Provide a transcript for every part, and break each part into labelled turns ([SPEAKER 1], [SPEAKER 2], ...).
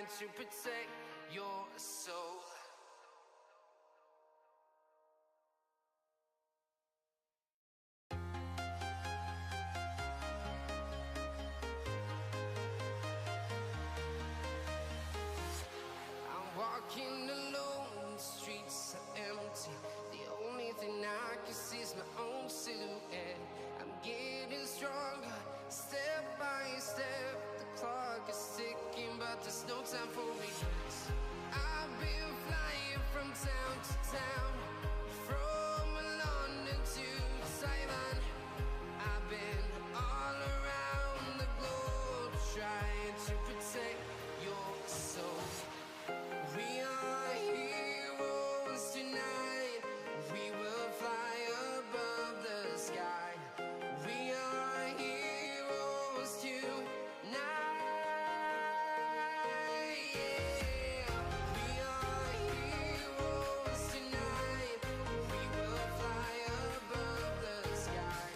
[SPEAKER 1] trying to protect your soul. I'm walking alone, the streets are empty. The only thing I can see is my own silhouette. I'm getting stronger, step by step. The clock is ticking, but there's no time for regrets. I've been flying from town to town, from London to Taiwan. I've been all around the globe, trying to protect your soul. We are heroes tonight. We will fly above the sky. We are heroes tonight. Yeah. We are heroes tonight. We will fly above the sky.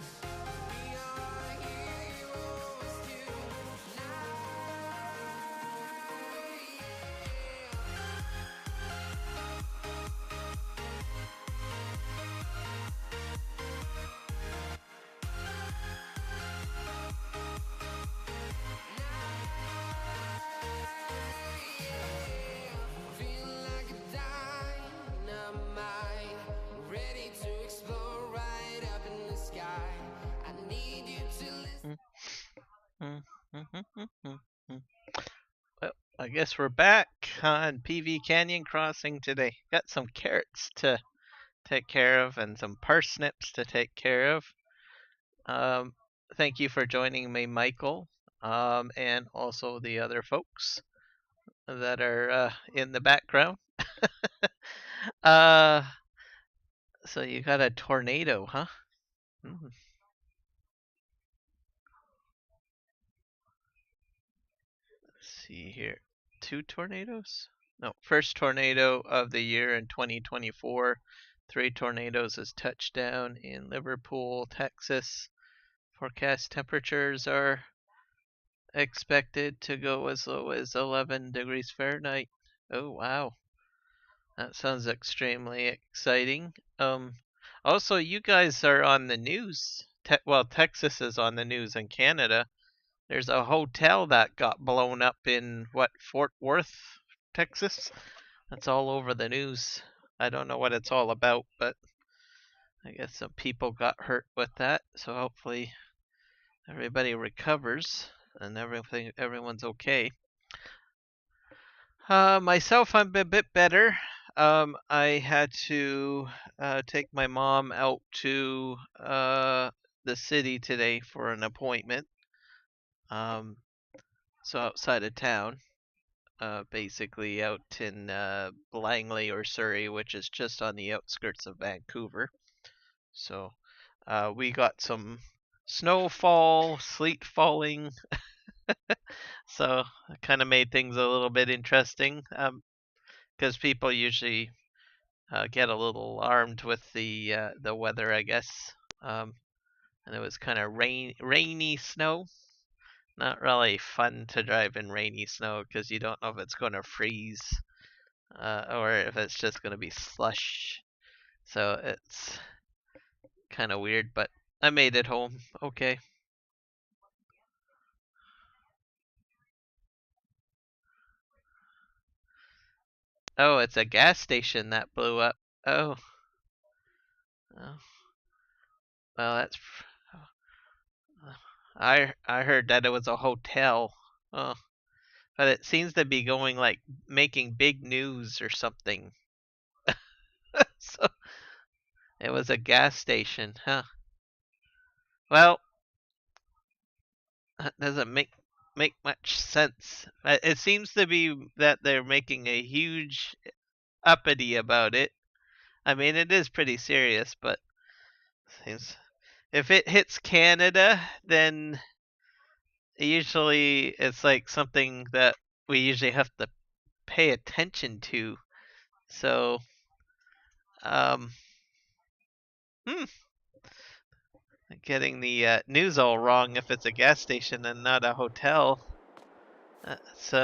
[SPEAKER 1] We are heroes tonight. Feel like a dynamite, ready to explode right up in the sky. I need you to listen.
[SPEAKER 2] Well, I guess we're back on PV Canyon Crossing today. Got some carrots to take care of and some parsnips to take care of. Thank you for joining me, Michael, and also the other folks that are in the background. So you got a tornado, huh? Mm. Let's see here. 2 tornadoes? No, first tornado of the year in 2024. 3 tornadoes has touched down in Liverpool, Texas. Forecast temperatures are expected to go as low as 11 degrees Fahrenheit. Oh, wow. That sounds extremely exciting. Also, you guys are on the news. Well, Texas is on the news in Canada. There's a hotel that got blown up in, Fort Worth, Texas? That's all over the news. I don't know what it's all about, but I guess some people got hurt with that. So hopefully everybody recovers and everyone's okay. Myself, I'm a bit better. I had to take my mom out to the city today for an appointment. So outside of town, basically out in Langley or Surrey, which is just on the outskirts of Vancouver. So we got some snowfall, sleet falling. So it kind of made things a little bit interesting because people usually get a little alarmed with the weather, I guess. And it was kind of rainy snow. Not really fun to drive in rainy snow because you don't know if it's going to freeze or if it's just going to be slush. So it's kind of weird, but I made it home okay. Oh, it's a gas station that blew up. Oh, oh. Well, that's. I heard that it was a hotel. Oh, but it seems to be going like making big news or something. So it was a gas station, huh? Well, that doesn't make much sense. It seems to be that they're making a huge uppity about it. I mean, it is pretty serious, but seems if it hits Canada, then usually it's like something that we usually have to pay attention to. So, um, hmm, getting the news all wrong if it's a gas station and not a hotel. That's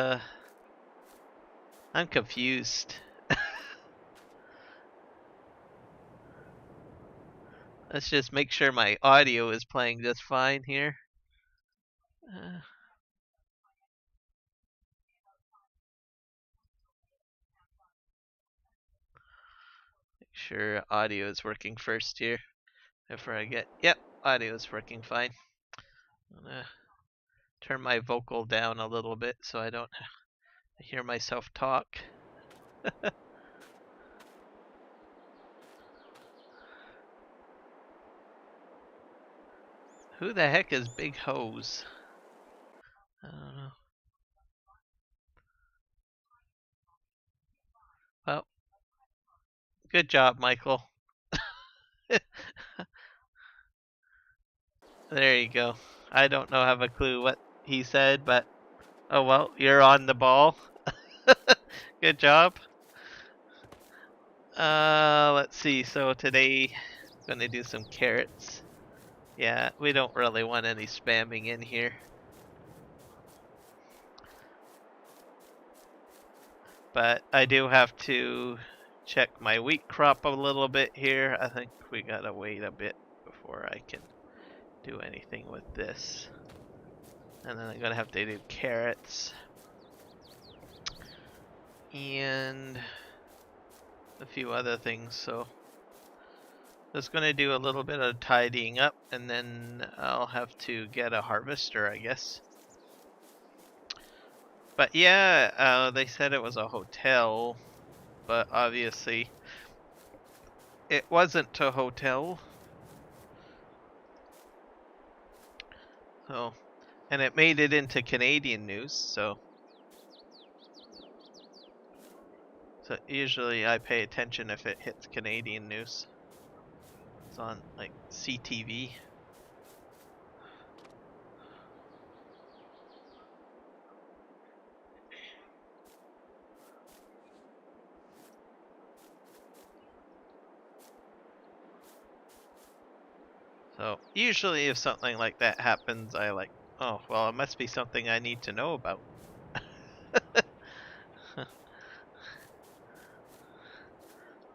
[SPEAKER 2] I'm confused. Let's just make sure my audio is playing just fine here. Uh, make sure audio is working first here before I get. Yep, audio is working fine. I'm gonna turn my vocal down a little bit so I don't hear myself talk. Who the heck is Big Hose? I don't know. Well, good job, Michael. There you go. I don't know, have a clue what he said, but oh well, you're on the ball. Good job. Let's see. So today, I'm gonna do some carrots. Yeah, we don't really want any spamming in here. But I do have to check my wheat crop a little bit here. I think we gotta wait a bit before I can do anything with this. And then I'm gonna have to do carrots. And a few other things, so just gonna do a little bit of tidying up, and then I'll have to get a harvester, I guess. But yeah, they said it was a hotel, but obviously it wasn't a hotel. So, and it made it into Canadian news, so usually I pay attention if it hits Canadian news. It's on like CTV. So usually if something like that happens, I like, oh, well, it must be something I need to know about.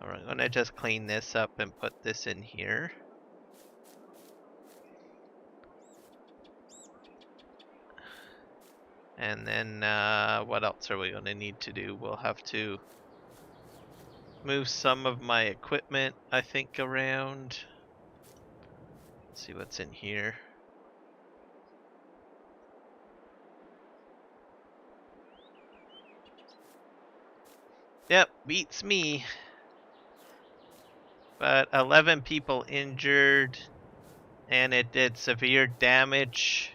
[SPEAKER 2] Alright, I'm gonna just clean this up and put this in here. And then what else are we gonna need to do? We'll have to move some of my equipment, I think, around. Let's see what's in here. Yep, beats me. But 11 people injured, and it did severe damage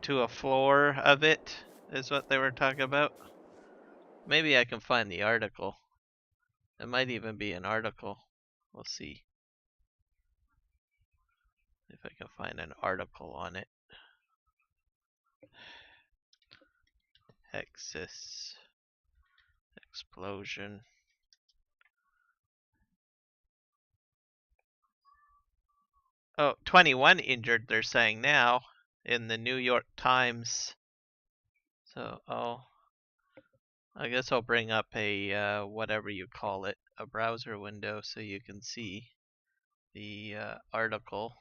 [SPEAKER 2] to a floor of it, is what they were talking about. Maybe I can find the article. It might even be an article. We'll see if I can find an article on it. Texas explosion. Oh, 21 injured, they're saying now, in the New York Times. So, I guess I'll bring up a, whatever you call it, a browser window so you can see the article.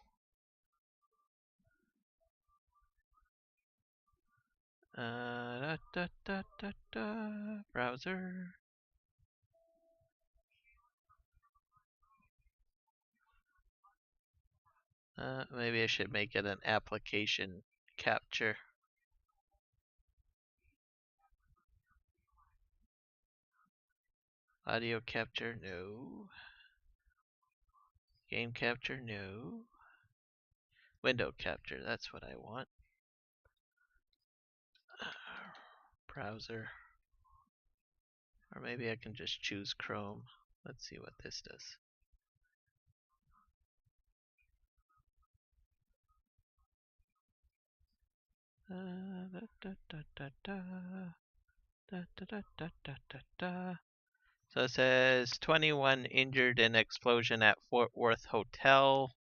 [SPEAKER 2] Browser. Maybe I should make it an application capture. Audio capture, no. Game capture, no. Window capture, that's what I want. Browser. Or maybe I can just choose Chrome. Let's see what this does. So it says 21 injured in explosion at Fort Worth Hotel.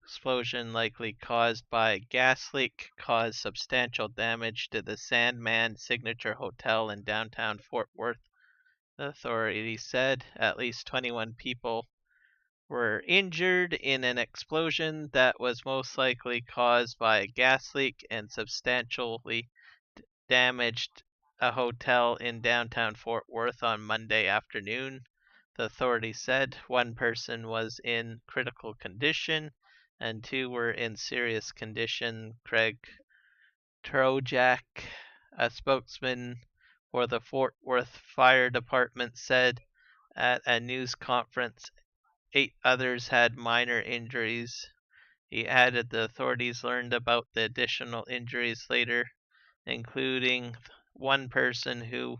[SPEAKER 2] explosion likely caused by a gas leak caused substantial damage to the Sandman Signature Hotel in downtown Fort Worth. The authorities said at least 21 people were injured in an explosion that was most likely caused by a gas leak and substantially damaged a hotel in downtown Fort Worth on Monday afternoon. The authorities said one person was in critical condition and two were in serious condition. Craig Trojak, a spokesman for the Fort Worth Fire Department, said at a news conference 8 others had minor injuries. He added the authorities learned about the additional injuries later, including one person who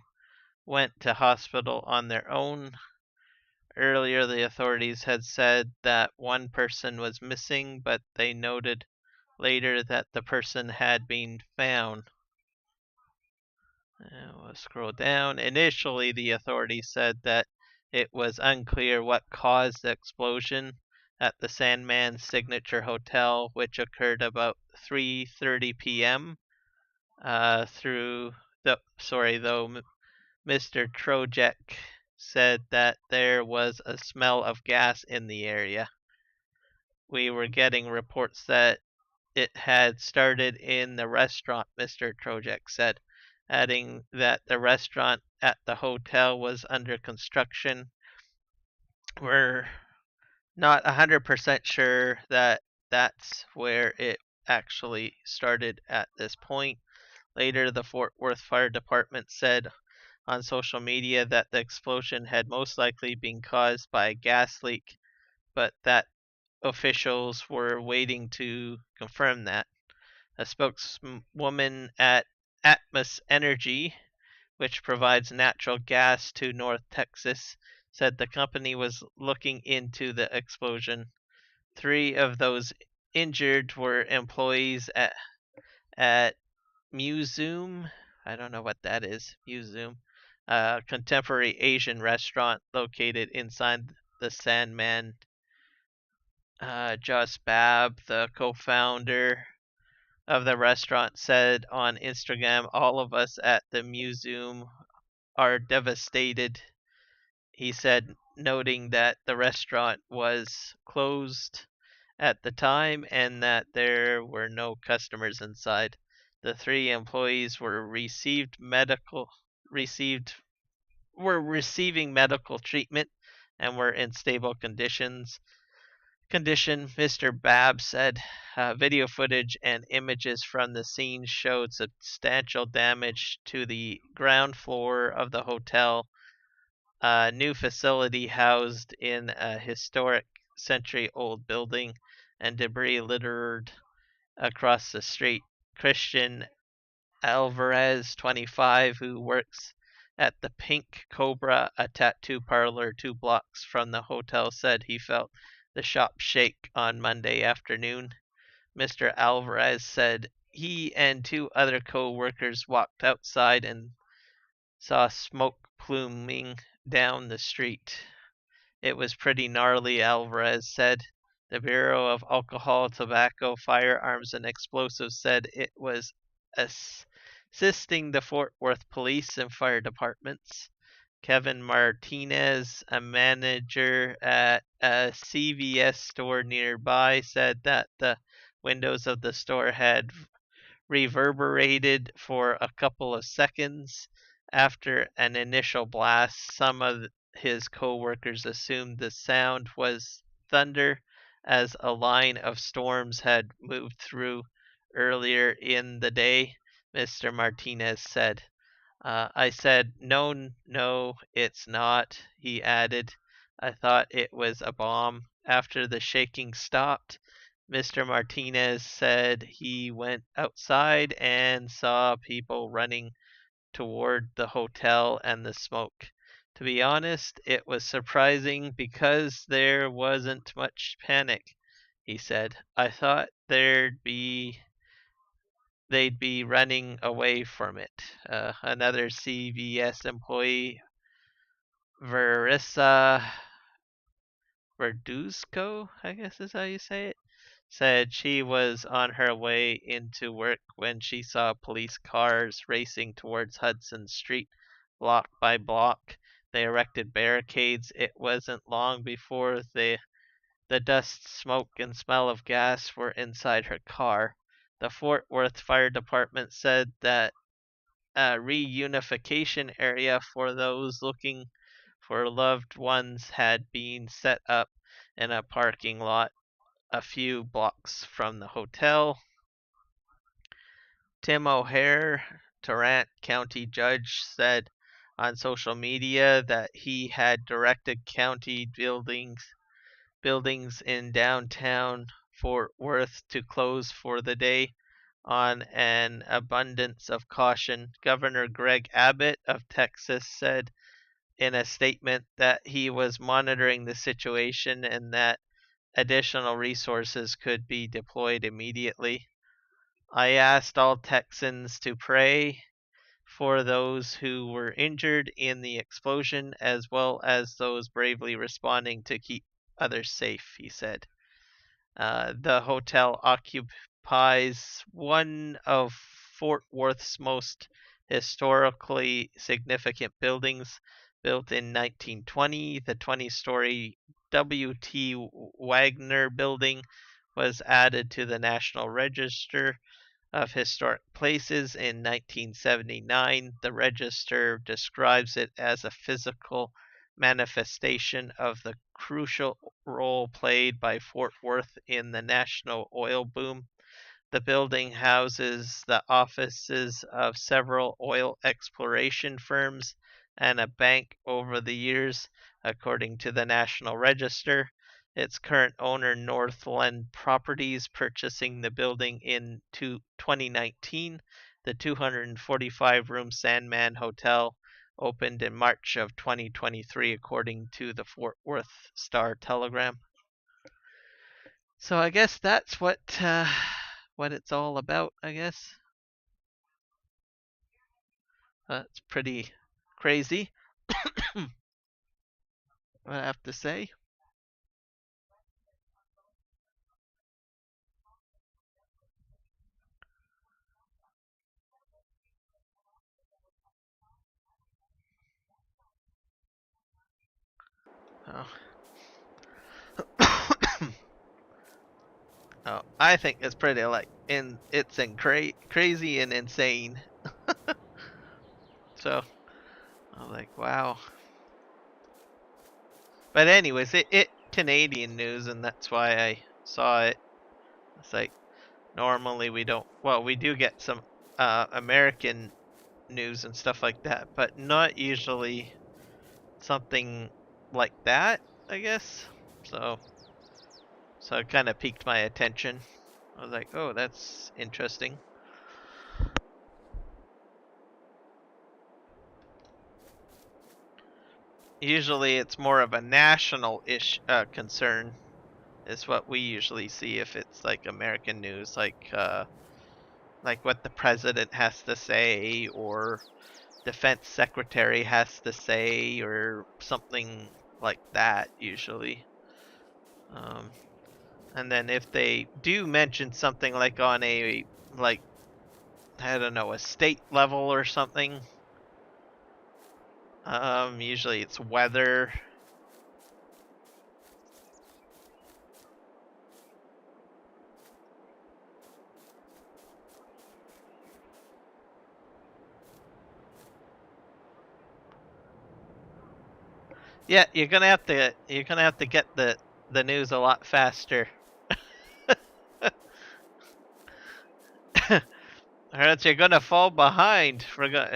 [SPEAKER 2] went to hospital on their own. Earlier, the authorities had said that one person was missing, but they noted later that the person had been found. We'll scroll down. Initially, the authorities said that it was unclear what caused the explosion at the Sandman Signature Hotel, which occurred about 3:30 p.m. Though Mr. Trojek said that there was a smell of gas in the area. We were getting reports that it had started in the restaurant, Mr. Trojek said, adding that the restaurant at the hotel was under construction. We're not 100% sure that that's where it actually started at this point. Later, the Fort Worth Fire Department said on social media that the explosion had most likely been caused by a gas leak, but that officials were waiting to confirm that. A spokeswoman at Atmos Energy, which provides natural gas to North Texas, said the company was looking into the explosion. 3 of those injured were employees at Museum. I don't know what that is. Museum, a contemporary Asian restaurant located inside the Sandman. Joss Babb, the co-founder of the restaurant, said on Instagram, "All of us at the museum are devastated." He said, noting that the restaurant was closed at the time and that there were no customers inside. The 3 employees were receiving medical treatment and were in stable condition, Mr. Babb said. Video footage and images from the scene showed substantial damage to the ground floor of the hotel, a new facility housed in a historic century-old building, and debris littered across the street. Christian Alvarez, 25, who works at the Pink Cobra, a tattoo parlor 2 blocks from the hotel, said he felt the shop shake on Monday afternoon. Mr. Alvarez said he and 2 other co-workers walked outside and saw smoke pluming down the street. "It was pretty gnarly," Alvarez said. The Bureau of Alcohol, Tobacco, Firearms, and Explosives said it was assisting the Fort Worth police and fire departments. Kevin Martinez, a manager at a CVS store nearby, said that the windows of the store had reverberated for a couple of seconds. After an initial blast, some of his co-workers assumed the sound was thunder as a line of storms had moved through earlier in the day, Mr. Martinez said. I said, no, it's not, he added. I thought it was a bomb. After the shaking stopped, Mr. Martinez said he went outside and saw people running toward the hotel and the smoke. To be honest, it was surprising because there wasn't much panic, he said. I thought they'd be running away from it. Another CVS employee, Verissa Verduzco, I guess is how you say it, said she was on her way into work when she saw police cars racing towards Hudson Street, block by block. They erected barricades. It wasn't long before the dust, smoke, and smell of gas were inside her car. The Fort Worth Fire Department said that a reunification area for those looking for loved ones had been set up in a parking lot a few blocks from the hotel. Tim O'Hare, Tarrant County judge, said on social media that he had directed county buildings in downtown Fort Worth to close for the day on an abundance of caution. Governor Greg Abbott of Texas said in a statement that he was monitoring the situation and that additional resources could be deployed immediately. I asked all Texans to pray for those who were injured in the explosion as well as those bravely responding to keep others safe, he said. The hotel occupies one of Fort Worth's most historically significant buildings. Built in 1920, the 20-story W.T. Wagner building was added to the National Register of Historic Places in 1979. The register describes it as a physical manifestation of the crucial role played by Fort Worth in the national oil boom. The building houses the offices of several oil exploration firms and a bank over the years, according to the National Register. Its current owner, Northland Properties, purchasing the building in 2019. The 245-room Sandman Hotel opened in March of 2023, according to the Fort Worth Star-Telegram. So I guess that's what it's all about, I guess. It's pretty crazy, I have to say. Oh. Oh, I think it's pretty crazy and insane. So I'm like, wow. But anyways, it Canadian news, and that's why I saw it. It's like normally we don't. Well, we do get some American news and stuff like that, but not usually something like that, I guess. So it kind of piqued my attention. I was like, oh, that's interesting. Usually it's more of a national concern is what we usually see if it's like American news, like what the president has to say or defense secretary has to say or something like that usually. Um, and then if they do mention something like on a like I don't know, a state level or something, usually it's weather. Yeah, you're gonna have to get the news a lot faster. Or else you're gonna fall behind.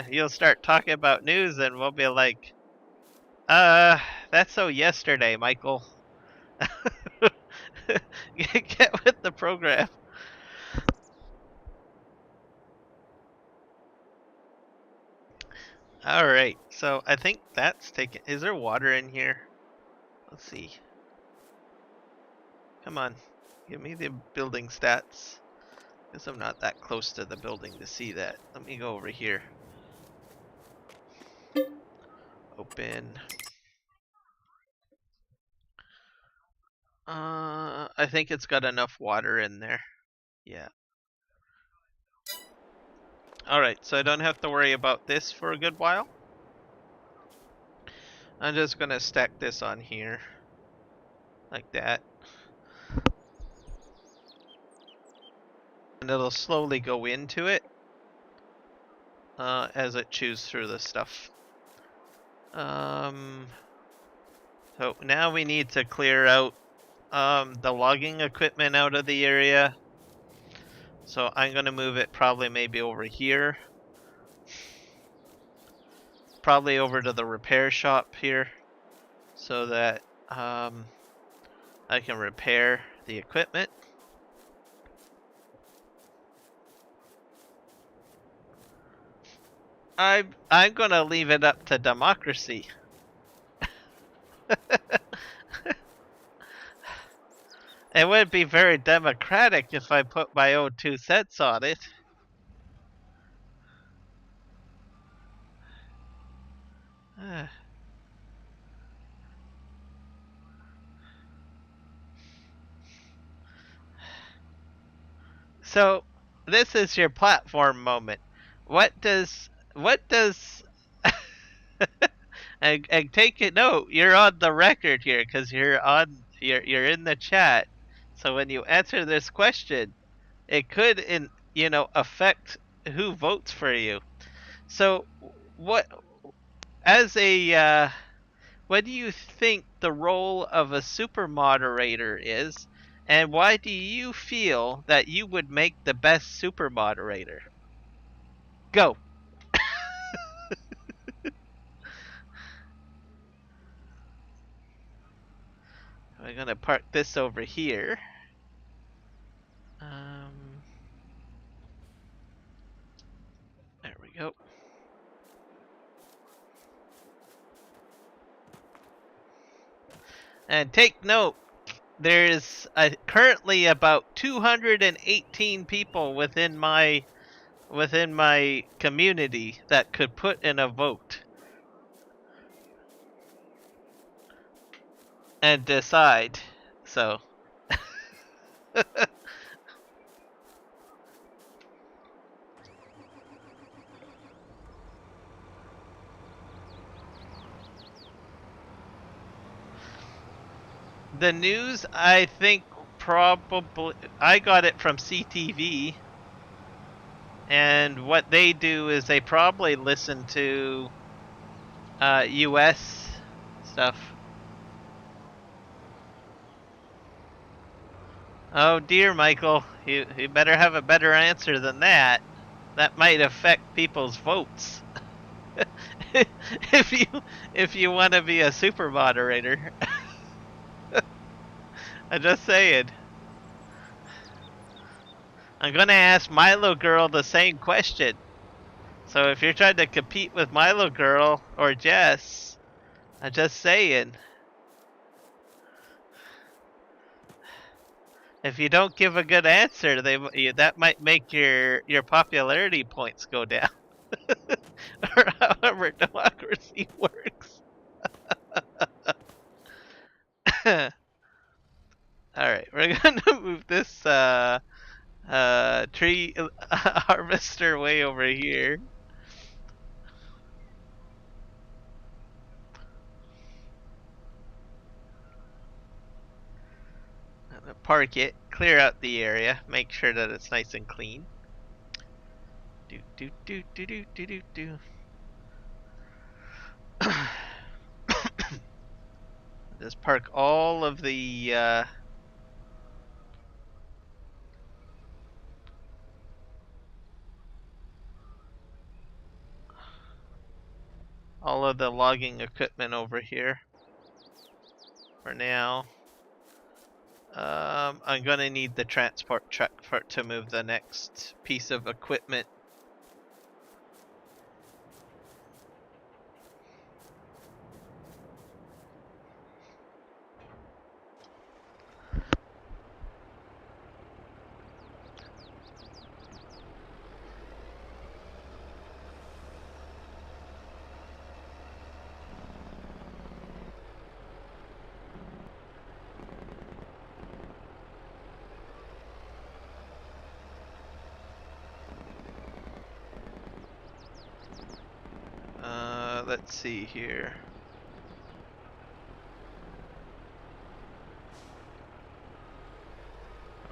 [SPEAKER 2] You'll start talking about news, and we'll be like, that's so yesterday, Michael. Get with the program. All right, so I think that's taken. Is there water in here? Let's see. Come on, give me the building stats. Guess I'm not that close to the building to see that. Let me go over here. Open. I think it's got enough water in there. Yeah. Alright, so I don't have to worry about this for a good while. I'm just gonna stack this on here. Like that. And it'll slowly go into it as it chews through the stuff. So now we need to clear out the logging equipment out of the area. So I'm gonna move it probably maybe over here. Probably over to the repair shop here. So that I can repair the equipment. I'm gonna leave it up to democracy. It would be very democratic if I put my own 2 cents on it. So this is your platform moment. What does and take it note, you're on the record here because you're in the chat. So when you answer this question, it could affect who votes for you. So what as a what do you think the role of a super moderator is, and why do you feel that you would make the best super moderator? Go. I'm gonna park this over here. There we go. And take note, there's currently about 218 people within my community that could put in a vote and decide. So the news, I think probably I got it from CTV, and what they do is they probably listen to US stuff. Oh dear, Michael, you better have a better answer than that. That might affect people's votes. if you want to be a super moderator. I'm just saying. I'm gonna ask Milo Girl the same question. So if you're trying to compete with Milo Girl or Jess, I'm just saying. If you don't give a good answer, that might make your popularity points go down. Or however democracy works. Alright, we're gonna move this tree harvester way over here. Park it, clear out the area, make sure that it's nice and clean. Do do do do do do do do. Just park all of the logging equipment over here for now. I'm gonna need the transport truck to move the next piece of equipment. let's see here.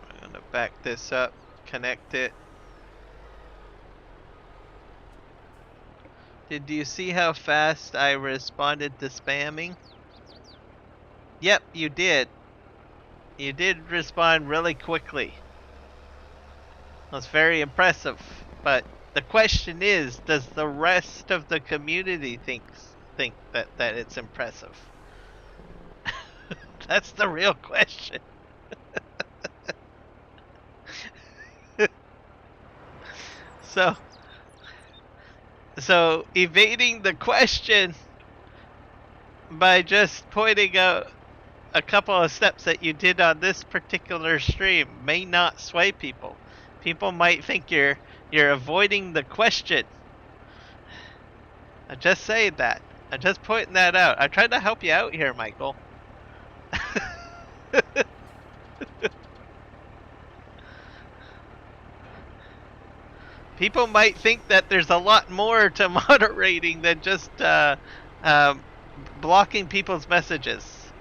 [SPEAKER 2] I'm gonna back this up, connect it. Did you see how fast I responded to spamming? Yep, you did. You did respond really quickly. That's very impressive. But the question is, does the rest of the community think that it's impressive? That's the real question. So evading the question by just pointing out a couple of steps that you did on this particular stream may not sway people. People might think you're avoiding the question. I'm just saying that. I'm just pointing that out. I'm trying to help you out here, Michael. People might think that there's a lot more to moderating than just blocking people's messages.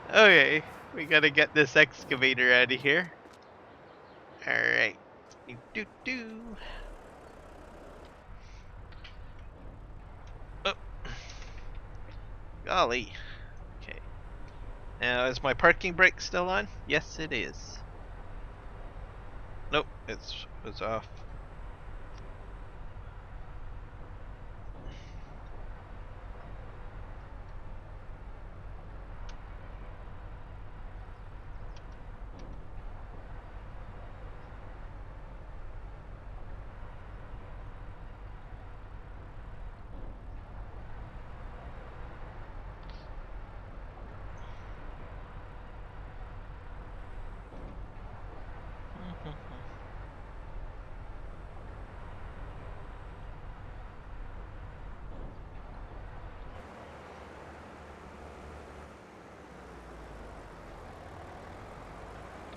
[SPEAKER 2] Okay, we gotta get this excavator out of here. Alright. Do. Oh. Golly. Okay. Now, is my parking brake still on? Yes, it is. Nope, it's off.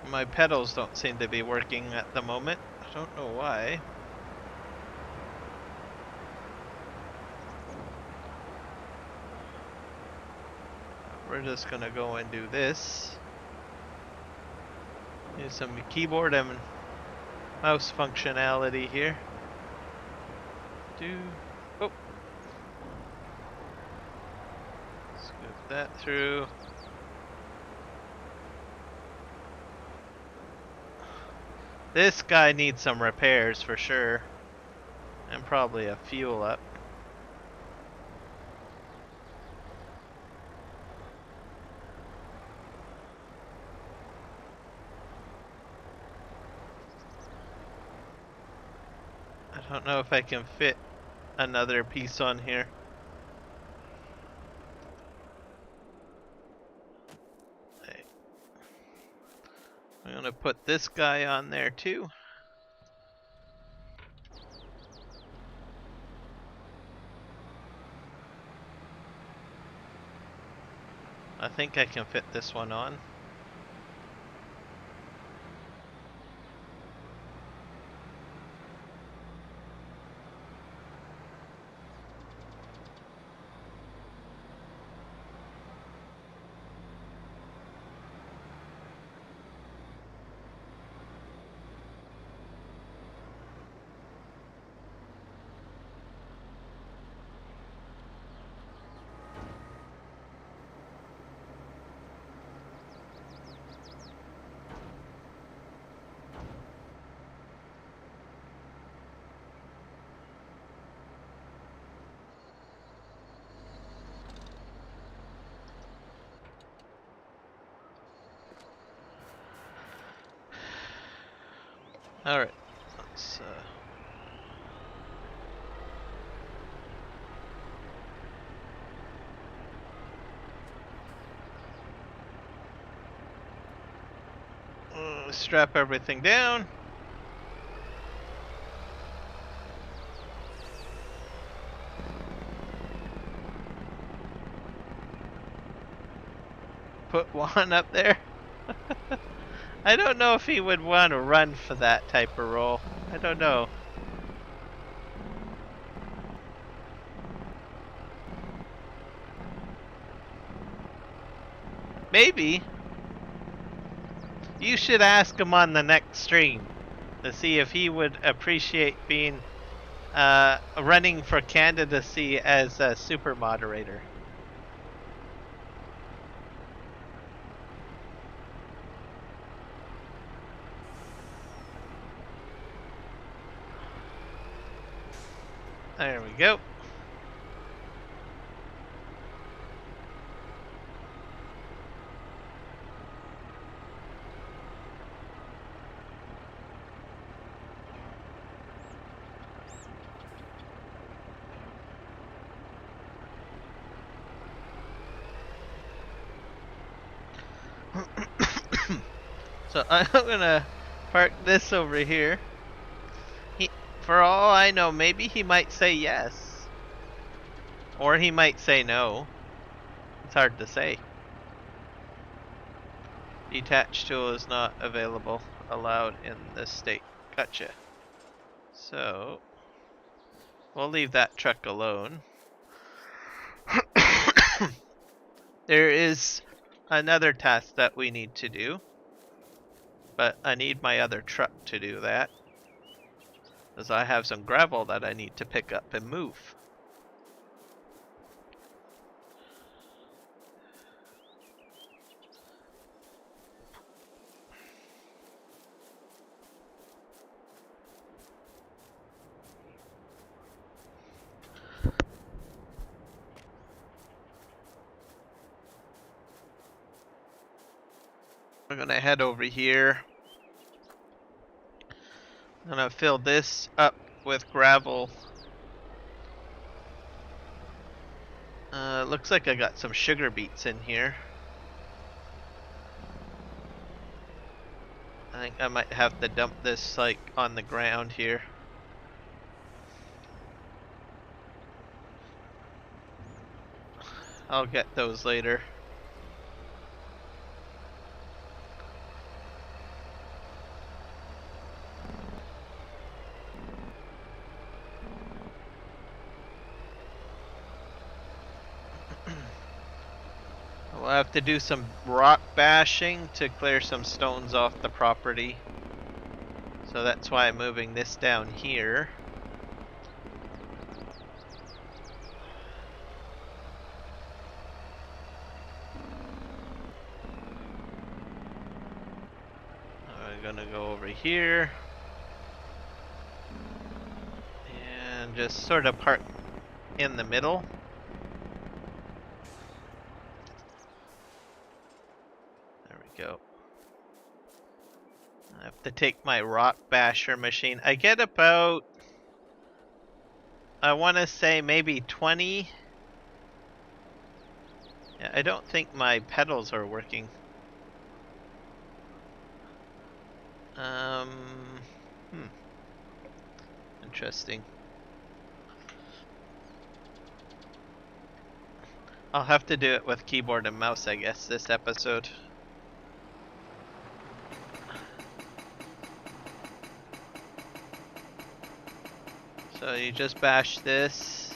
[SPEAKER 2] My pedals don't seem to be working at the moment. I don't know why. We're just gonna go and do this. Use some keyboard and mouse functionality here. Oh. Scoop that through. This guy needs some repairs for sure. And probably a fuel up. I don't know if I can fit another piece on here. I'm gonna put this guy on there too. I think I can fit this one on. Alright, let's strap everything down. Put one up there. I don't know if he would want to run for that type of role. I don't know. maybe you should ask him on the next stream to see if he would appreciate being running for candidacy as a super moderator. There we go. So I'm gonna park this over here. For all I know, maybe he might say yes. Or he might say no. It's hard to say. Detach tool is not available, allowed in this state. Gotcha. So, we'll leave that truck alone. There is another task that we need to do. But I need my other truck to do that. Because I have some gravel that I need to pick up and move. We're gonna head over here. I'm gonna fill this up with gravel. Looks like I got some sugar beets in here. I think I might have to dump this like on the ground here. I'll get those later. We'll have to do some rock bashing to clear some stones off the property. So that's why I'm moving this down here. I'm gonna go over here. And just sort of park in the middle. Go. I have to take my rock basher machine. I get about, I want to say maybe 20. Yeah, I don't think my pedals are working. Interesting. I'll have to do it with keyboard and mouse, I guess, this episode. So you just bash this,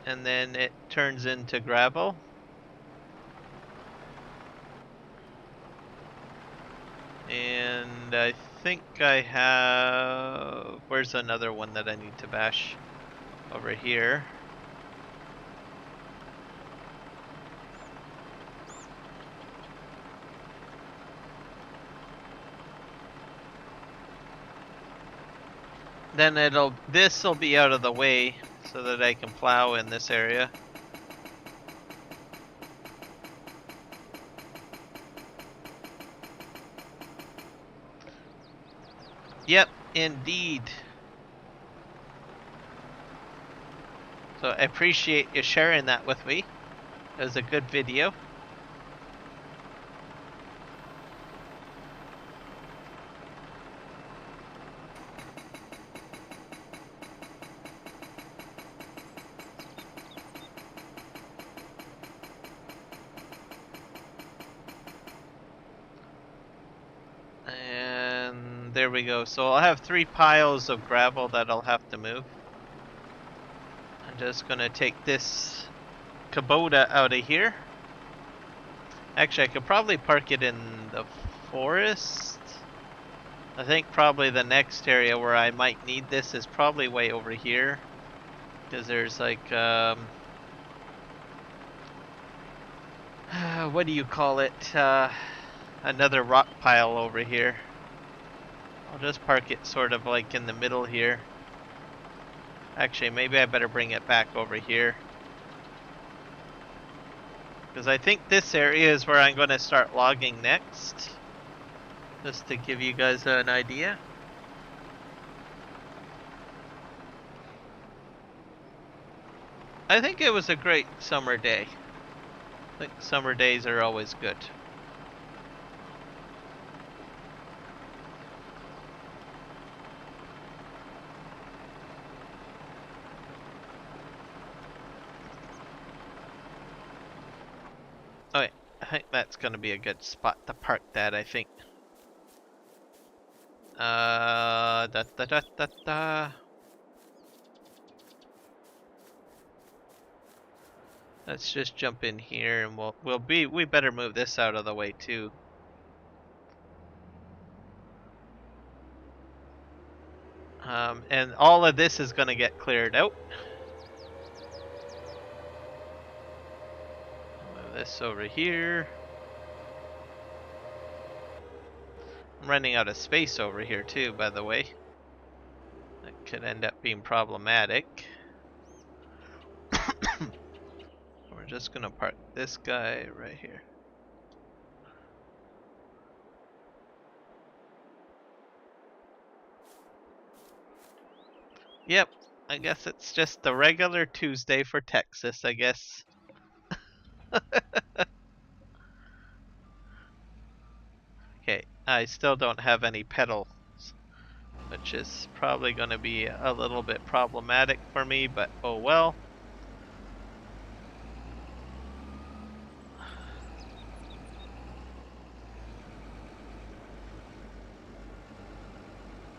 [SPEAKER 2] and then it turns into gravel. And I think I have, where's another one that I need to bash? Over here. Then this'll be out of the way so that I can plow in this area. Yep, indeed. So I appreciate you sharing that with me. It was a good video. And there we go. So I'll have 3 piles of gravel that I'll have to move. I'm just gonna take this Kubota out of here. Actually, I could probably park it in the forest. I think probably the next area where I might need this is probably way over here. Because there's like, what do you call it? Another rock pile over here. I'll just park it sort of like in the middle here. Actually, maybe I better bring it back over here. Because I think this area is where I'm going to start logging next. Just to give you guys an idea. I think it was a great summer day. I think summer days are always good. Okay, I think that's going to be a good spot to park that, I think. Da da da da da. Let's just jump in here and we better move this out of the way too. And all of this is going to get cleared out. Move this over here. I'm running out of space over here too, by the way. That could end up being problematic. We're just gonna park this guy right here. Yep, I guess it's just the regular Tuesday for Texas, I guess. Okay, I still don't have any pedals, which is probably going to be a little bit problematic for me, but oh well.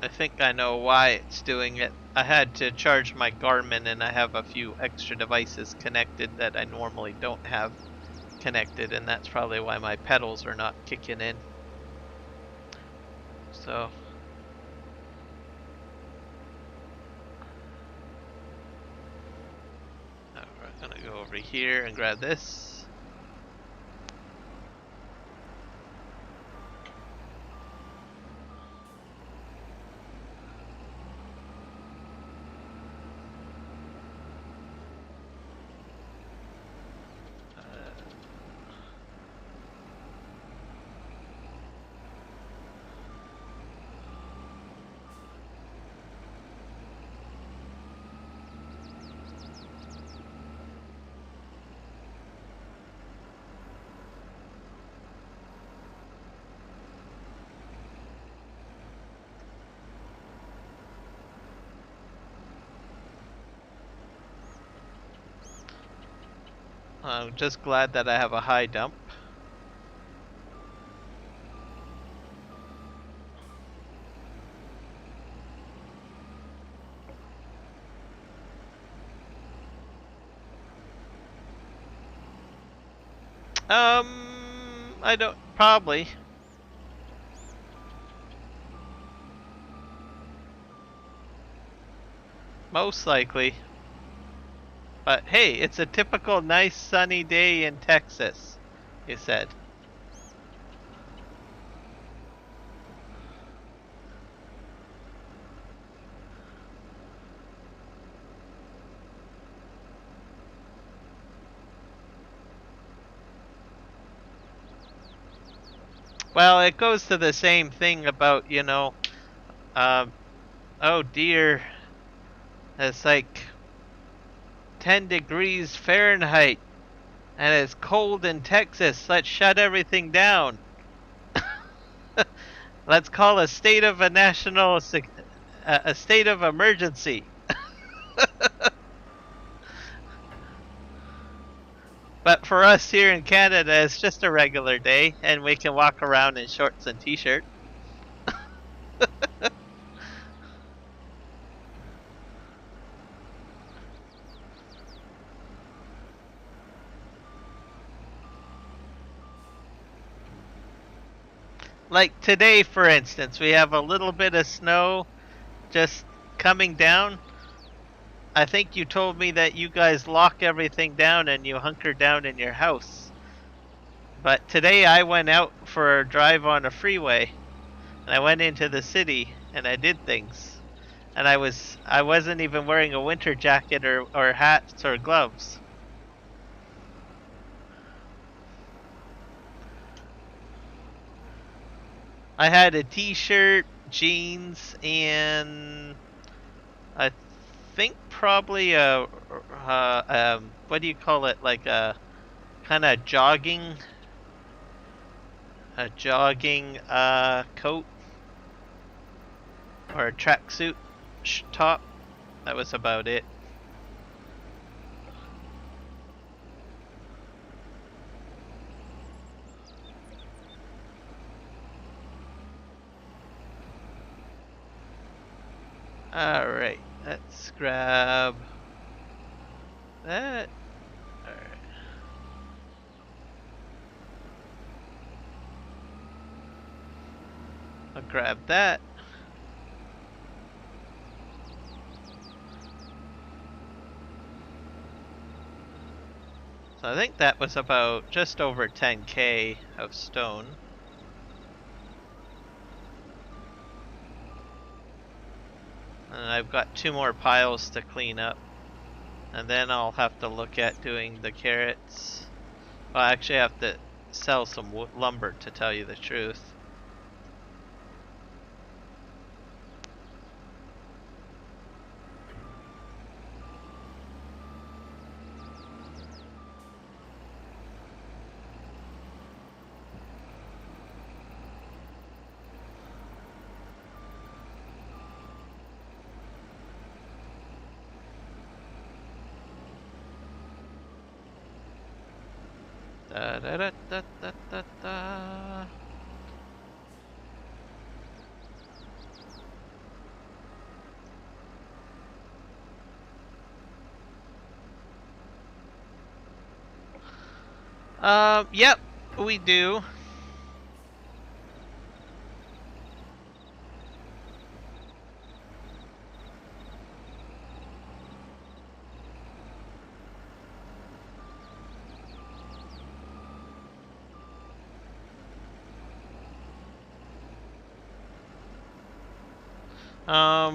[SPEAKER 2] I think I know why it's doing it. I had to charge my Garmin and I have a few extra devices connected that I normally don't have connected, and that's probably why my pedals are not kicking in. So we're gonna go over here and grab this. I'm just glad that I have a high dump. I don't, probably. Most likely. But hey, it's a typical nice sunny day in Texas, you said. Well, it goes to the same thing about, you know, oh dear, it's like 10 degrees Fahrenheit and it's cold in Texas. Let's shut everything down. Let's call a state of a state of emergency. But for us here in Canada, it's just a regular day, and we can walk around in shorts and t-shirt. like today, for instance, we have a little bit of snow just coming down. I think you told me that you guys lock everything down and you hunker down in your house. But today I went out for a drive on a freeway and I went into the city and I did things. And I wasn't even wearing a winter jacket or hats or gloves. I had a t-shirt, jeans, and I think probably what do you call it? Like a kind of jogging coat or a tracksuit top. That was about it. All right, let's grab that. All right. I'll grab that. So I think that was about just over 10k of stone. And I've got 2 more piles to clean up. And then I'll have to look at doing the carrots. Well, I actually have to sell some lumber, to tell you the truth. Da da da da da da da. Yep, we do.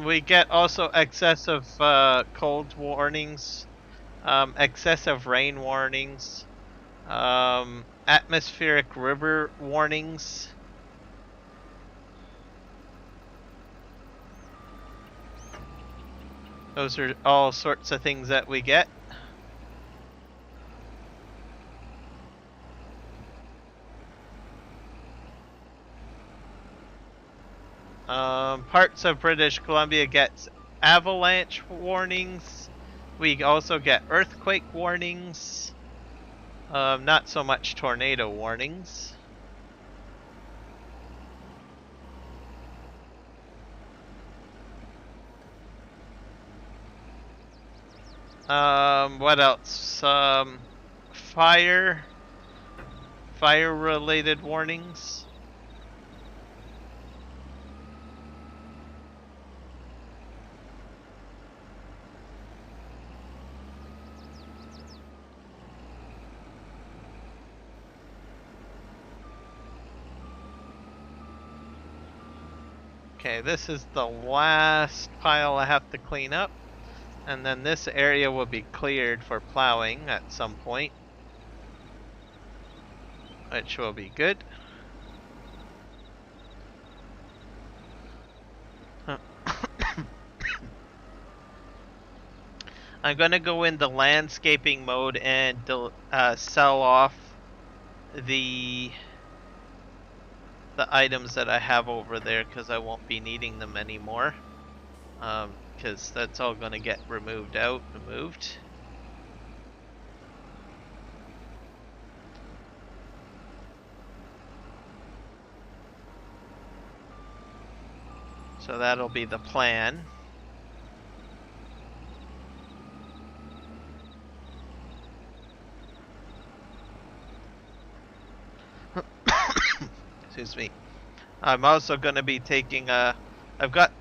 [SPEAKER 2] We get also excessive cold warnings, excessive rain warnings, atmospheric river warnings. Those are all sorts of things that we get. Parts of British Columbia gets avalanche warnings. We also get earthquake warnings. Not so much tornado warnings. What else? Fire related warnings. Okay, this is the last pile I have to clean up. And then this area will be cleared for plowing at some point, which will be good. I'm gonna go into landscaping mode and sell off the items that I have over there because I won't be needing them anymore. Because that's all gonna get removed. So that'll be the plan. Excuse me. I'm also going to be taking I've got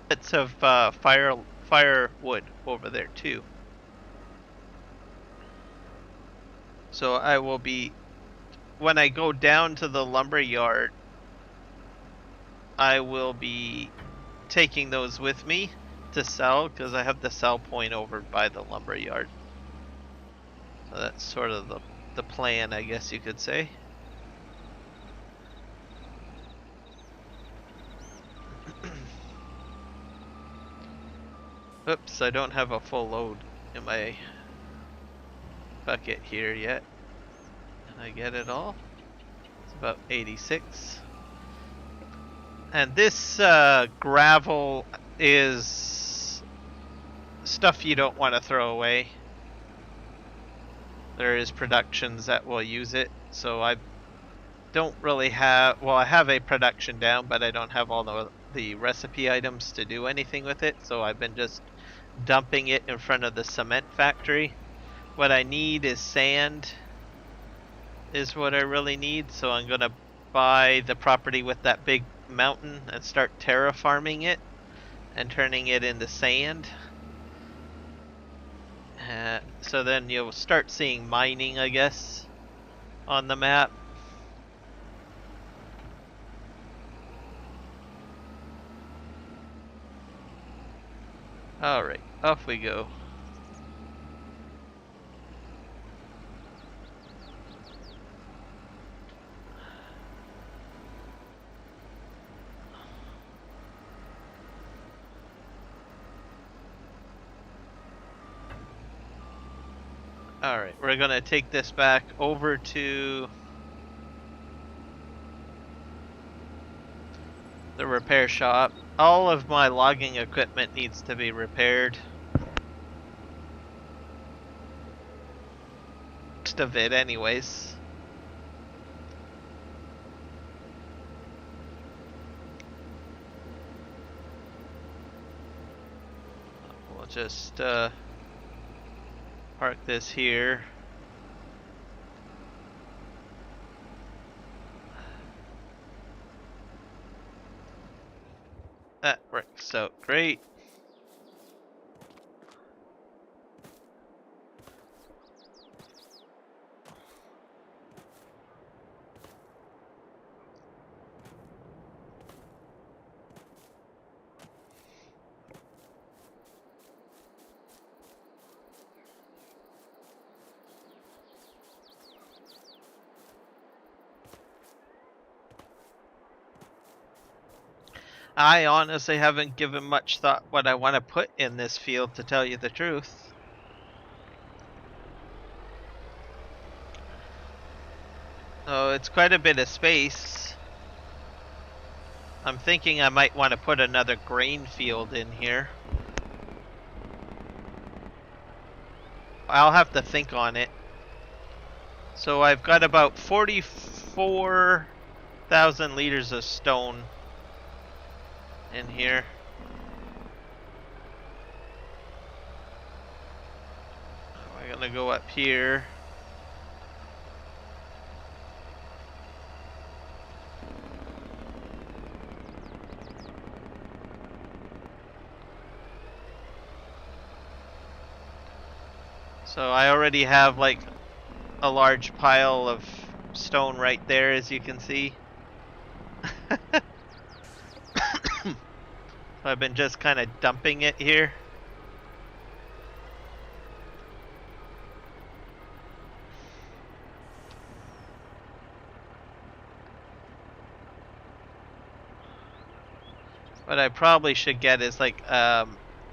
[SPEAKER 2] bits of firewood over there too. So I will be, when I go down to the lumber yard, I will be taking those with me to sell because I have the sell point over by the lumber yard. So that's sort of the plan, I guess you could say. Oops, I don't have a full load in my bucket here yet. Can I get it all? It's about 86. And this gravel is stuff you don't want to throw away. There is productions that will use it, so I don't really have, well, I have a production down, but I don't have all the recipe items to do anything with it, so I've been just dumping it in front of the cement factory. What I need is sand, is what I really need, so I'm gonna buy the property with that big mountain and start terraforming it and turning it into sand. So then you'll start seeing mining, I guess, on the map. Alright, off we go. Alright, we're gonna take this back over to the repair shop. All of my logging equipment needs to be repaired. Most of it anyways. We'll just park this here. That works out great. I honestly haven't given much thought what I want to put in this field, to tell you the truth. Oh, it's quite a bit of space. I'm thinking I might want to put another grain field in here. I'll have to think on it. So I've got about 44,000 liters of stone in here. We're gonna go up here. So I already have like a large pile of stone right there, as you can see. So I've been just kind of dumping it here. What I probably should get is like a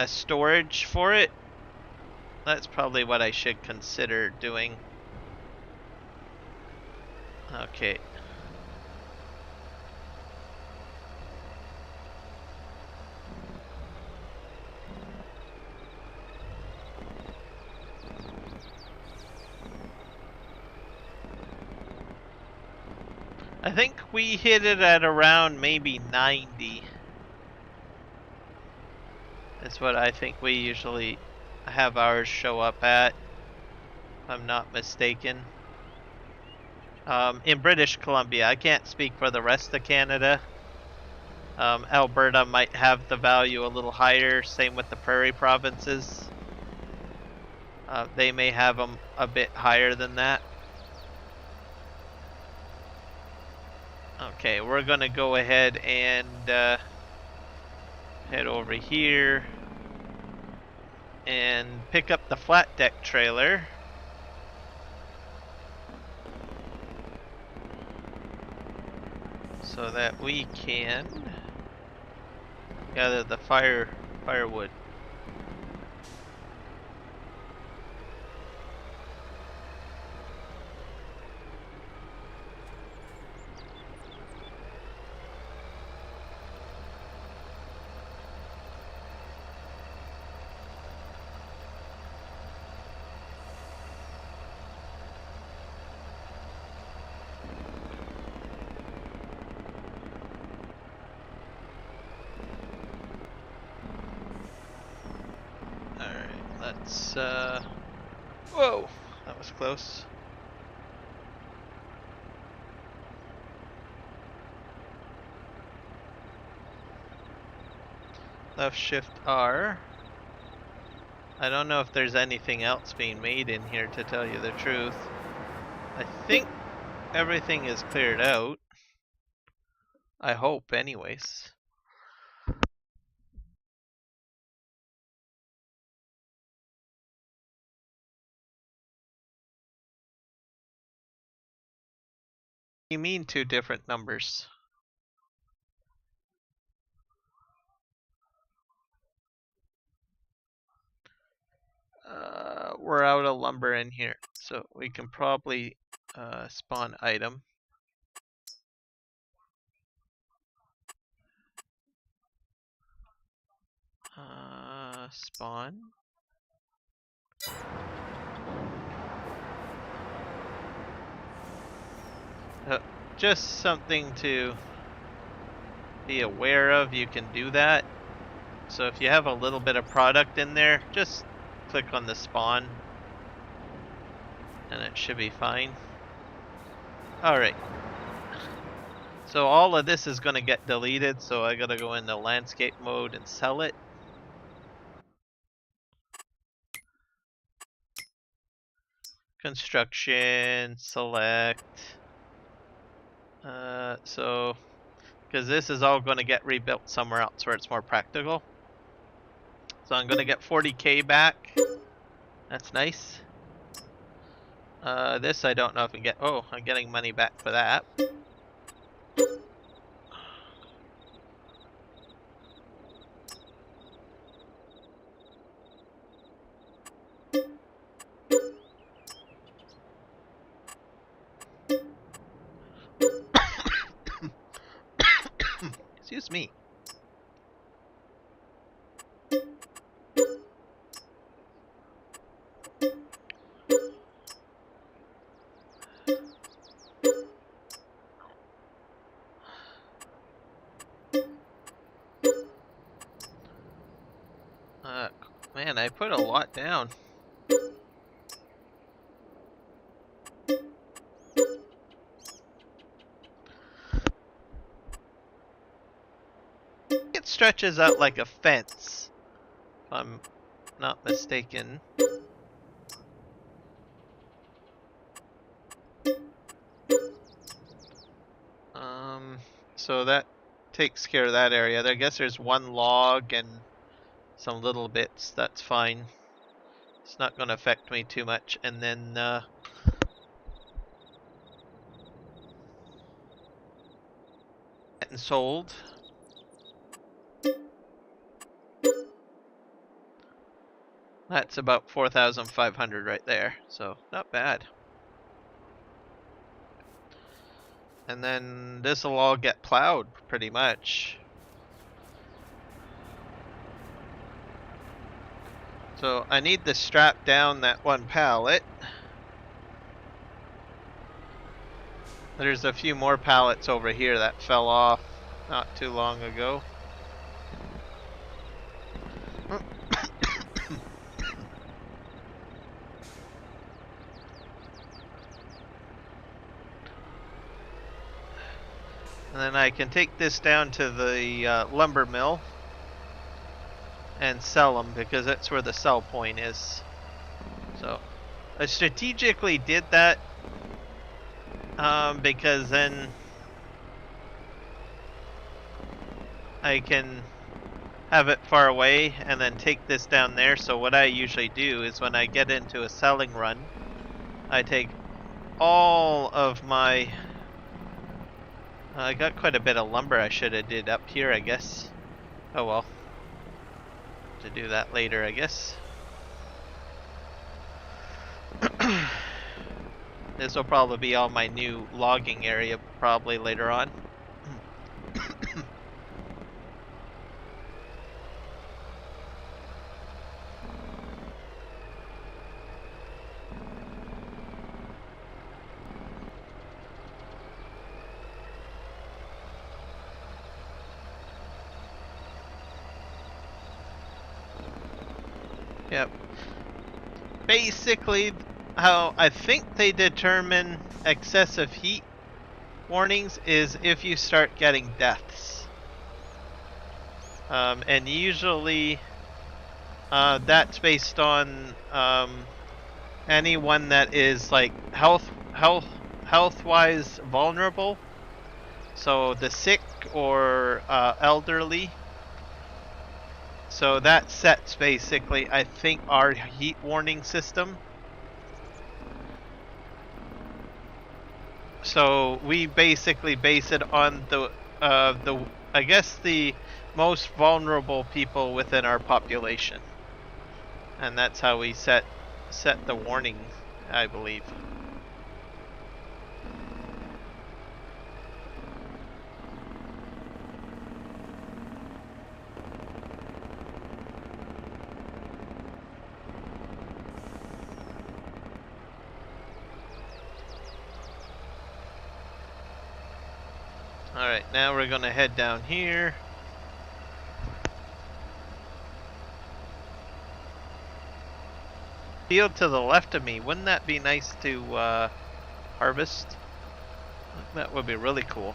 [SPEAKER 2] storage for it. That's probably what I should consider doing. Okay. I think we hit it at around maybe 90. That's what I think we usually have ours show up at, if I'm not mistaken. In British Columbia. I can't speak for the rest of Canada. Alberta might have the value a little higher, same with the prairie provinces. They may have them a bit higher than that. Okay, we're gonna go ahead and head over here and pick up the flat deck trailer. So that we can gather the firewood. Let's, whoa, that was close. Left shift R. I don't know if there's anything else being made in here, to tell you the truth. I think everything is cleared out. I hope, anyways. You mean two different numbers? We're out of lumber in here, so we can probably spawn item. Spawn. Just something to be aware of. You can do that. So if you have a little bit of product in there, just click on the spawn and it should be fine. Alright. So all of this is going to get deleted, so I gotta go into landscape mode and sell it. Construction, select. So, because this is all going to get rebuilt somewhere else where it's more practical. So I'm going to get 40k back. That's nice. This I don't know if I can get. Oh, I'm getting money back for that. Excuse me. Man, I put a lot down. It stretches out like a fence, if I'm not mistaken. So that takes care of that area. I guess there's one log and some little bits. That's fine. It's not going to affect me too much. And then getting sold. That's about 4,500 right there. So not bad. And then this will all get plowed pretty much. So I need to strap down that one pallet. There's a few more pallets over here that fell off not too long ago. then I can take this down to the lumber mill and sell them because that's where the sell point is. So I strategically did that because then I can have it far away and then take this down there. So what I usually do is when I get into a selling run, I take all of my I got quite a bit of lumber I should have did up here, I guess. Oh well. To do that later, I guess. This will probably be all my new logging area probably later on. Yep. Basically, how I think they determine excessive heat warnings is if you start getting deaths. And usually that's based on anyone that is like health-wise vulnerable. So the sick or elderly. So that sets basically, I think, our heat warning system. So we basically base it on the I guess the most vulnerable people within our population, and that's how we set the warning, I believe. Alright, now we're gonna head down here. Field to the left of me, wouldn't that be nice to harvest? That would be really cool.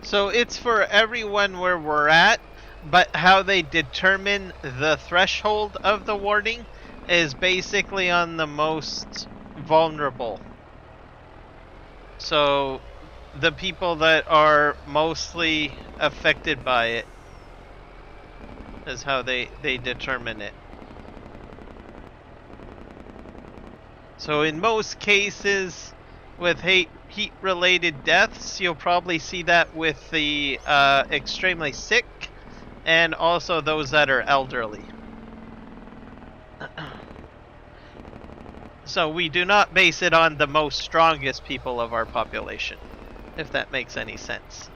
[SPEAKER 2] So it's for everyone where we're at, but how they determine the threshold of the warning is basically on the most vulnerable. So the people that are mostly affected by it is how they determine it. So in most cases with heat-related deaths, you'll probably see that with the extremely sick and also those that are elderly. So we do not base it on the most strongest people of our population, if that makes any sense.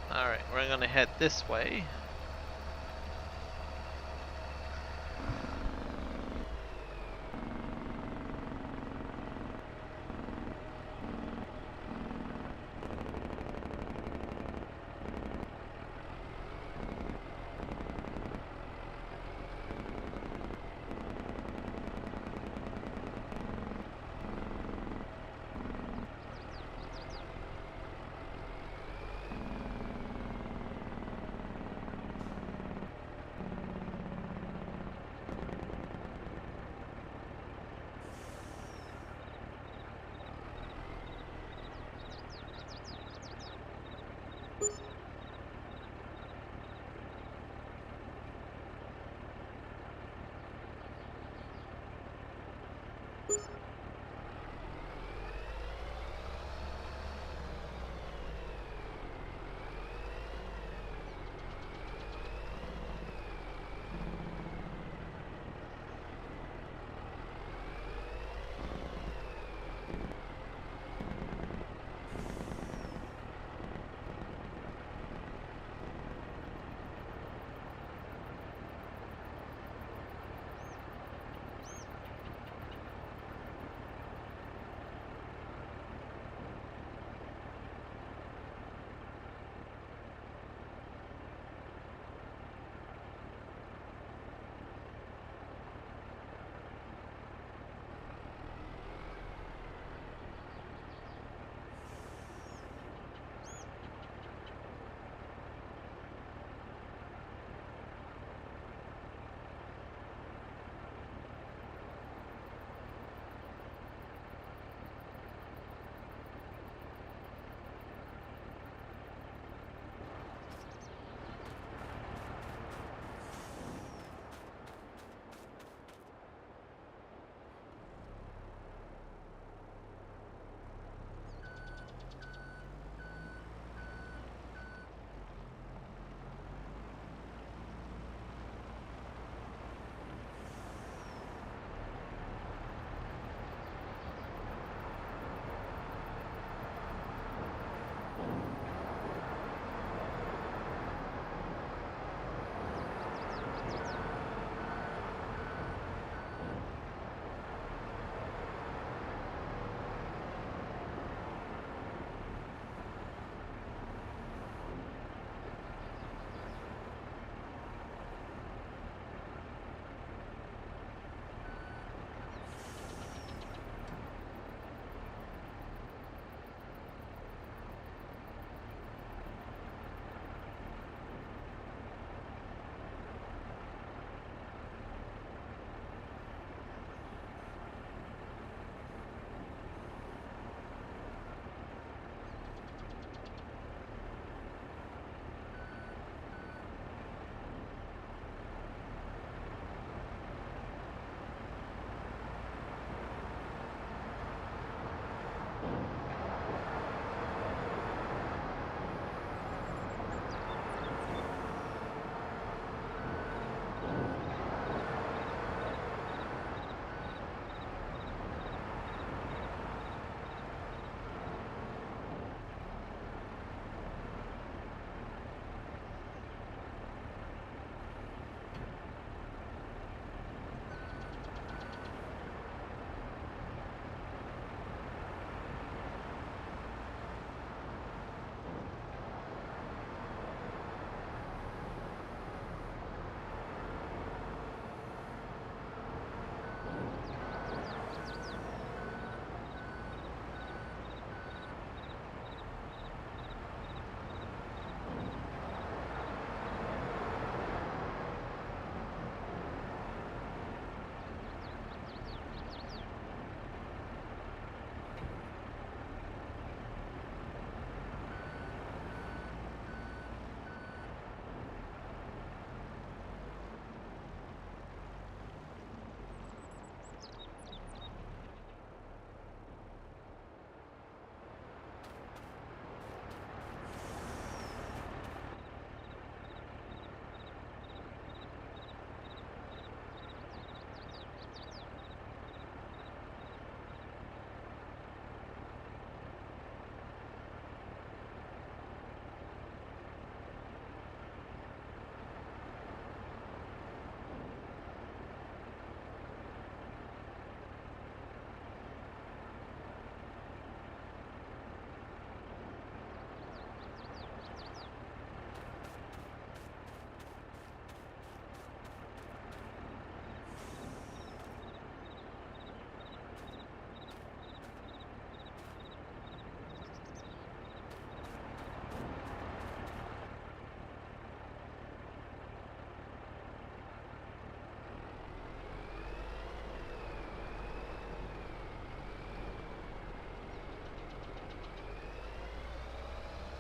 [SPEAKER 2] Alright, we're gonna head this way.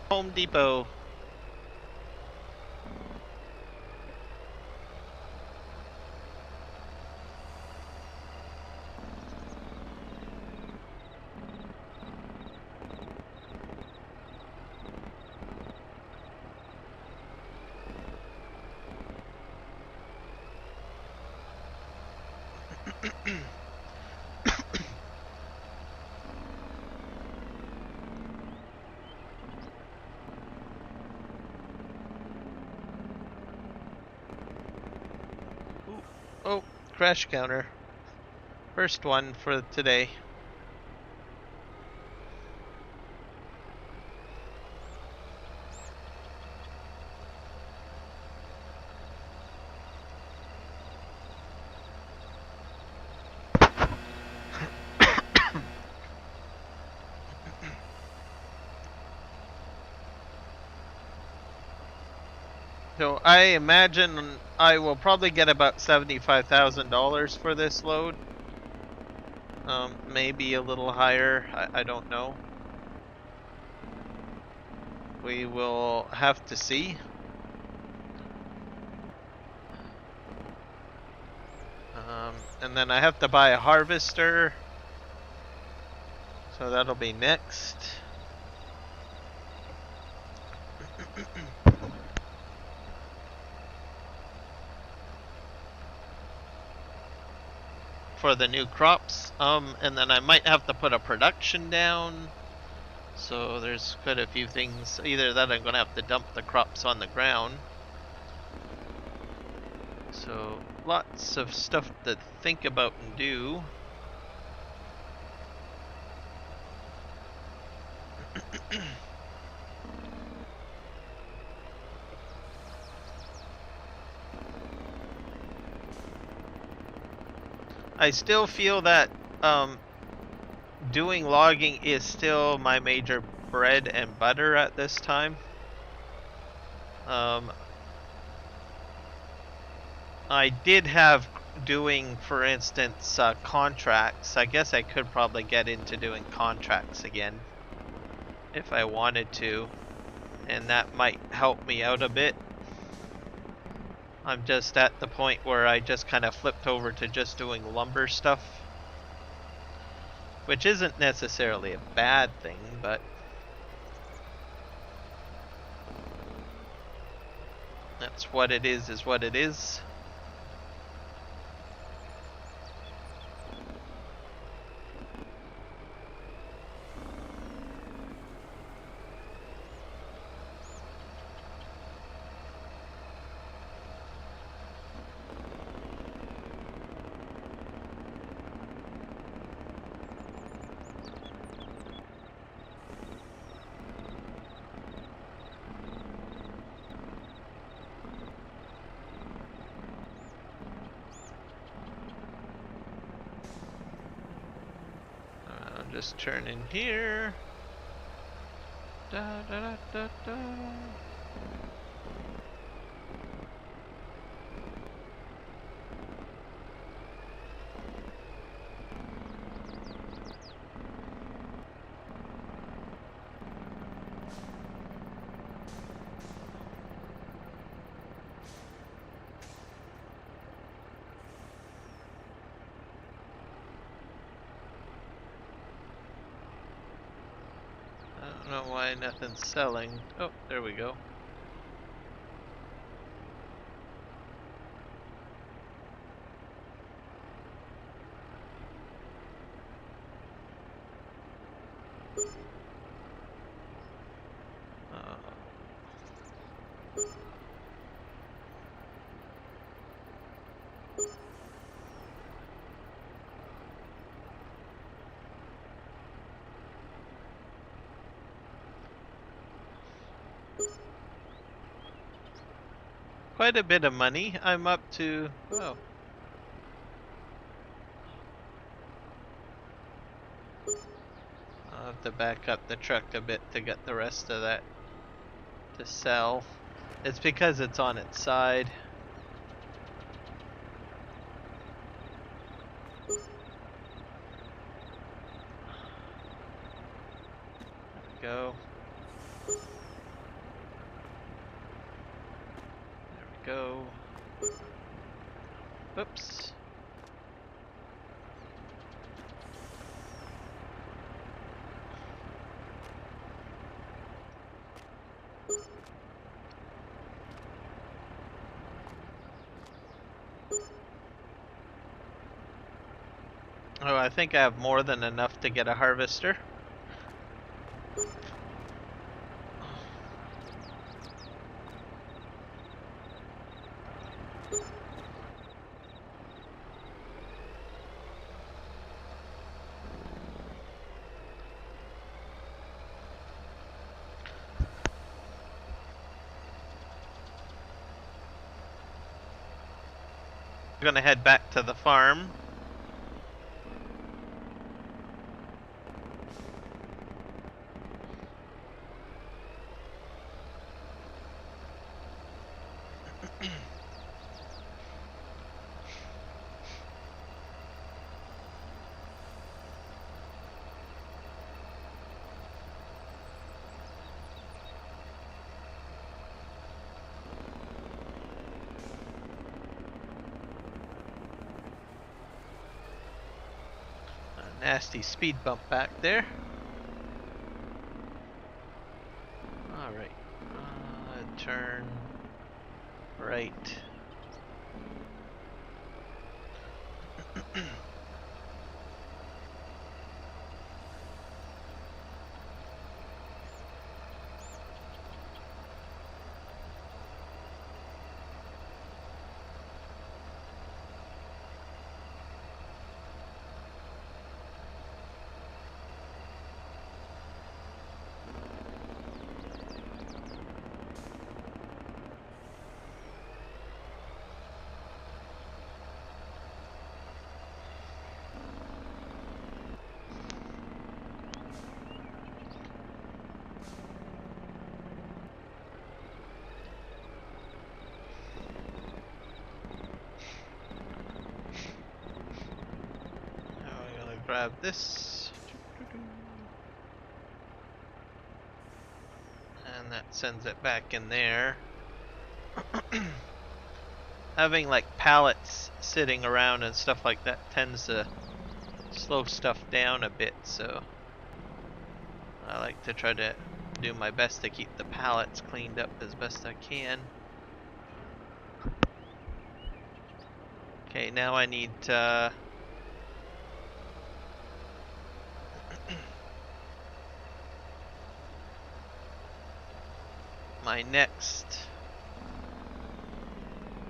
[SPEAKER 2] Home Depot. Ooh. Oh, crash counter. First one for today. So I imagine I will probably get about $75,000 for this load. Maybe a little higher. I don't know. We will have to see. And then I have to buy a harvester. So that'll be next. For the new crops. And then I might have to put a production down. So there's quite a few things. Either that, I'm gonna have to dump the crops on the ground. So lots of stuff to think about and do. I still feel that doing logging is still my major bread and butter at this time. I did have doing, for instance, contracts. I guess I could probably get into doing contracts again if I wanted to, and that might help me out a bit. I'm just at the point where I just kind of flipped over to just doing lumber stuff, which isn't necessarily a bad thing, but that's what it is what it is. Just turn in here. Da, da, da, da, da. I don't know why nothing's selling. Oh, there we go. Quite a bit of money. I'm up to, oh. I'll have to back up the truck a bit to get the rest of that to sell. It's because it's on its side. There we go. Oops. Oh, I think I have more than enough to get a harvester. I'm gonna head back to the farm. A nasty speed bump back there. Alright. Turn right. Now we're gonna grab this. And that sends it back in there. Having like pallets sitting around and stuff like that tends to slow stuff down a bit, so I like to try to do my best to keep the pallets cleaned up as best I can. Okay, now I need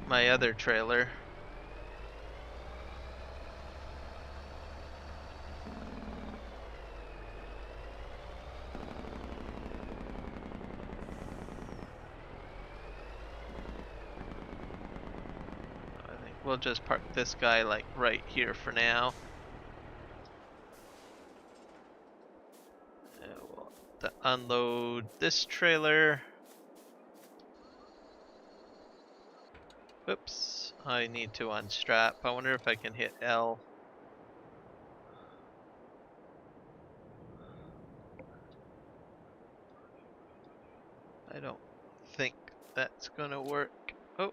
[SPEAKER 2] my other trailer. I think we'll just park this guy like right here for now. We'll have to unload this trailer. Whoops, I need to unstrap. I wonder if I can hit L. I don't think that's gonna work. Oh.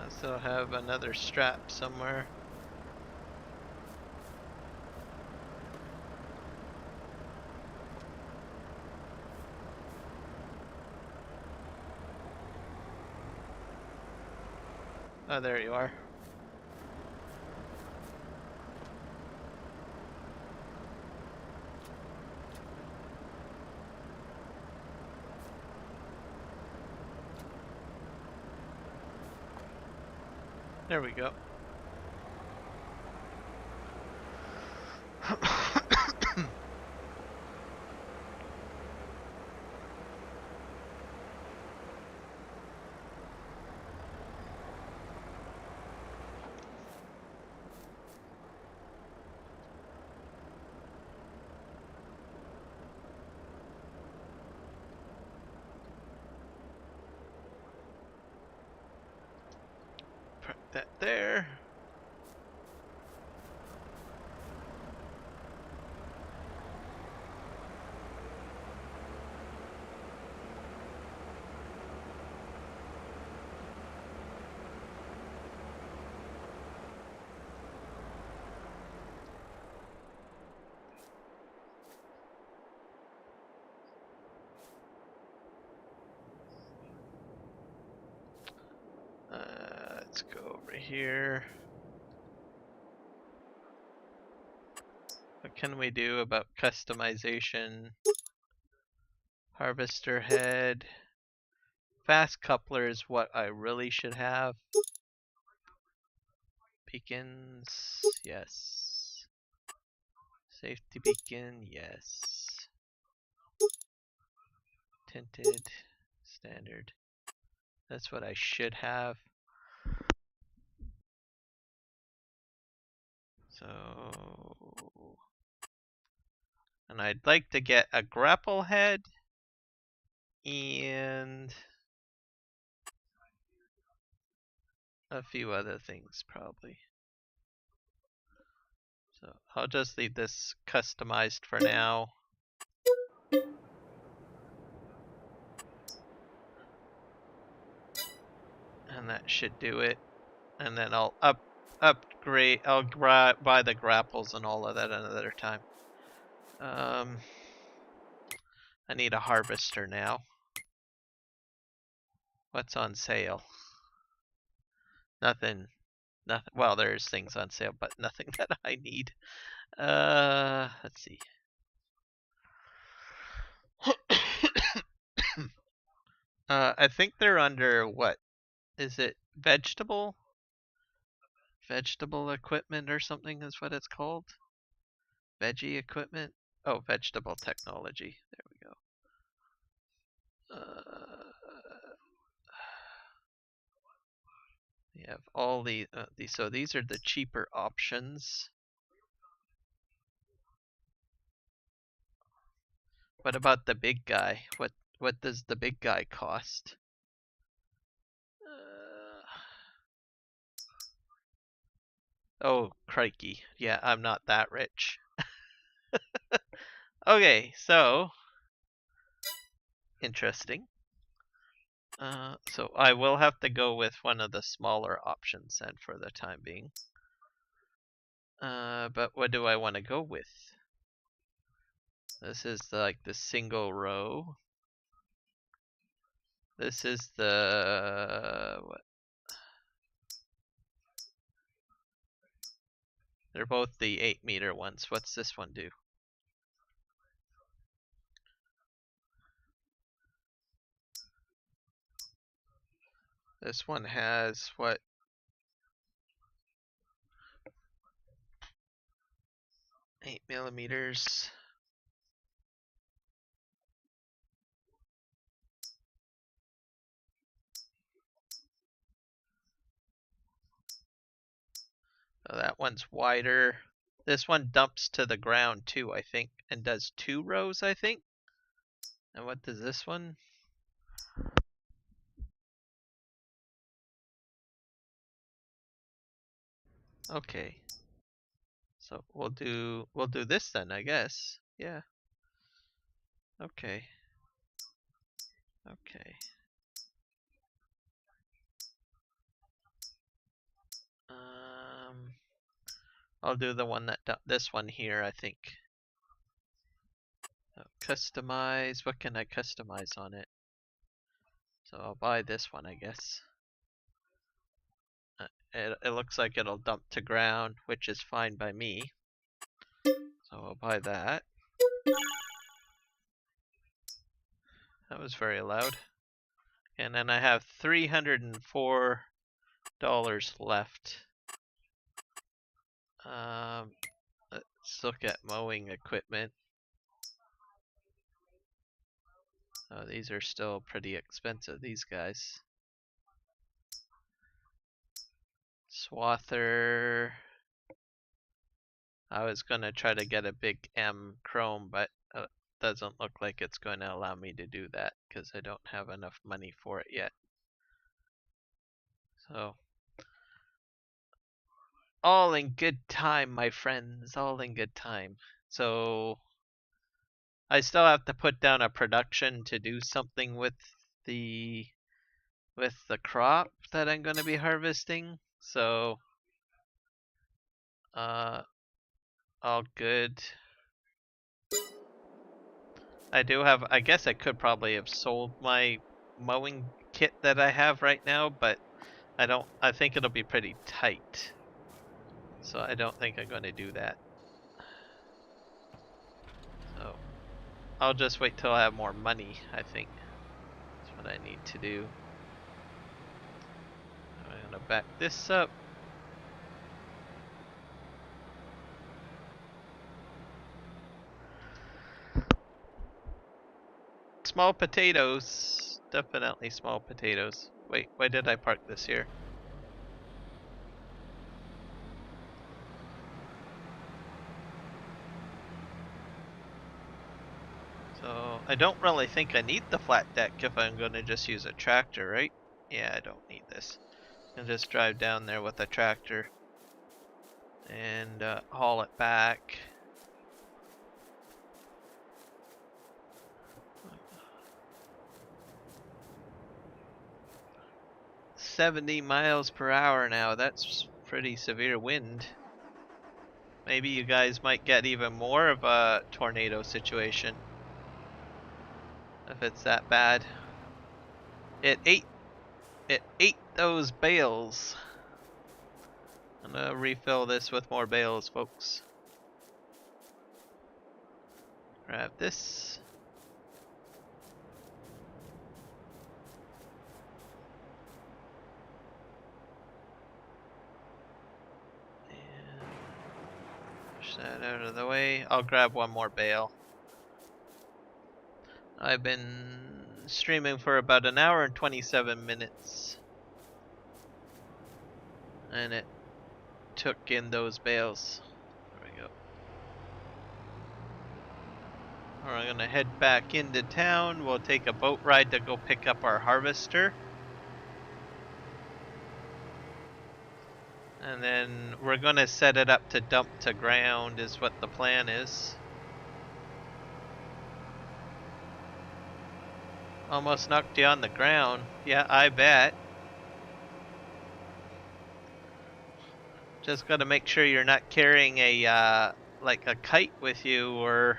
[SPEAKER 2] I still have another strap somewhere. Oh, there you are. There we go. Put that there. Let's go over here. What can we do about customization? Harvester head. Fast coupler is what I really should have. Beacons, yes. Safety beacon, yes. Tinted, standard. That's what I should have. So, and I'd like to get a grapple head and a few other things probably. So I'll just leave this customized for now. And that should do it. And then I'll upgrade. I'll buy the grapples and all of that another time. I need a harvester now. What's on sale? Nothing. Nothing. Well, there's things on sale, but nothing that I need. Let's see. I think they're under what? Is it vegetable? Vegetable equipment or something is what it's called. Veggie equipment. Oh, vegetable technology. There we go. We have all these. So these are the cheaper options. What about the big guy? What does the big guy cost? Oh, crikey. Yeah, I'm not that rich. Okay, so interesting. So I will have to go with one of the smaller options then for the time being. But what do I want to go with? This is like the single row. This is the what? They're both the 8-meter ones. What's this one do? This one has what? 8 millimeters. So that one's wider. This one dumps to the ground too, I think, and does 2 rows, I think. And what does this one? Okay. So we'll do this then, I guess. Yeah. Okay. Okay. I'll do the one that this one here, I think. Customize. What can I customize on it? So I'll buy this one, I guess. it looks like it'll dump to ground, which is fine by me. So I'll buy that. That was very loud. And then I have $304 left. Let's look at mowing equipment. Oh, these are still pretty expensive, these guys. Swather. I was gonna try to get a big M chrome, but doesn't look like it's going to allow me to do that because I don't have enough money for it yet. So, all in good time, my friends, all in good time. So, I still have to put down a production to do something with the crop that I'm going to be harvesting. So, all good. I do have, I guess I could probably have sold my mowing kit that I have right now, but I think it'll be pretty tight. So I don't think I'm going to do that. So I'll just wait till I have more money, I think. That's what I need to do. I'm going to back this up. Small potatoes. Definitely small potatoes. Wait, why did I park this here? So I don't really think I need the flat deck if I'm going to just use a tractor, right? Yeah, I don't need this. I can just drive down there with a tractor and haul it back. "70 miles per hour now, that's pretty severe wind. Maybe you guys might get even more of a tornado situation if it's that bad." It ate those bales. I'm gonna refill this with more bales, folks. Grab this. And push that out of the way. I'll grab one more bale. I've been streaming for about an hour and 27 minutes. And it took in those bales. There we go. We're gonna head back into town. We'll take a boat ride to go pick up our harvester. And then we're gonna set it up to dump to ground is what the plan is. Almost knocked you on the ground. Yeah, I bet. Just gotta make sure you're not carrying a like a kite with you or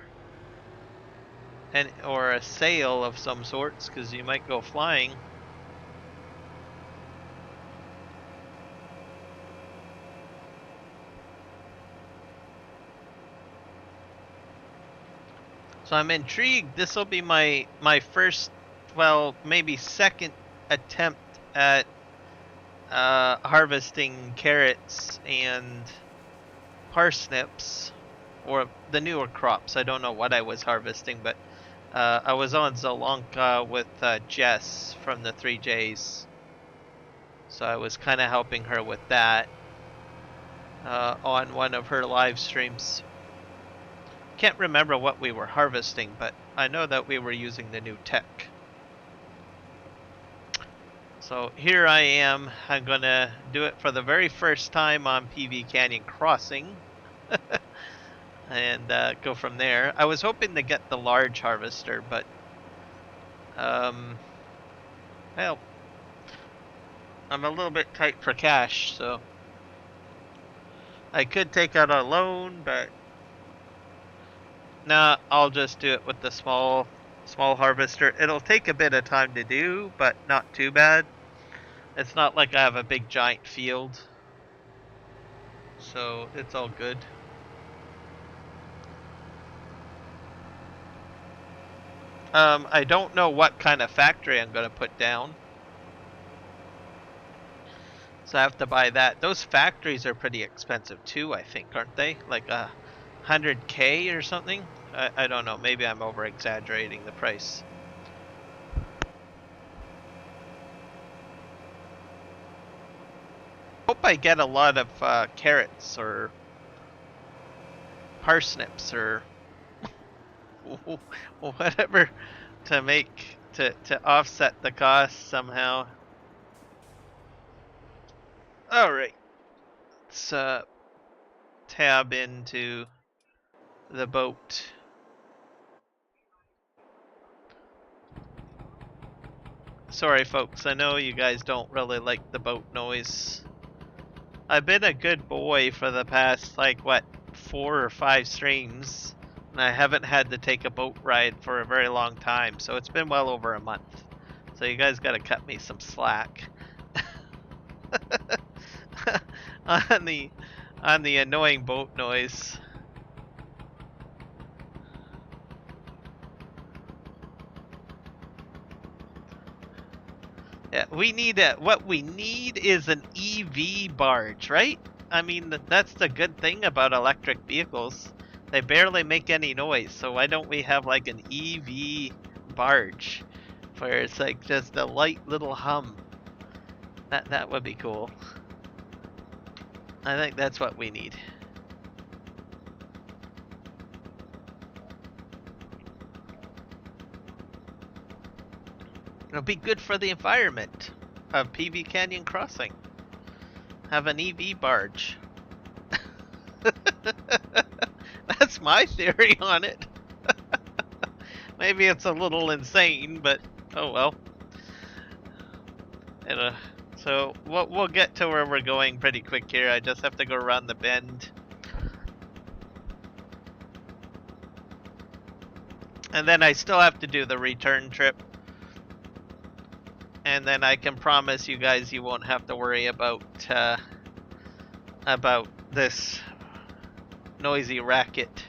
[SPEAKER 2] a sail of some sorts, because you might go flying. So I'm intrigued. This will be my first, well, maybe second attempt at harvesting carrots and parsnips, or the newer crops. I don't know what I was harvesting, but I was on Zelonka with Jess from the 3Js. So I was kind of helping her with that on one of her live streams. Can't remember what we were harvesting, but I know that we were using the new tech. So here I am. I'm gonna do it for the very first time on PV Canyon Crossing. And go from there. I was hoping to get the large harvester, but well, I'm a little bit tight for cash, so I could take out a loan, but nah, I'll just do it with the small harvester. It'll take a bit of time to do, but not too bad. It's not like I have a big giant field. so it's all good. I don't know what kind of factory I'm gonna put down, so I have to buy that. Those factories are pretty expensive too, I think, aren't they? Like 100K or something? I don't know. Maybe I'm over exaggerating the price. Hope I get a lot of carrots or parsnips or whatever to make to offset the cost somehow. All right, let's tab into the boat. Sorry, folks. I know you guys don't really like the boat noise. I've been a good boy for the past, like, what, 4 or 5 streams, and I haven't had to take a boat ride for a very long time, so it's been well over a month. So you guys gotta cut me some slack on the annoying boat noise. Yeah, what we need is an EV barge, right? I mean, that's the good thing about electric vehicles. They barely make any noise, so why don't we have like an EV barge where it's like just a light little hum? That would be cool. I think that's what we need. It'll be good for the environment of PV Canyon Crossing. Have an EV barge. That's my theory on it. Maybe it's a little insane, but oh well. And, so we'll get to where we're going pretty quick here. I just have to go around the bend. And then I still have to do the return trip. And then I can promise you guys you won't have to worry about this noisy racket.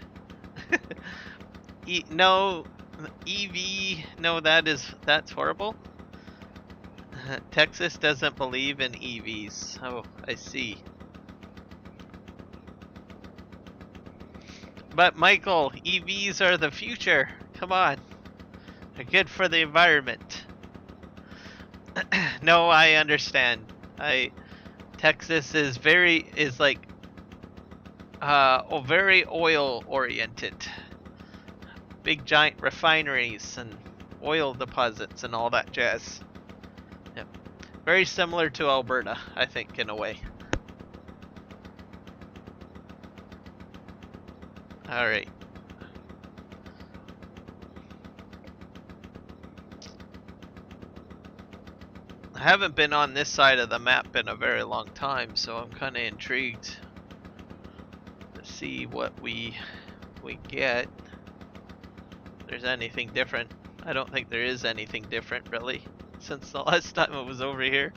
[SPEAKER 2] No EV, no, that's horrible. Texas doesn't believe in EVs. Oh, I see. But Michael, EVs are the future. Come on. They're good for the environment. No, I understand. Texas is very oil oriented. Big giant refineries and oil deposits and all that jazz. Yep. Very similar to Alberta, I think, in a way. Alright. I haven't been on this side of the map in a very long time, so I'm kind of intrigued to see what we get. If there's anything different. I don't think there is anything different, really, since the last time I was over here.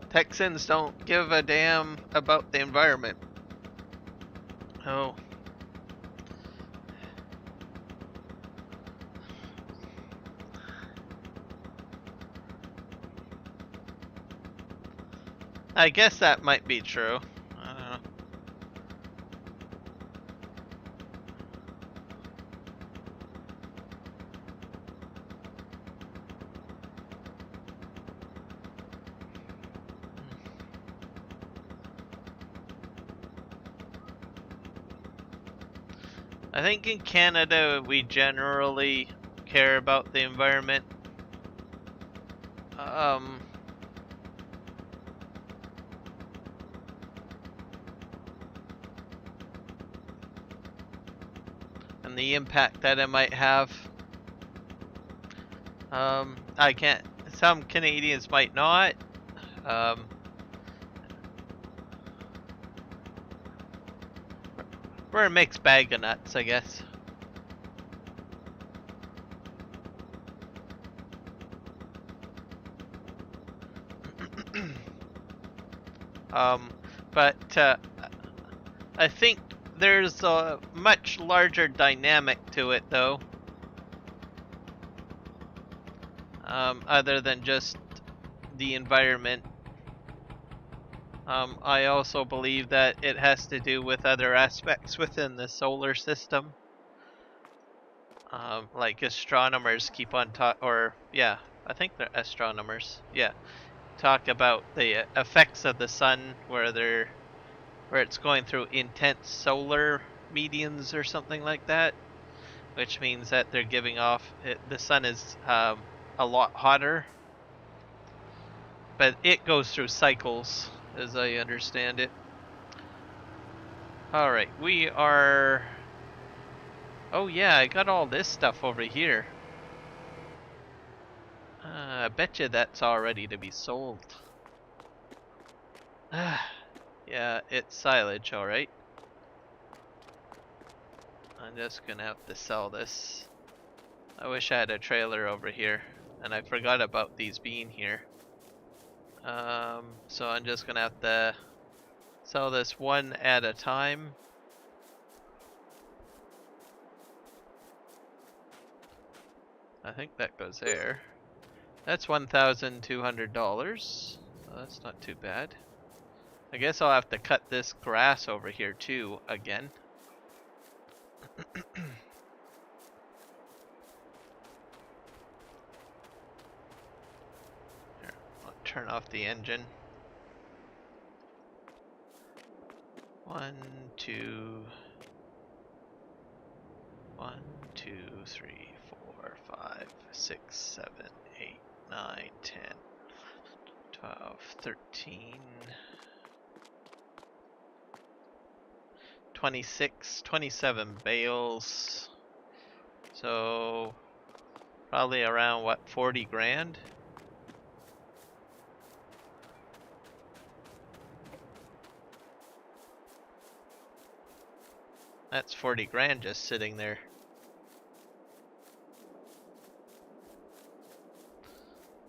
[SPEAKER 2] Texans don't give a damn about the environment. Oh. I guess that might be true. I don't know. I think in Canada we generally care about the environment. And the impact that it might have. Some Canadians might not. We're a mixed bag of nuts, I guess. But I think there's a much larger dynamic to it, though. Other than just the environment. I also believe that it has to do with other aspects within the solar system. Like astronomers keep on I think they're astronomers. Yeah, talk about the effects of the sun where it's going through intense solar medians or something like that, which means that they're giving off the sun is a lot hotter, but it goes through cycles as I understand it. All right, we are. Oh yeah, I got all this stuff over here. I bet you that's all ready to be sold. Yeah, it's silage, all right. I'm just gonna have to sell this. I wish I had a trailer over here, and I forgot about these being here. So I'm just gonna have to sell this one at a time. I think that goes there. That's $1,200. Well, that's not too bad. I guess I'll have to cut this grass over here too again. Here, I'll turn off the engine. 1, 2, 1, 2, 3, 4, 5, 6, 7, 8, 9, 10, 12, 13, 26, 27 bales. So probably around what, 40 grand? That's 40 grand just sitting there.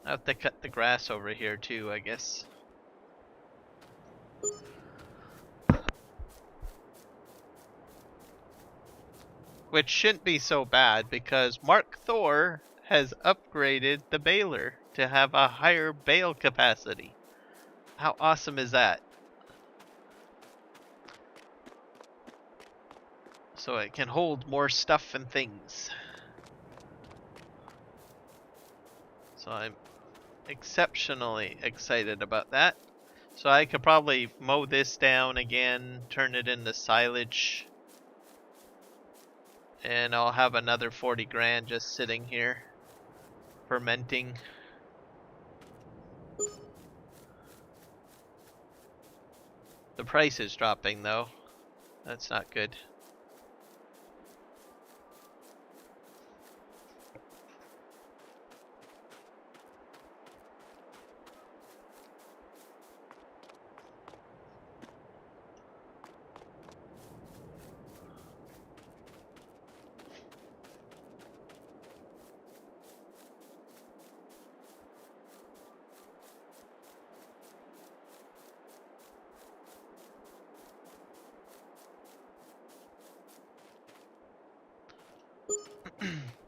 [SPEAKER 2] I have to cut the grass over here too, I guess. Which shouldn't be so bad because Mark Thor has upgraded the baler to have a higher bale capacity. How awesome is that? So it can hold more stuff and things. So I'm exceptionally excited about that. So I could probably mow this down again, turn it into silage, and I'll have another 40 grand just sitting here, fermenting. The price is dropping though. That's not good.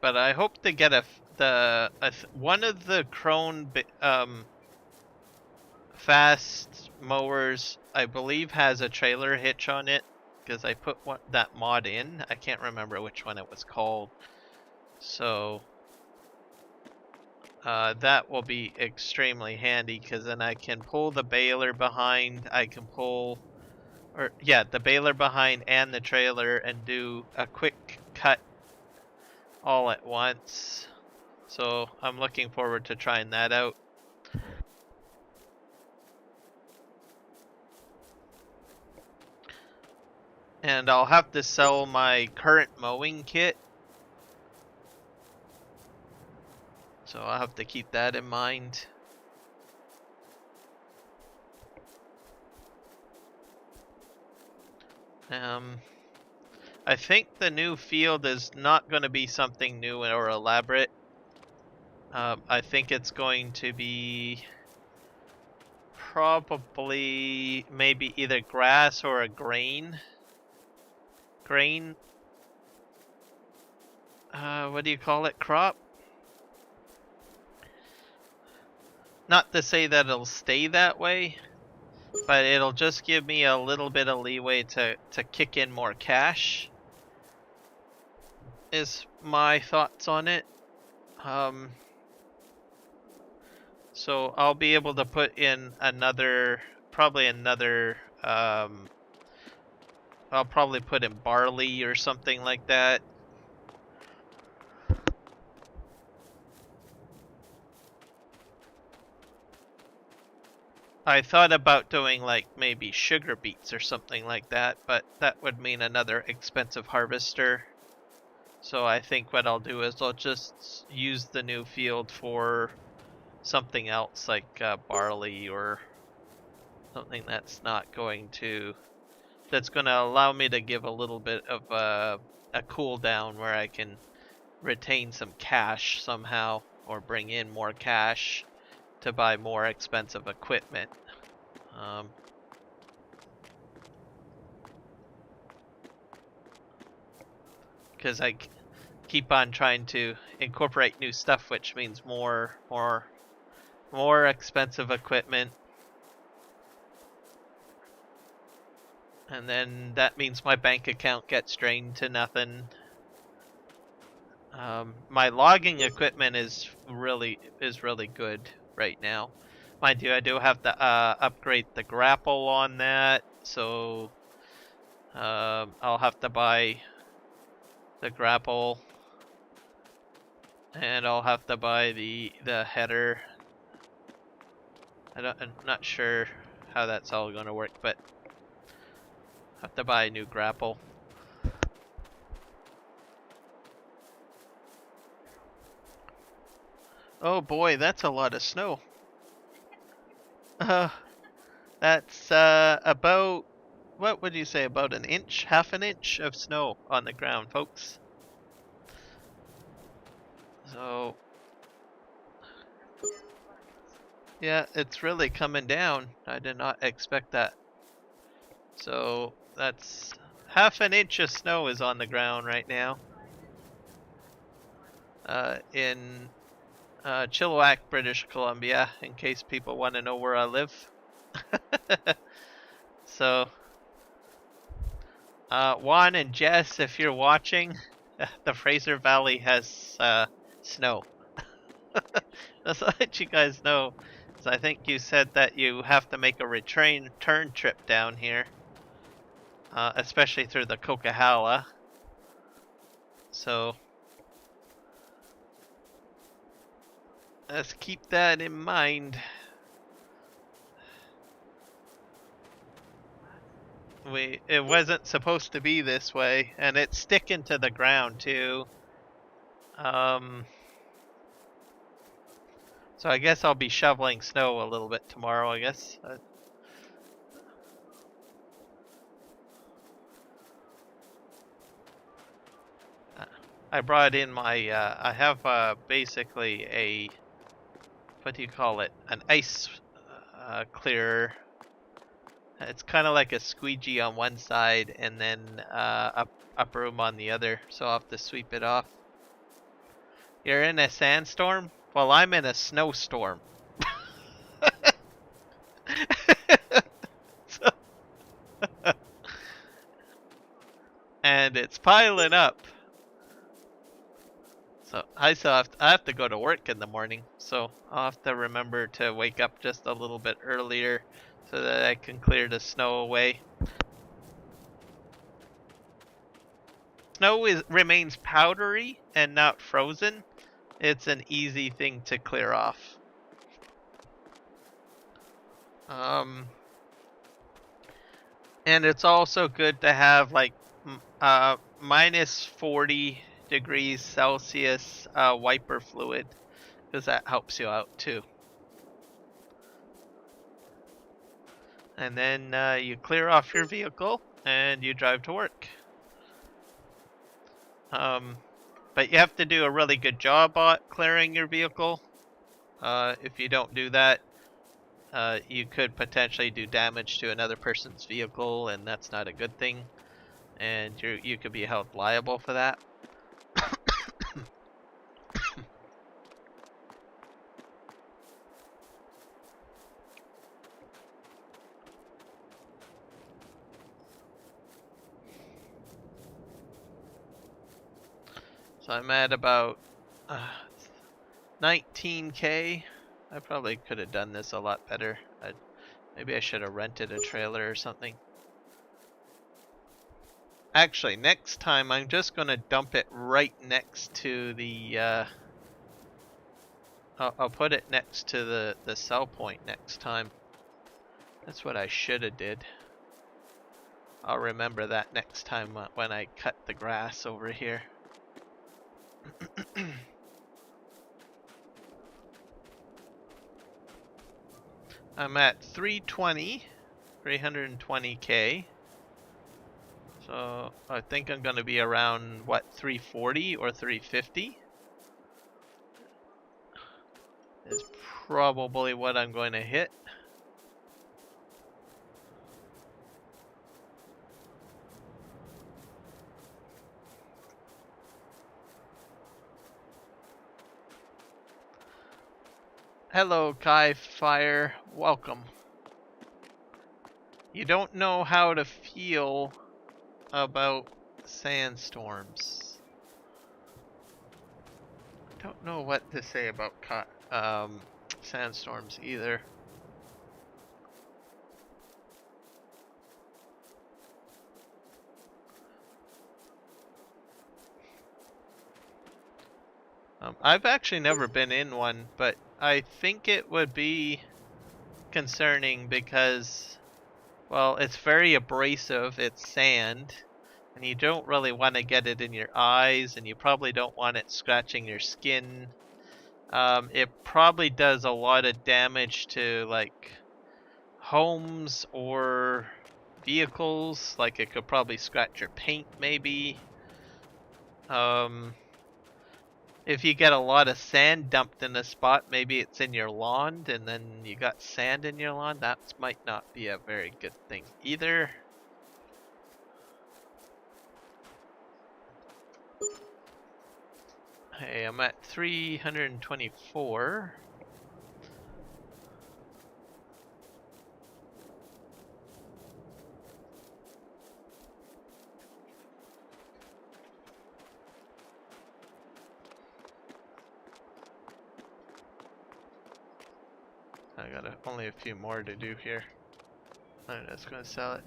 [SPEAKER 2] But I hope to get one of the Krone fast mowers. I believe has a trailer hitch on it because I put that mod in. I can't remember which one it was called. So that will be extremely handy because then I can pull the baler behind. I can pull, the baler behind and the trailer and do a quick cut all at once. So I'm looking forward to trying that out. And I'll have to sell my current mowing kit. So I'll have to keep that in mind. I think the new field is not going to be something new or elaborate. I think it's going to be probably maybe either grass or a grain. What do you call it? Crop? Not to say that it'll stay that way, but it'll just give me a little bit of leeway to kick in more cash, is my thoughts on it. So I'll be able to put in probably another, I'll probably put in barley or something like that. I thought about doing like maybe sugar beets or something like that, but that would mean another expensive harvester. So I think what I'll do is I'll just use the new field for something else like barley or something that's going to allow me to give a little bit of a cooldown where I can retain some cash somehow or bring in more cash to buy more expensive equipment. Because I keep on trying to incorporate new stuff, which means more expensive equipment, and then that means my bank account gets drained to nothing. My logging equipment is really good right now. Mind you, I do have to upgrade the grapple on that, so I'll have to buy the grapple, and I'll have to buy the header. I'm not sure how that's all going to work, but I have to buy a new grapple. Oh boy, that's a lot of snow. That's about, what would you say, about an inch, half an inch of snow on the ground, folks. So, yeah, it's really coming down. I did not expect that. So, that's half an inch of snow is on the ground right now. In Chilliwack, British Columbia, in case people want to know where I live. So, Juan and Jess, if you're watching, the Fraser Valley has snow. Just to let you guys know, so I think you said that you have to make a return trip down here, especially through the Coquihalla. So let's keep that in mind. It wasn't supposed to be this way, and it's sticking to the ground too. So I guess I'll be shoveling snow a little bit tomorrow, I guess. I brought in my, I have basically a, what do you call it? An ice clearer. It's kind of like a squeegee on one side and then up room on the other, so I'll have to sweep it off. You're in a sandstorm? Well, I'm in a snowstorm. So, and it's piling up. So I have to go to work in the morning, so I'll have to remember to wake up just a little bit earlier so that I can clear the snow away. Snow remains powdery and not frozen. It's an easy thing to clear off. And it's also good to have like minus 40 degrees Celsius wiper fluid, because that helps you out too. And then you clear off your vehicle and you drive to work. But you have to do a really good job at clearing your vehicle. If you don't do that, you could potentially do damage to another person's vehicle, and that's not a good thing. And you could be held liable for that. So I'm at about 19K. I probably could have done this a lot better. Maybe I should have rented a trailer or something. Actually, next time I'm just going to dump it right next to the... I'll put it next to the sell point next time. That's what I should have did. I'll remember that next time when I cut the grass over here. I'm at 320K. So I think I'm going to be around, what, 340 or 350? Is probably what I'm going to hit. Hello, Kai Fire. Welcome. You don't know how to feel about sandstorms. Don't know what to say about sandstorms either. I've actually never been in one, but I think it would be concerning because, well, it's very abrasive, it's sand, and you don't really want to get it in your eyes, and you probably don't want it scratching your skin. It probably does a lot of damage to, like, homes or vehicles. Like, it could probably scratch your paint, maybe. If you get a lot of sand dumped in a spot, maybe it's in your lawn, and then you got sand in your lawn, that might not be a very good thing either. Hey, I'm at 324. I got only a few more to do here. I'm just gonna sell it.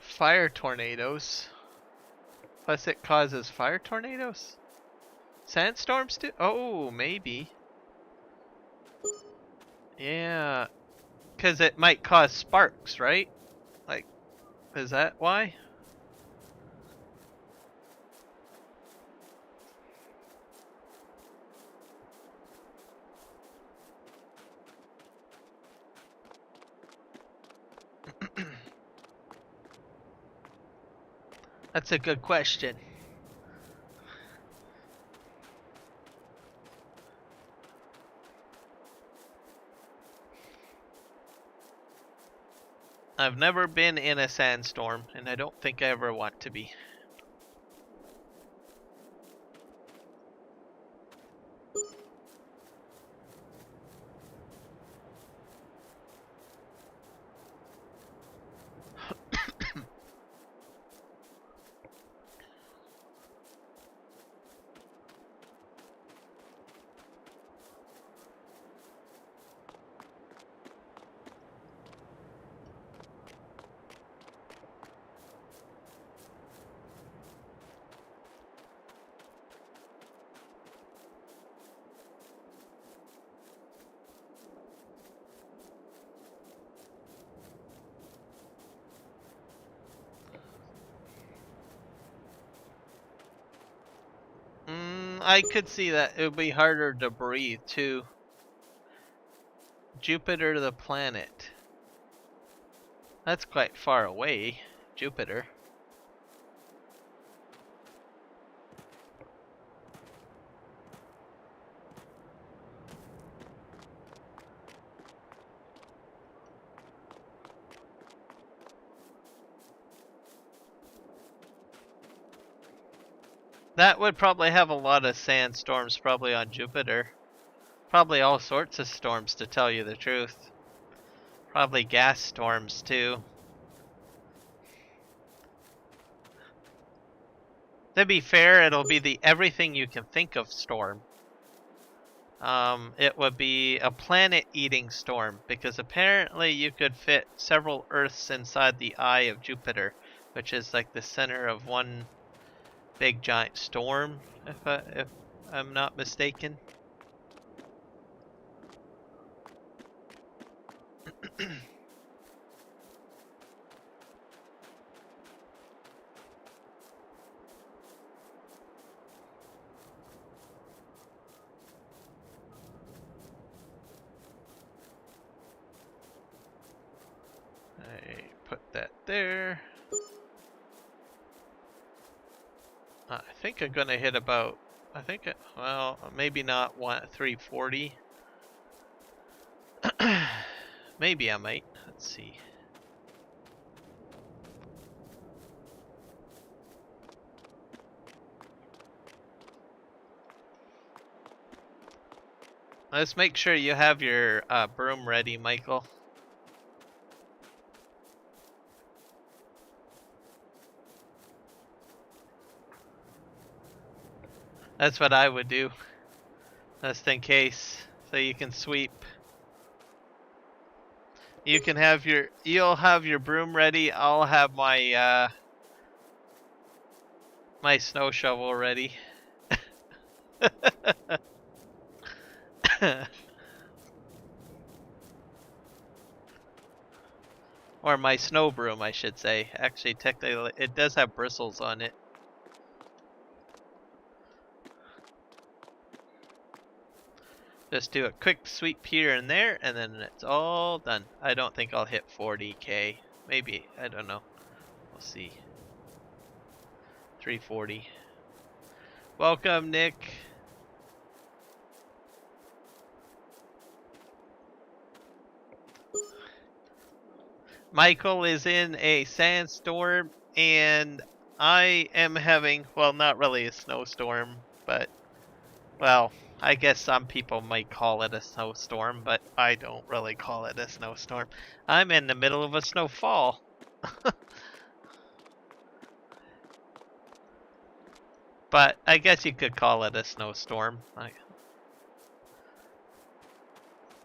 [SPEAKER 2] Fire tornadoes. Plus it causes fire tornadoes? Sandstorms too? Oh, maybe. Yeah. Because it might cause sparks, right? Like, is that why? That's a good question. I've never been in a sandstorm, and I don't think I ever want to be. I could see that. It would be harder to breathe too. Jupiter the planet. That's quite far away, Jupiter. That would probably have a lot of sandstorms probably on Jupiter. Probably all sorts of storms, to tell you the truth. Probably gas storms too. To be fair, it'll be the everything you can think of storm. It would be a planet-eating storm, because apparently you could fit several Earths inside the eye of Jupiter, which is like the center of one big giant storm, if I'm not mistaken. I put that there. I think I'm gonna hit about, well, maybe not 340. Maybe I might. Let's see. Let's make sure you have your broom ready, Michael. That's what I would do, just in case, so you can sweep. You can have you'll have your broom ready. I'll have my my snow shovel ready. Or my snow broom, I should say. Actually, technically, it does have bristles on it. Just do a quick sweep here and there, and then it's all done. I don't think I'll hit 40k. Maybe, I don't know. We'll see. 340. Welcome, Nick. Michael is in a sandstorm, and I am having, well, not really a snowstorm, but, well, I guess some people might call it a snowstorm, but I don't really call it a snowstorm. I'm in the middle of a snowfall. But I guess you could call it a snowstorm.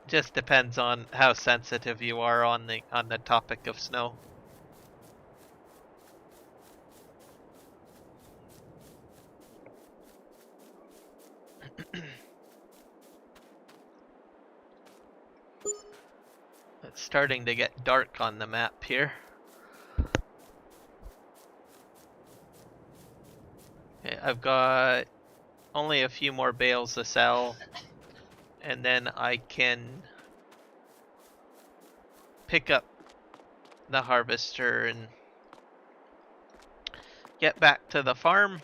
[SPEAKER 2] Just depends on how sensitive you are on the topic of snow. It's starting to get dark on the map here. Okay, I've got only a few more bales to sell, and then I can pick up the harvester and get back to the farm.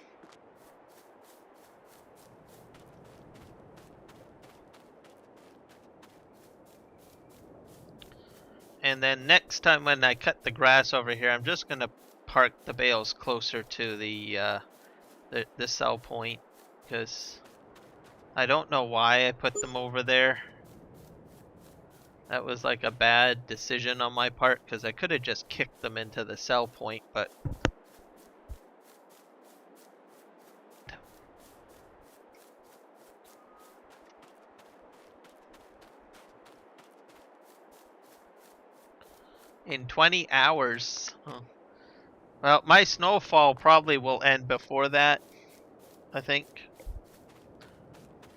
[SPEAKER 2] And then next time when I cut the grass over here, I'm just gonna park the bales closer to the sell point, because I don't know why I put them over there. That was like a bad decision on my part, because I could have just kicked them into the sell point, but in 20 hours. Huh. Well, my snowfall probably will end before that, I think.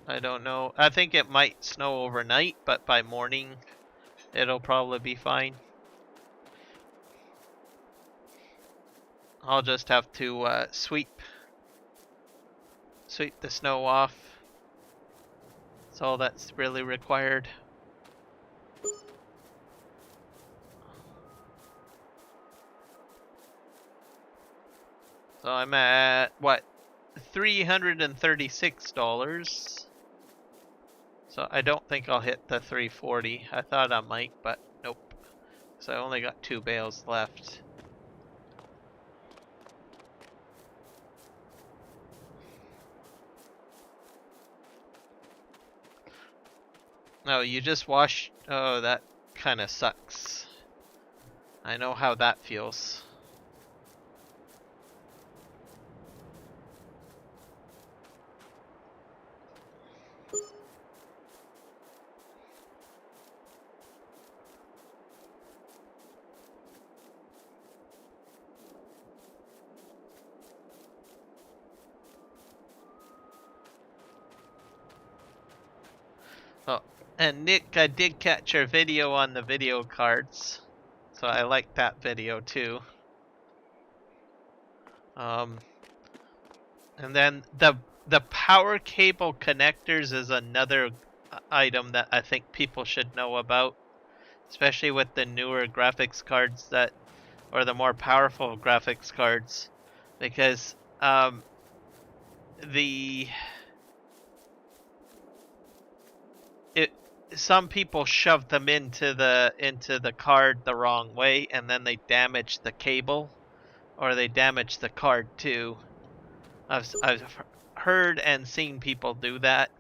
[SPEAKER 2] I don't know. I think it might snow overnight, but by morning it'll probably be fine. I'll just have to sweep the snow off. That's all that's really required. So I'm at what, $336. So I don't think I'll hit the 340. I thought I might, but nope. So I only got 2 bales left. No, you just wash. Oh, that kind of sucks. I know how that feels. Oh, and Nick, I did catch your video on the video cards, so I liked that video too. And then the power cable connectors is another item that I think people should know about, especially with the newer graphics cards that, or the more powerful graphics cards, because the it some people shove them into the card the wrong way, and then they damage the cable, or they damage the card too. I've heard and seen people do that.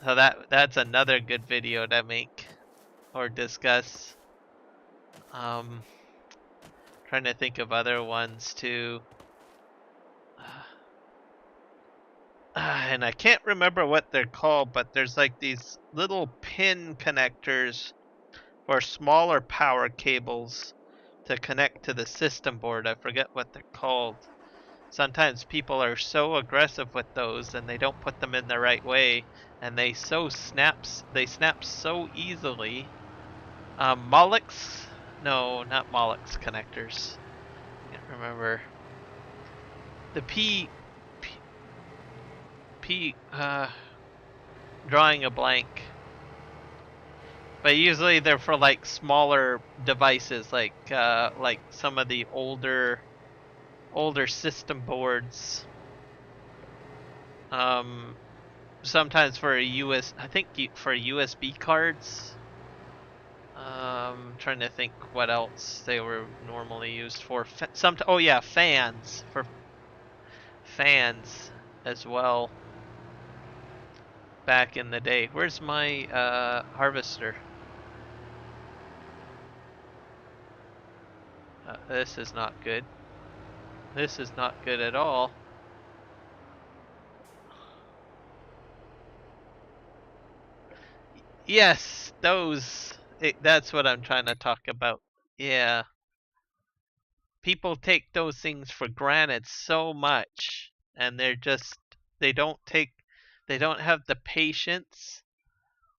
[SPEAKER 2] So that's another good video to make or discuss. Trying to think of other ones too. And I can't remember what they're called, but there's like these little pin connectors or smaller power cables to connect to the system board. I forget what they're called. Sometimes people are so aggressive with those and they don't put them in the right way, and they snap so easily. Mollix? No, not Mollix connectors. Can't remember. The P drawing a blank. But usually they're for like smaller devices, like some of the older system boards. Sometimes for I think for USB cards. Trying to think what else they were normally used for. Oh yeah, fans, for fans as well. Back in the day. Where's my harvester? This is not good. This is not good at all. Yes, those. That's what I'm trying to talk about. Yeah. People take those things for granted so much, and they don't take, they don't have the patience,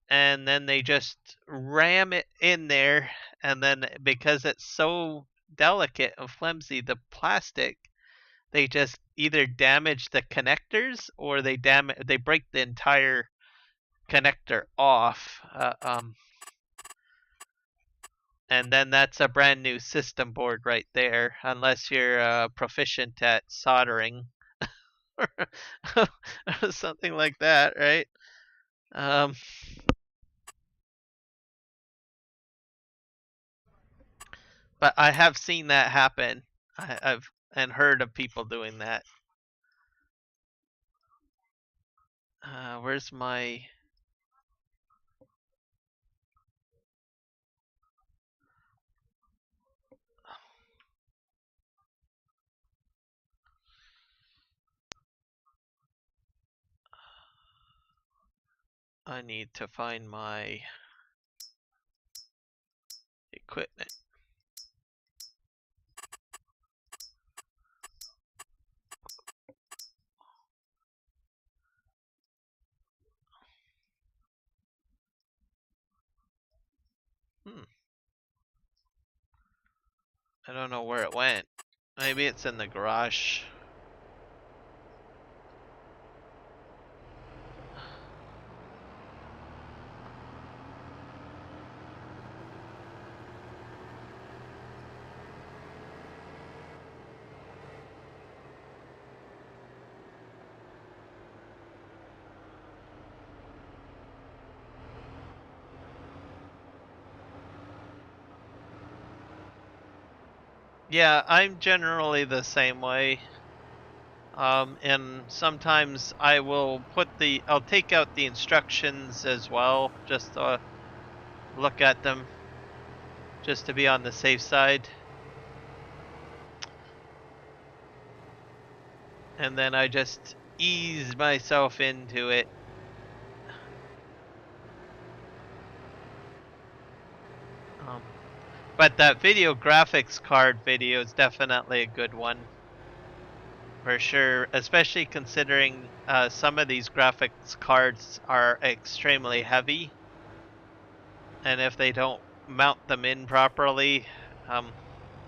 [SPEAKER 2] and then they just ram it in there, and then because it's so delicate and flimsy, the plastic, they just either damage the connectors, or they break the entire connector off. And then that's a brand new system board right there, unless you're proficient at soldering or something like that, right? Um, but I have seen that happen. I've and heard of people doing that. Where's my? I need to find my equipment. I don't know where it went. Maybe it's in the garage. Yeah, I'm generally the same way. And sometimes I'll take out the instructions as well, just to look at them, just to be on the safe side. And then I just ease myself into it. But that video graphics card video is definitely a good one. For sure, especially considering some of these graphics cards are extremely heavy. And if they don't mount them in properly,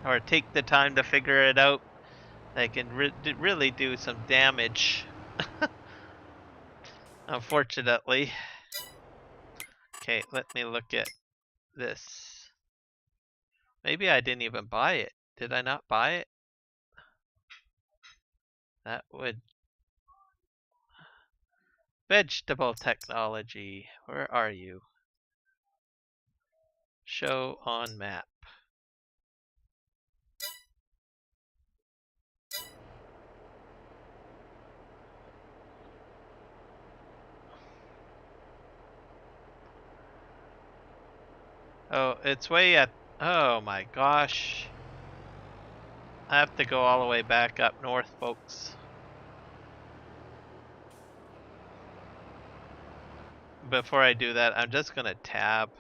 [SPEAKER 2] or take the time to figure it out, they can really do some damage. Unfortunately. Okay, let me look at this. Maybe I didn't even buy it. Did I not buy it? That would... Vegetable technology. Where are you? Show on map. Oh, it's way at... Oh my gosh. I have to go all the way back up north, folks. Before I do that, I'm just gonna tab.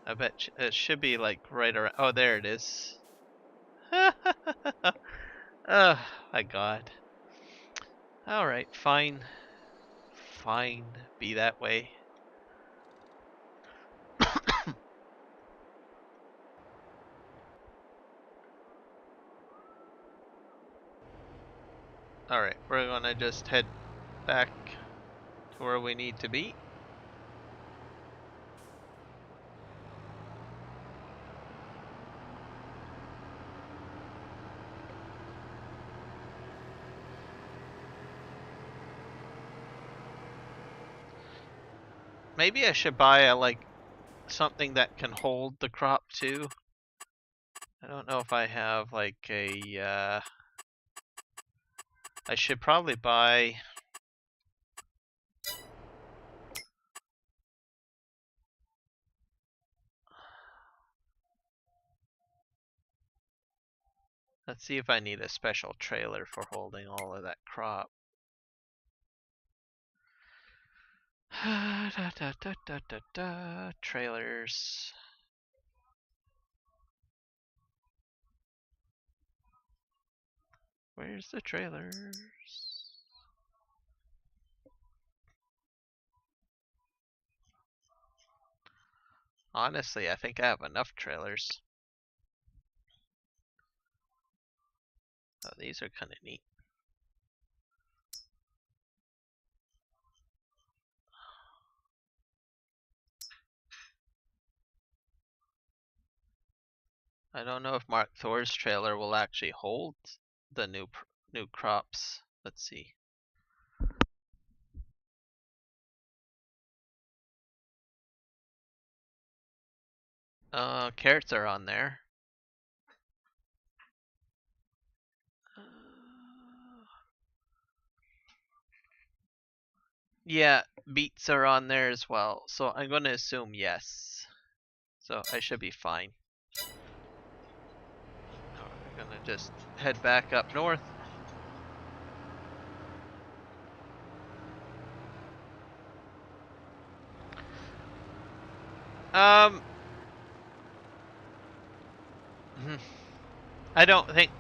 [SPEAKER 2] I bet it should be like right around... Oh, there it is. Oh my god. Alright, fine. Fine, be that way. Alright, we're gonna just head back to where we need to be. Maybe I should buy something that can hold the crop too. I don't know if I have like a I should probably buy... Let's see if I need a special trailer for holding all of that crop. Trailers. Where's the trailers? Honestly, I think I have enough trailers. Oh, these are kind of neat. I don't know if Mark Thor's trailer will actually hold the new crops. Let's see. Carrots are on there. Yeah, beets are on there as well. So I'm going to assume yes. So I should be fine. We're going to just head back up north. I don't think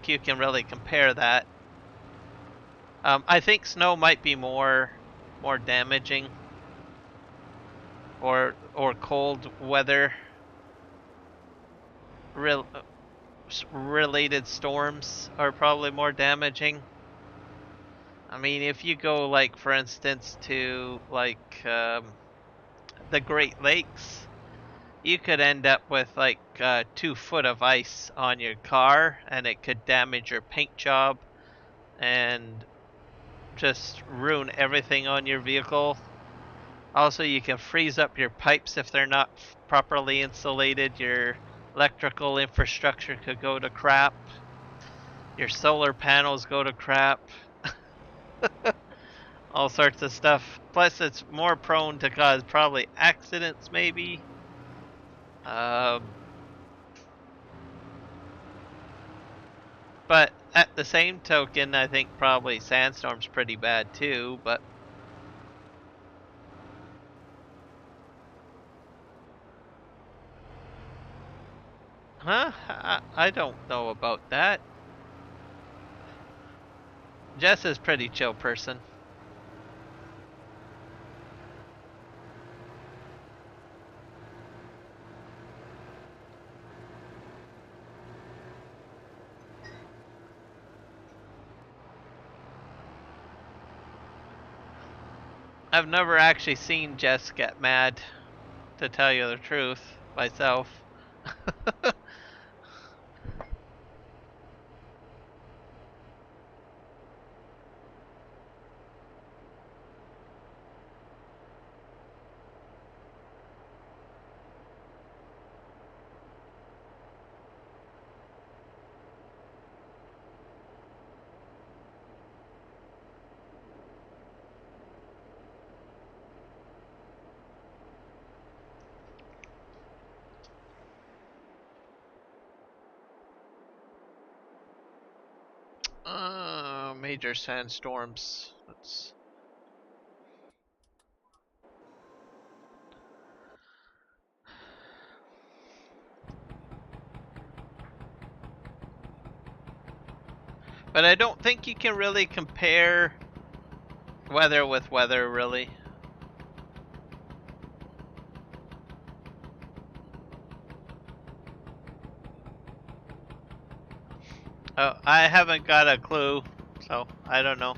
[SPEAKER 2] you can really compare that. I think snow might be more damaging, or cold weather related storms are probably more damaging. I mean, if you go like, for instance, to like the Great Lakes, you could end up with like 2 foot of ice on your car, and it could damage your paint job and just ruin everything on your vehicle. Also, you can freeze up your pipes if they're not properly insulated. Your electrical infrastructure could go to crap. Your solar panels go to crap. All sorts of stuff. Plus, it's more prone to cause probably accidents, maybe. But at the same token, I think probably sandstorm's pretty bad too. But huh? I don't know about that. Jess is a pretty chill person. I've never actually seen Jess get mad, to tell you the truth, myself. Major sandstorms. But I don't think you can really compare weather with weather, really. Oh, I haven't got a clue, so I don't know.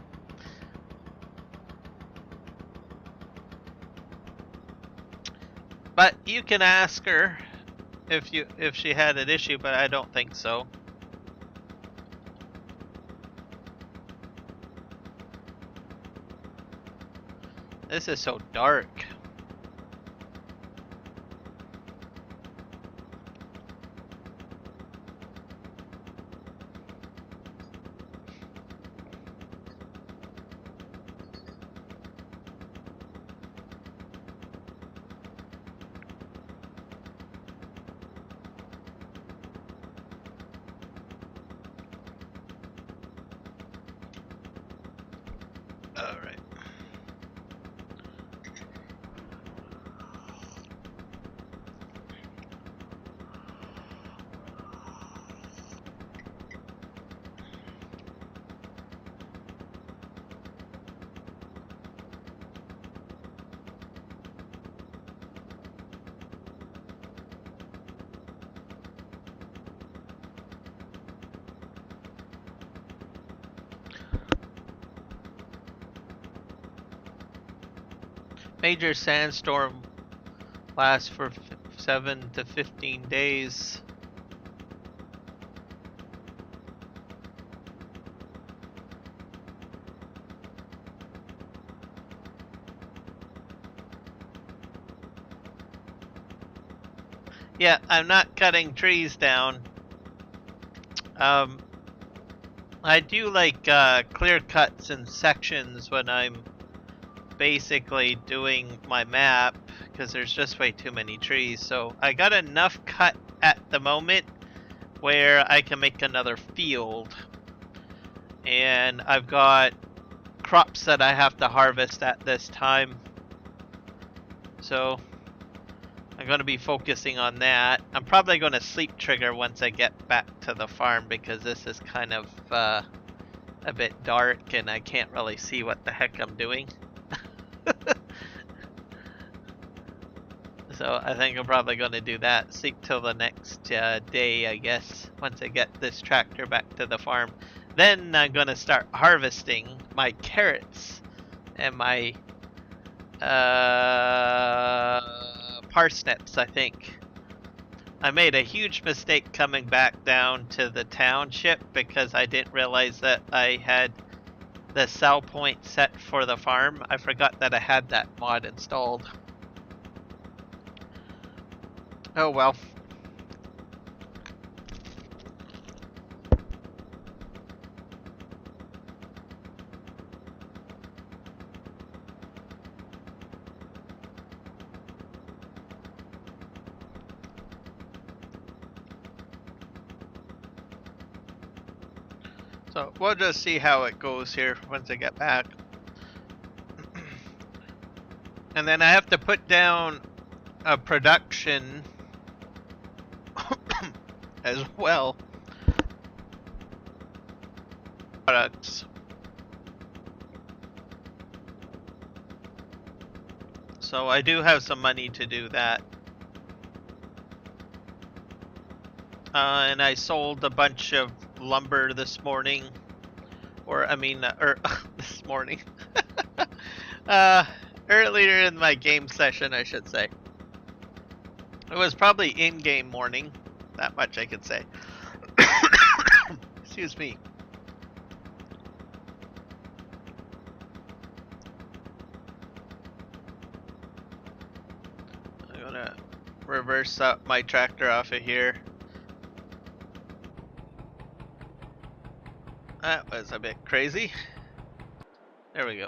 [SPEAKER 2] But you can ask her if she had an issue, but I don't think so. This is so dark. Major sandstorm lasts for 7 to 15 days. Yeah, I'm not cutting trees down. I do like clear cuts and sections when I'm basically doing my map, because there's just way too many trees. So I got enough cut at the moment where I can make another field, and I've got crops that I have to harvest at this time, so I'm going to be focusing on that. I'm probably going to sleep trigger once I get back to the farm, because this is kind of a bit dark and I can't really see what the heck I'm doing. So I think I'm probably going to do that. Sleep till the next day, I guess, once I get this tractor back to the farm. Then I'm going to start harvesting my carrots and my parsnips, I think. I made a huge mistake coming back down to the township because I didn't realize that I had the sell point set for the farm. I forgot that I had that mod installed. Oh well. So we'll just see how it goes here once I get back. And then I have to put down a production as well. Products. So I do have some money to do that. And I sold a bunch of lumber this morning. This morning. Earlier in my game session, I should say. It was probably in-game morning. That much I could say. Excuse me. I'm gonna reverse up my tractor off of here. That was a bit crazy. There we go.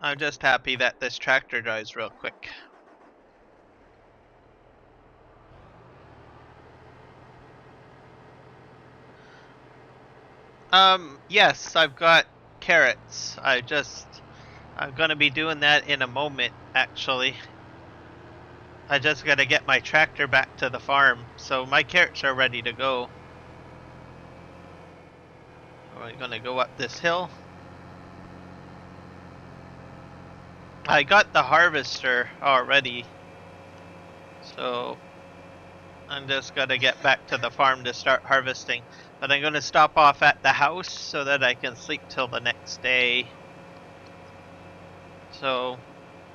[SPEAKER 2] I'm just happy that this tractor drives real quick. Yes, I've got carrots. I'm gonna be doing that in a moment, actually. I just gotta get my tractor back to the farm, so my carrots are ready to go. We're gonna go up this hill. I got the harvester already, so I'm just gonna get back to the farm to start harvesting. But I'm gonna stop off at the house so that I can sleep till the next day. So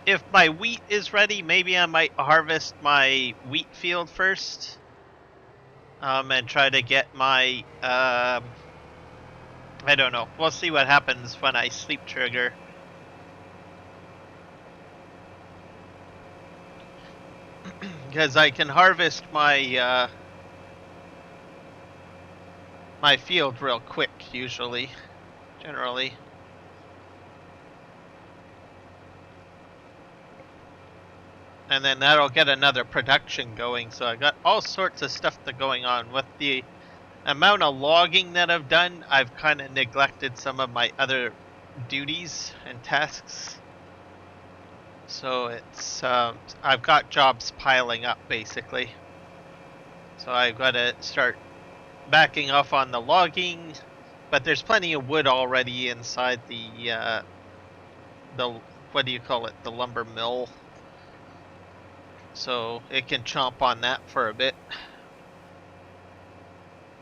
[SPEAKER 2] if my wheat is ready, maybe I might harvest my wheat field first. And try to get my I don't know. We'll see what happens when I sleep trigger. Because I can harvest my my field real quick, generally. And then that'll get another production going. So I got all sorts of stuff going on. With the amount of logging that I've done, I've kind of neglected some of my other duties and tasks. So it's I've got jobs piling up basically. So I've got to start backing off on the logging, but there's plenty of wood already inside the what do you call it, the lumber mill. So it can chomp on that for a bit.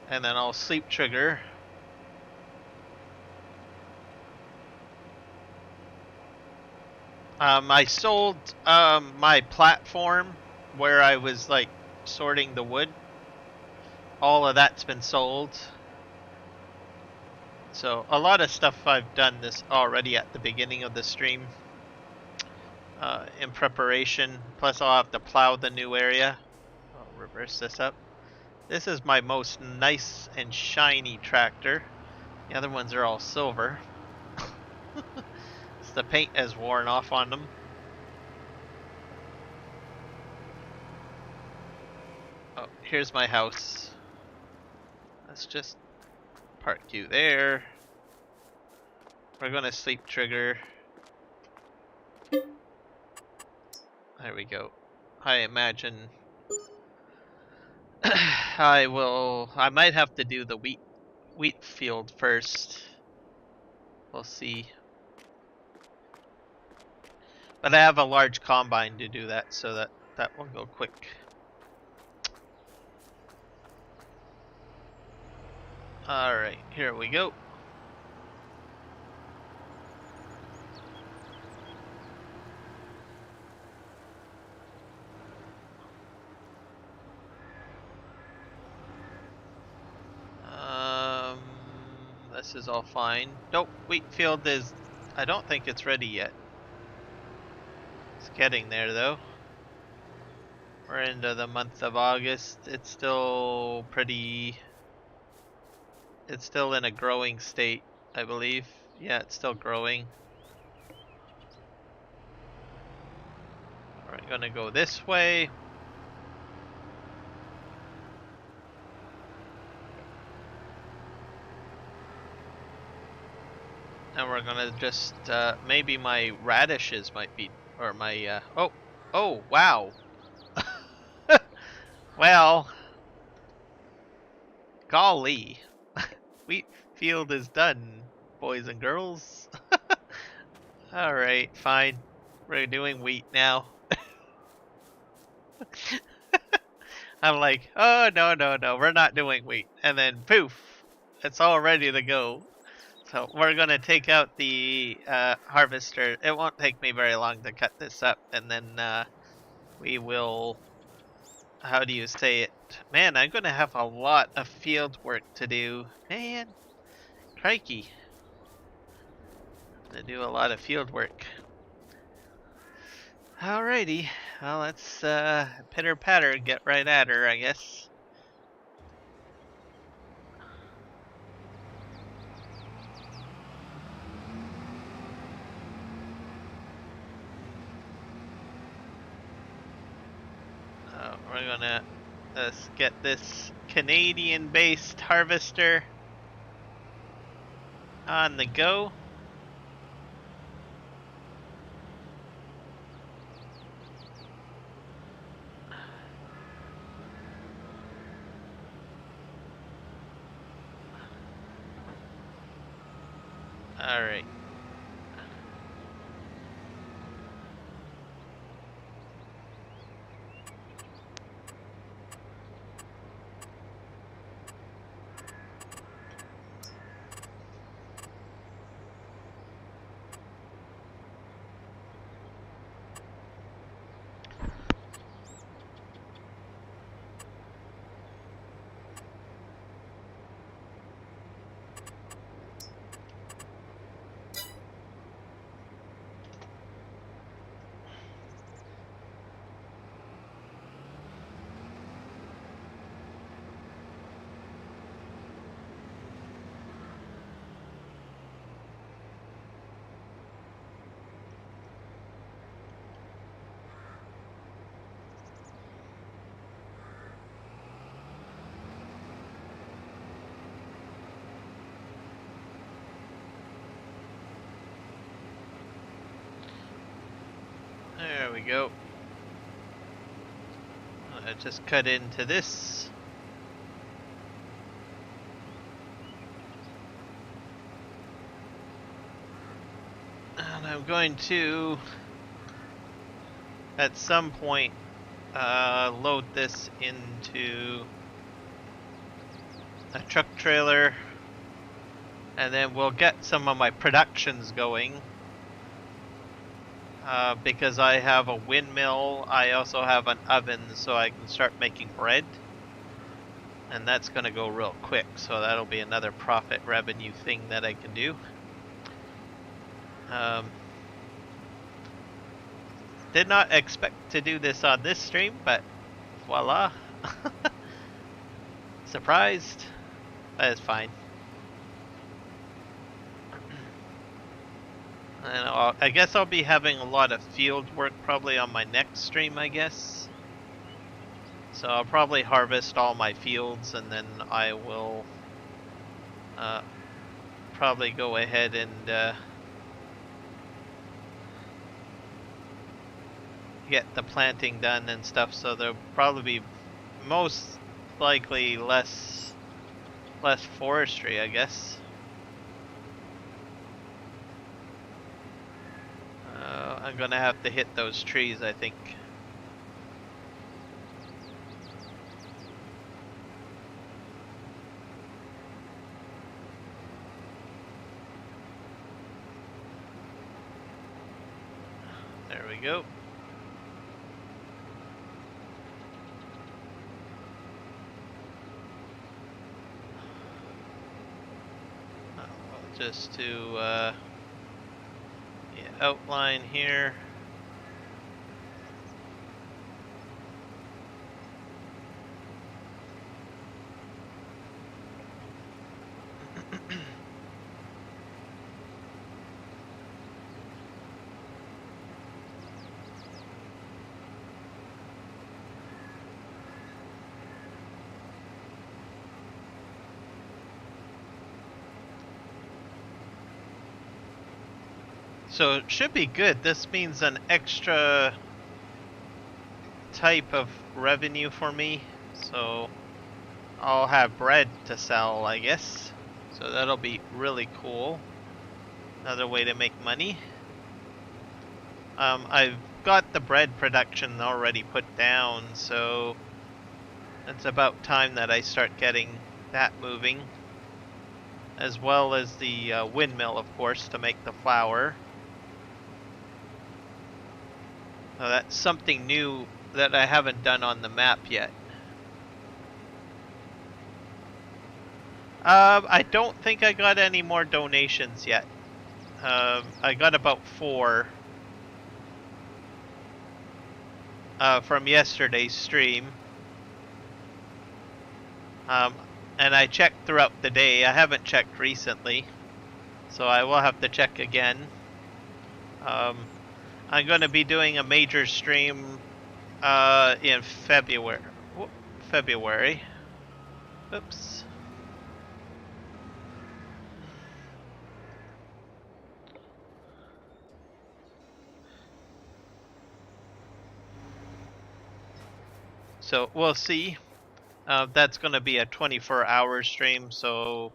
[SPEAKER 2] And then I'll sleep trigger. I sold my platform where I was like sorting the wood. All of that's been sold. So a lot of stuff I've done this already at the beginning of the stream. In preparation. Plus I'll have to plow the new area. I'll reverse this up. This is my most nice and shiny tractor. The other ones are all silver. The paint has worn off on them. Oh, here's my house. Let's just park you there. We're gonna sleep trigger. There we go. I imagine I might have to do the wheat field first. We'll see. But I have a large combine to do that, so that will go quick. Alright, here we go. this is all fine. Nope, wheat field is... I don't think it's ready yet. It's getting there though. We're into the month of August. It's still pretty... It's still in a growing state, I believe. Yeah, it's still growing. We're gonna go this way. And we're gonna just, maybe my radishes might be, or my, oh, wow. Well, golly. Wheat field is done, boys and girls. Alright, fine. We're doing wheat now. I'm like, oh, no, we're not doing wheat. And then poof, it's all ready to go. So we're going to take out the harvester. It won't take me very long to cut this up. And then we will, how do you say it? Man, I'm going to have a lot of field work to do. Man, crikey. To do a lot of field work. Alrighty, well let's pitter patter, get right at her, I guess. We're gonna get this Canadian-based harvester on the go. Alright. There we go. I just cut into this. And I'm going to, at some point, load this into a truck trailer. And then we'll get some of my productions going. Because I have a windmill, I also have an oven, so I can start making bread. And that's going to go real quick, so that'll be another profit revenue thing that I can do. Did not expect to do this on this stream, but voila. Surprised. That is fine. And I guess I'll be having a lot of field work probably on my next stream, I guess. So I'll probably harvest all my fields and then I will probably go ahead and get the planting done and stuff. So there'll probably be most likely less forestry, I guess. I'm gonna have to hit those trees, I think. There we go. just to outline here. So it should be good. This means an extra type of revenue for me. So I'll have bread to sell, I guess. So that'll be really cool. Another way to make money. I've got the bread production already put down, so it's about time that I start getting that moving. As well as the windmill, of course, to make the flour. Now that's something new that I haven't done on the map yet. I don't think I got any more donations yet. I got about 4 from yesterday's stream. And I checked throughout the day. I haven't checked recently, so I will have to check again. I'm going to be doing a major stream in February. Oops. So we'll see. That's going to be a 24-hour stream, so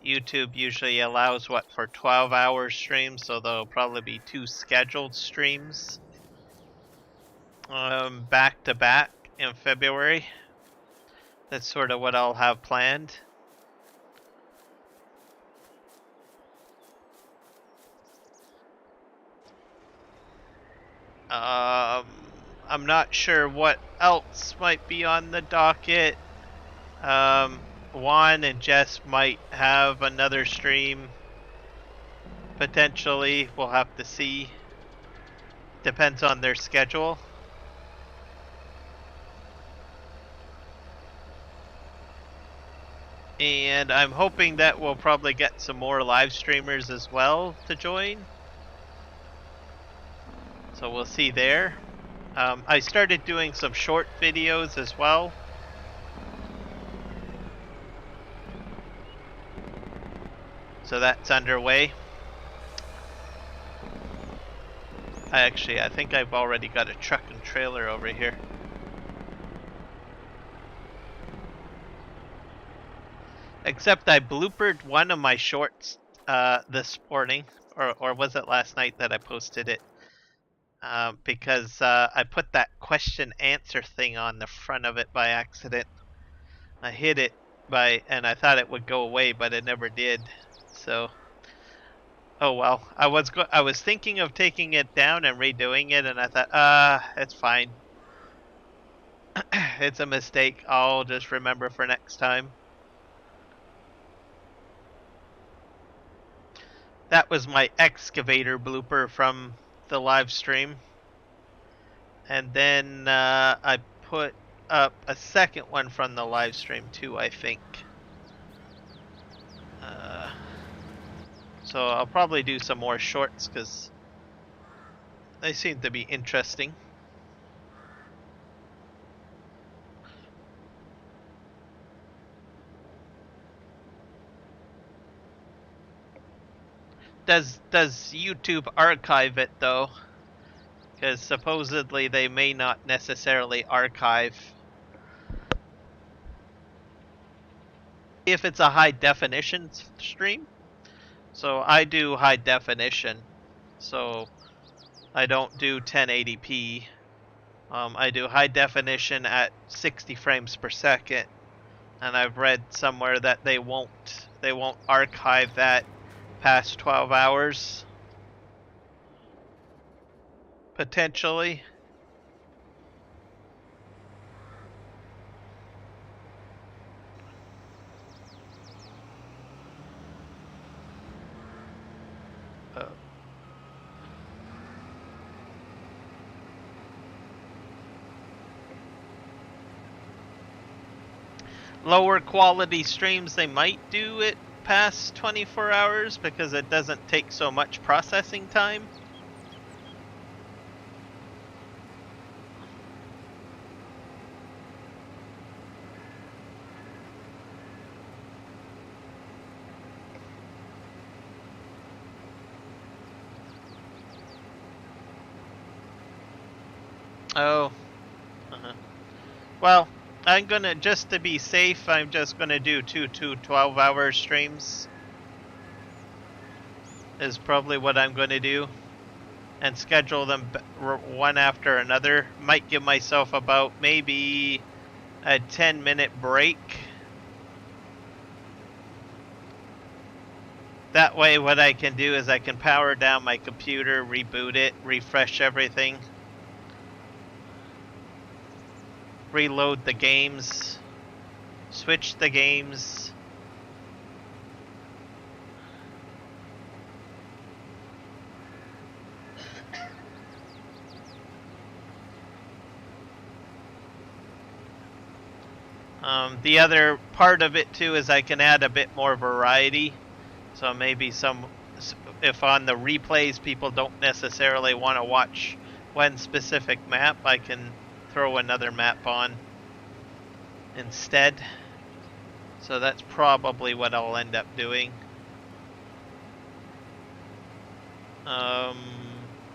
[SPEAKER 2] YouTube usually allows for 12-hour streams, so there'll probably be 2 scheduled streams back to back in February. That's sort of what I'll have planned. I'm not sure what else might be on the docket. Juan and Jess might have another stream. Potentially, we'll have to see. Depends on their schedule. And I'm hoping that we'll probably get some more live streamers as well to join. So we'll see there. I started doing some short videos as well. So that's underway. I think I've already got a truck and trailer over here. Except I bloopered one of my shorts this morning, or was it last night that I posted it? Because I put that question answer thing on the front of it by accident. I hit it and I thought it would go away, but it never did. So, oh well. I was thinking of taking it down and redoing it, and I thought, it's fine. It's a mistake. I'll just remember for next time. That was my excavator blooper from the live stream. And then I put up a second one from the live stream too, I think. So I'll probably do some more shorts because they seem to be interesting. Does YouTube archive it though? Because supposedly they may not necessarily archive. If it's a high definition stream. So I do high definition. So I don't do 1080p. I do high definition at 60 frames per second. And I've read somewhere that they won't archive that past 12 hours. Potentially. lower quality streams, they might do it past 24 hours because it doesn't take so much processing time. Oh. Well, I'm gonna, just to be safe, I'm just gonna do two 12-hour streams. Is probably what I'm gonna do. And schedule them one after another. Might give myself about maybe a 10-minute break. That way what I can do is I can power down my computer, reboot it, refresh everything. Reload the games. Switch the games. The other part of it too is I can add a bit more variety. So maybe if on the replays people don't necessarily want to watch one specific map, I can throw another map on instead. So that's probably what I'll end up doing.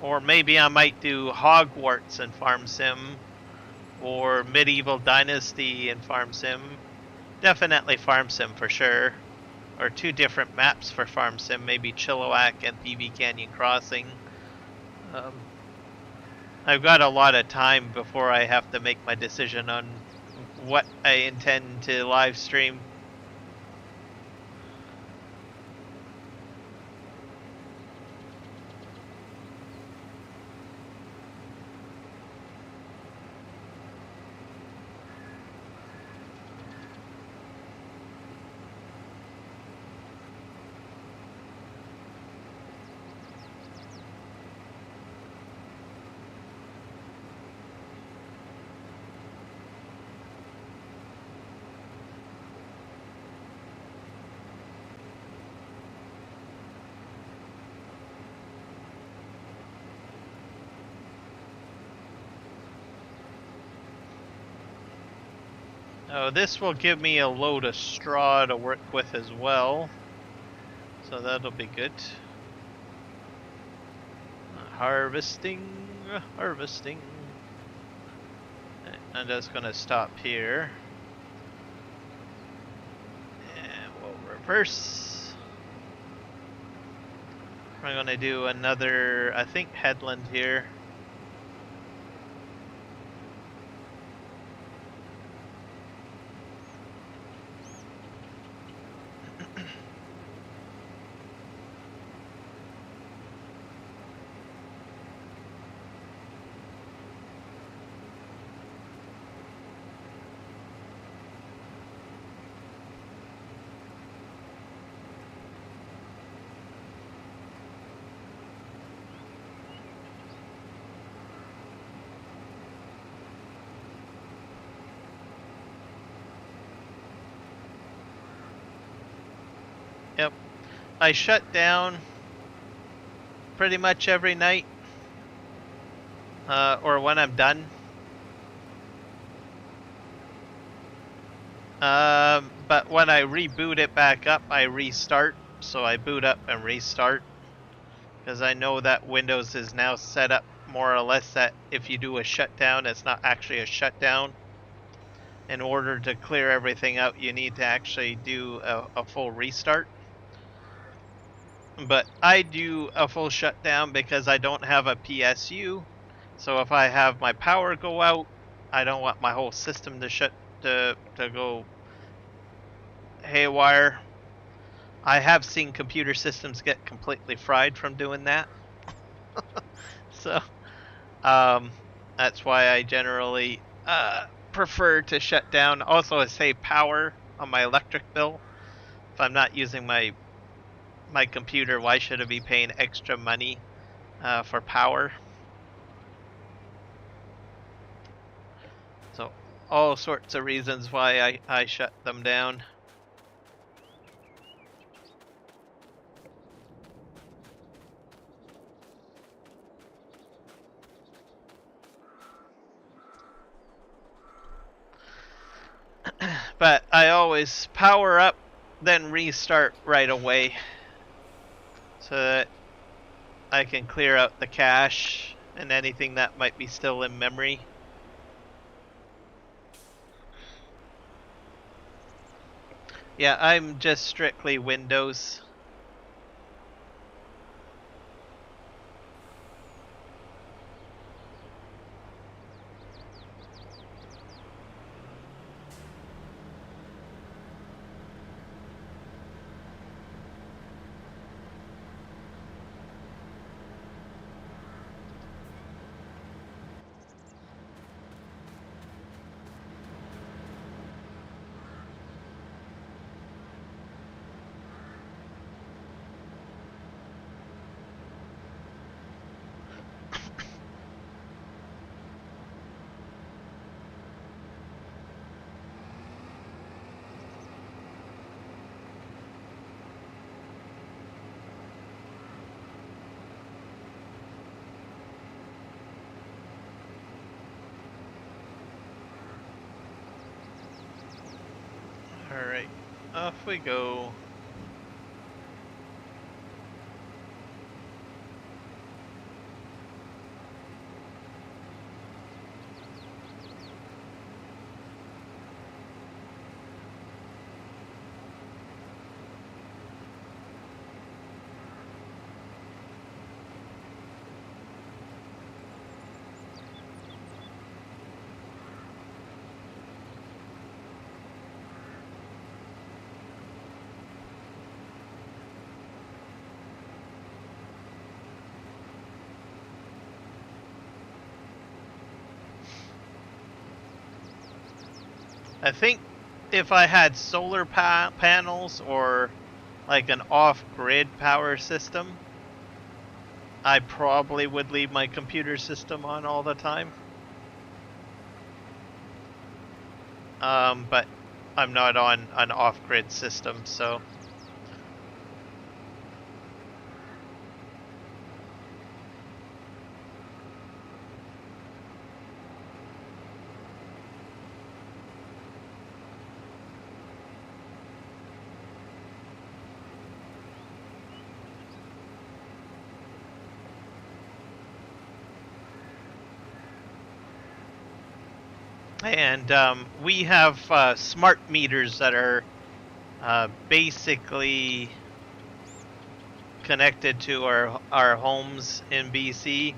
[SPEAKER 2] Or maybe I might do Hogwarts in Farm Sim, or Medieval Dynasty in Farm Sim. Definitely Farm Sim for sure. Or two different maps for Farm Sim, maybe Chilliwack and PV Canyon Crossing. I've got a lot of time before I have to make my decision on what I intend to live stream. Oh, this will give me a load of straw to work with as well. So that'll be good. Harvesting. I'm just gonna stop here. And we'll reverse. We're gonna do another, I think, headland here. Yep. I shut down pretty much every night. Or when I'm done. But when I reboot it back up, I restart. So I boot up and restart. Because I know that Windows is now set up more or less that if you do a shutdown, it's not actually a shutdown. In order to clear everything out, you need to actually do a full restart. But I do a full shutdown because I don't have a PSU. So if I have my power go out, I don't want my whole system to go haywire. I have seen computer systems get completely fried from doing that. So that's why I generally prefer to shut down. Also, I save power on my electric bill. If I'm not using my computer, why should I be paying extra money for power? So all sorts of reasons why I shut them down. But I always power up, then restart right away, so that I can clear out the cache and anything that might be still in memory. Yeah, I'm just strictly Windows. Alright, off we go. I think if I had solar panels or like an off-grid power system, I probably would leave my computer system on all the time. But I'm not on an off-grid system, so... And we have smart meters that are basically connected to our homes in BC.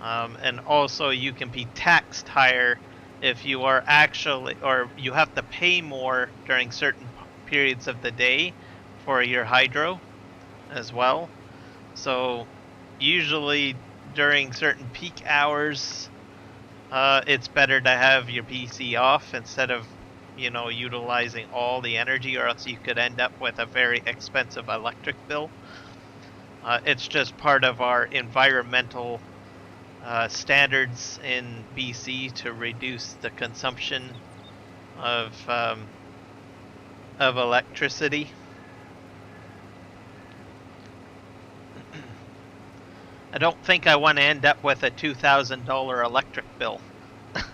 [SPEAKER 2] And also you can be taxed higher if you are actually, or you have to pay more during certain periods of the day for your hydro as well. So usually during certain peak hours, it's better to have your PC off instead of, utilizing all the energy, or else you could end up with a very expensive electric bill. It's just part of our environmental standards in BC to reduce the consumption of electricity. I don't think I want to end up with a $2,000 electric bill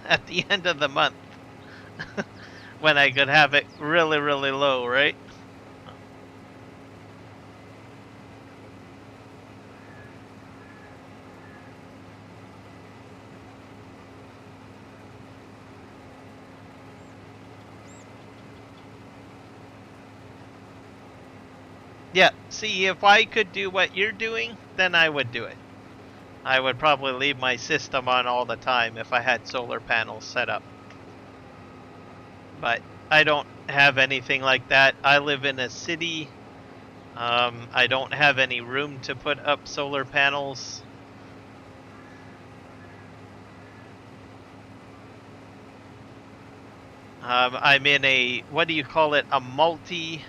[SPEAKER 2] at the end of the month when I could have it really, really low, right? Yeah, see, if I could do what you're doing, then I would do it. I would probably leave my system on all the time if I had solar panels set up. But I don't have anything like that. I live in a city. I don't have any room to put up solar panels. I'm in a, what do you call it, a multi-living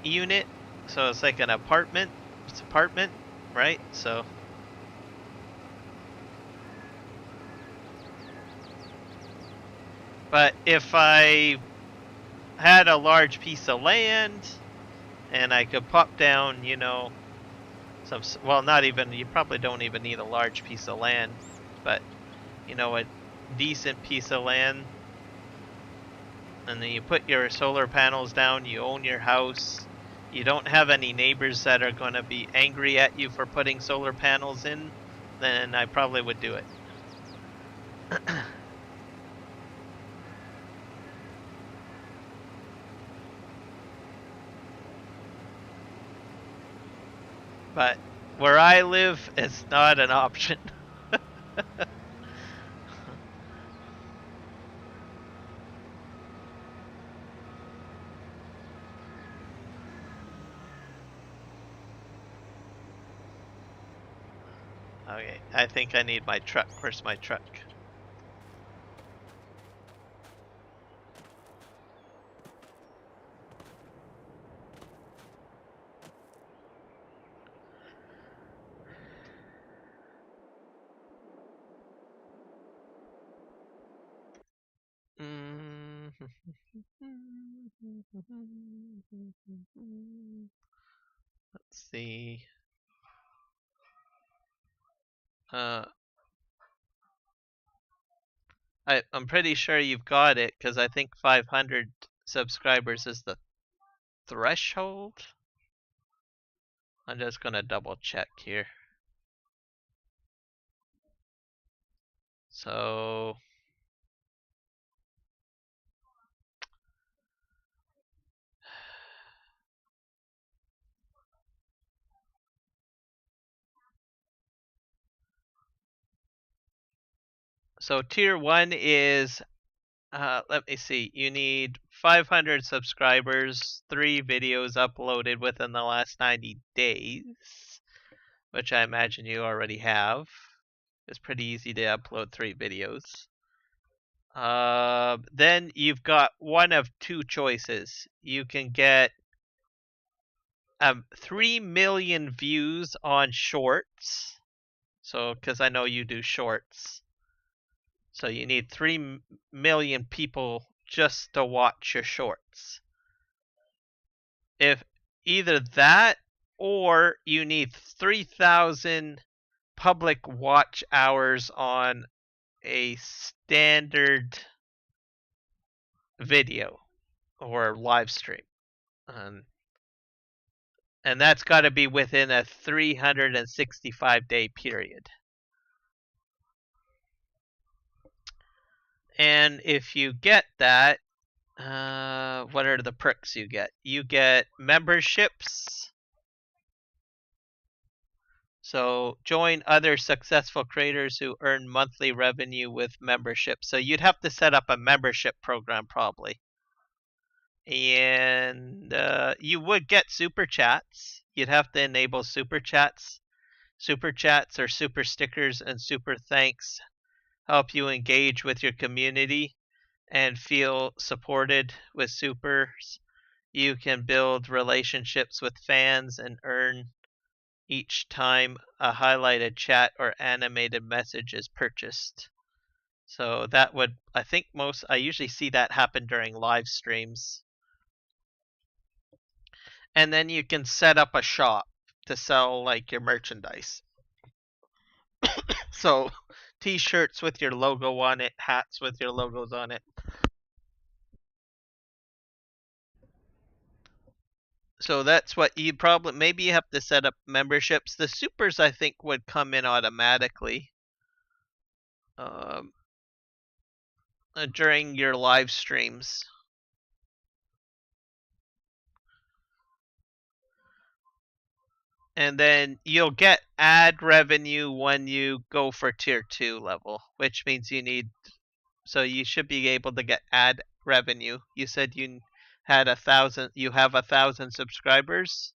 [SPEAKER 2] unit. So it's like an apartment. It's apartment, right? So But if I had a large piece of land and I could pop down, you know, well, not even, you probably don't even need a large piece of land, but, you know, a decent piece of land, and then you put your solar panels down, you own your house, you don't have any neighbors that are going to be angry at you for putting solar panels in, then I probably would do it. But where I live, it's not an option. Okay, I think I need my truck. Where's my truck? Let's see. I'm pretty sure you've got it because I think 500 subscribers is the threshold. I'm just gonna double check here. So tier 1 is let me see. You need 500 subscribers, 3 videos uploaded within the last 90 days, which I imagine you already have. It's pretty easy to upload 3 videos. Then you've got one of 2 choices. You can get 3 million views on shorts. So, because I know you do shorts. So you need 3 million people just to watch your shorts. If either that or you need 3,000 public watch hours on a standard video or live stream. And that's got to be within a 365-day period. And if you get that, what are the perks you get? You get memberships. So join other successful creators who earn monthly revenue with membership. So you'd have to set up a membership program probably. And you would get super chats. You'd have to enable super chats. Super chats or super stickers and super thanks help you engage with your community and feel supported with supers. You can build relationships with fans and earn each time a highlighted chat or animated message is purchased. So that would, I think I usually see that happen during live streams. And then you can set up a shop to sell like your merchandise. So t-shirts with your logo on it, hats with your logos on it. So that's what you probably, maybe you have to set up memberships. The supers I think would come in automatically during your live streams. And then you'll get ad revenue when you go for tier 2 level, which means so you should be able to get ad revenue. You said you have 1,000 subscribers,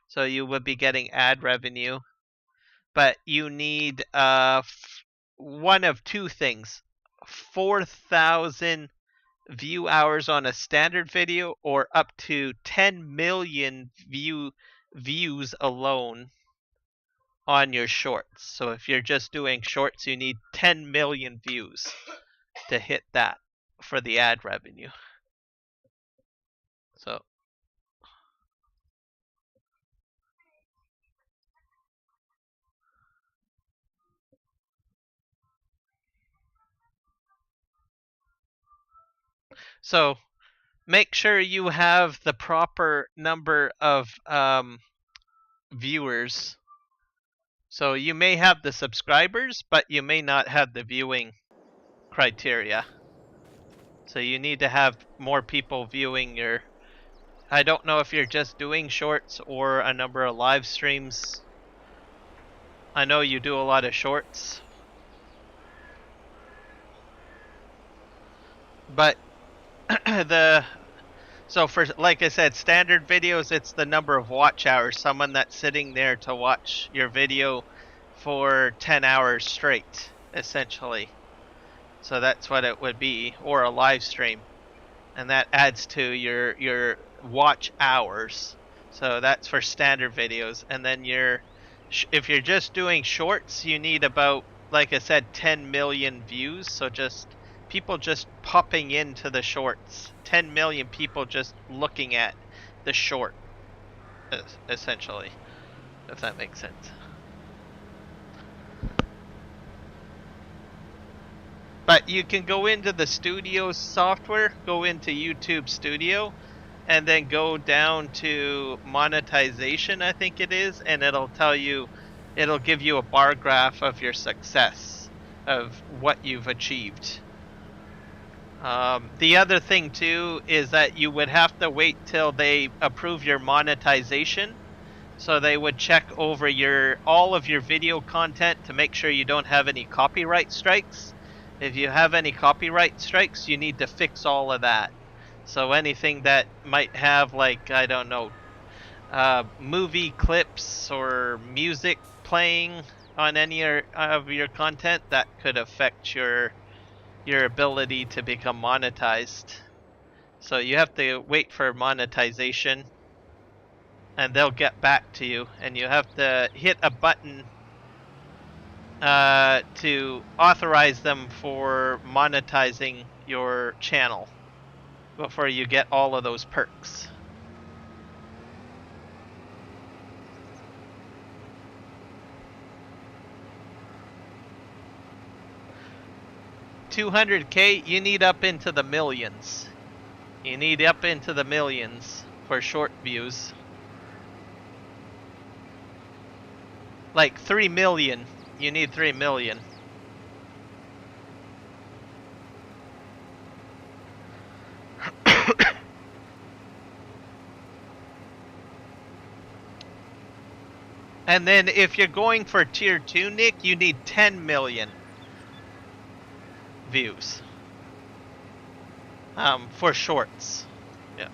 [SPEAKER 2] so you would be getting ad revenue, but you need one of 2 things: 4,000 view hours on a standard video, or up to 10 million views alone on your shorts. So if you're just doing shorts, you need 10 million views to hit that. for the ad revenue. So make sure you have the proper number of viewers. So you may have the subscribers, but you may not have the viewing criteria. So you need to have more people viewing your. I don't know if you're just doing shorts or a number of live streams. I know you do a lot of shorts. But so for, like I said, standard videos, it's the number of watch hours. Someone that's sitting there to watch your video for 10 hours straight, essentially. So that's what it would be, or a live stream. And that adds to your watch hours. So that's for standard videos. And then if you're just doing shorts, you need about, like I said, 10 million views. So just people just popping into the shorts. 10 million people just looking at the short, essentially, if that makes sense. But you can go into the studio software, go into YouTube Studio, and then go down to monetization, I think it is, and it'll give you a bar graph of your success, of what you've achieved. The other thing too is that you would have to wait till they approve your monetization. So they would check over all of your video content to make sure you don't have any copyright strikes. If you have any copyright strikes, you need to fix all of that. So anything that might have, like, I don't know, movie clips or music playing on any of your content, that could affect your ability to become monetized. So you have to wait for monetization, and they'll get back to you, and you have to hit a button to authorize them for monetizing your channel before you get all of those perks. $200K, you need up into the millions. You need up into the millions for short views. Like 3 million. You need 3 million. And then if you're going for tier 2, Nick, you need 10 million views. For shorts. Yeah.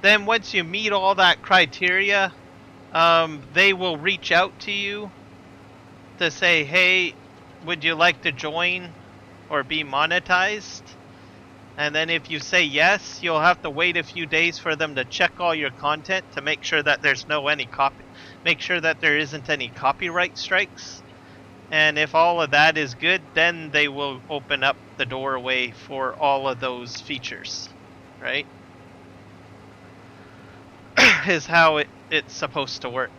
[SPEAKER 2] Then once you meet all that criteria, they will reach out to you to say, hey, would you like to join or be monetized? And then if you say yes, you'll have to wait a few days for them to check all your content to make sure that make sure that there isn't any copyright strikes. And if all of that is good, then they will open up the doorway for all of those features, right? Is how it's supposed to work.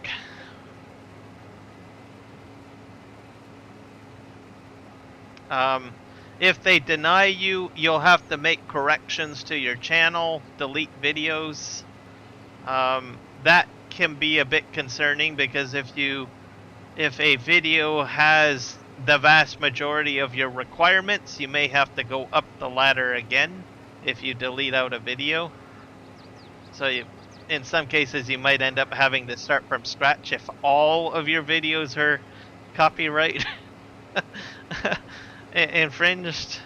[SPEAKER 2] If they deny you, you'll have to make corrections to your channel, delete videos. That can be a bit concerning because if a video has the vast majority of your requirements, you may have to go up the ladder again if you delete out a video. So in some cases, you might end up having to start from scratch if all of your videos are copyright infringed.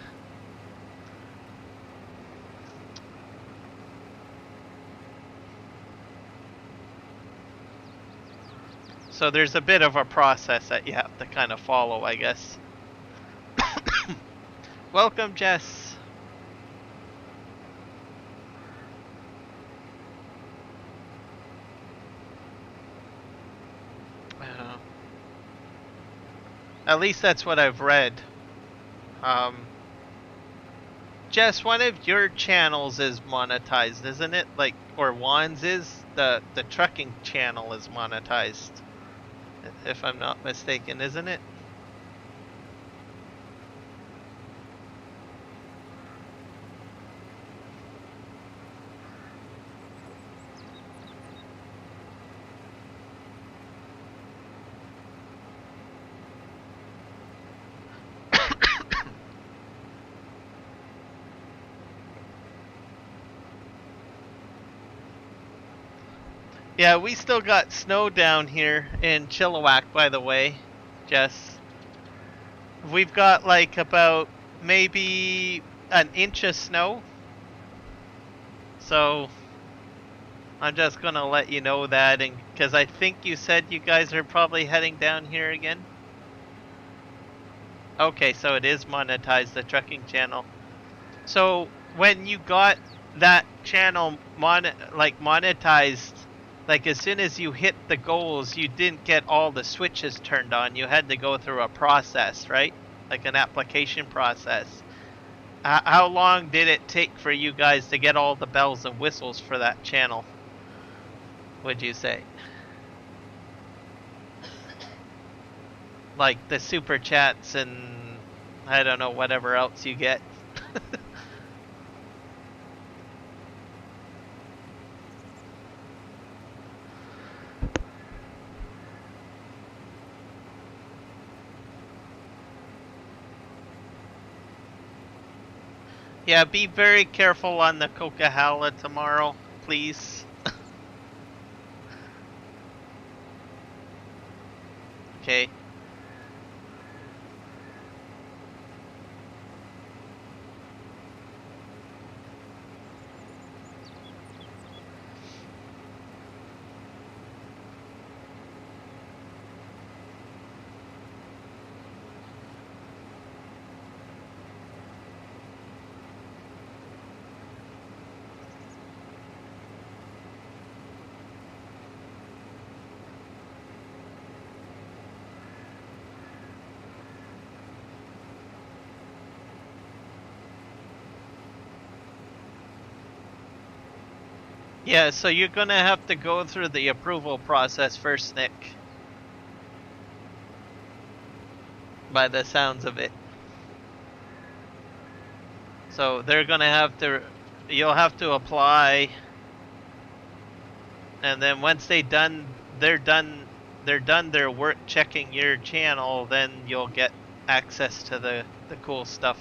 [SPEAKER 2] So there's a bit of a process that you have to kind of follow, I guess. Welcome, Jess. At least that's what I've read. Jess, one of your channels is monetized, isn't it? Like, or Juan's is? The trucking channel is monetized, if I'm not mistaken, isn't it? Yeah, we still got snow down here in Chilliwack, by the way, Jess. We've got like about maybe an inch of snow. So I'm just gonna let you know that, and because I think you said you guys are probably heading down here again. Okay, so it is monetized, the trucking channel. So when you got that channel monetized, like as soon as you hit the goals, you didn't get all the switches turned on. You had to go through a process, right? Like an application process. How long did it take for you guys to get all the bells and whistles for that channel, would you say? Like the super chats and I don't know, whatever else you get. Yeah, be very careful on the Coquihalla tomorrow, please. Okay. Yeah, so you're gonna have to go through the approval process first, Nick. By the sounds of it. So they're gonna have to, you'll have to apply, and then once they're done their work checking your channel, then you'll get access to the cool stuff.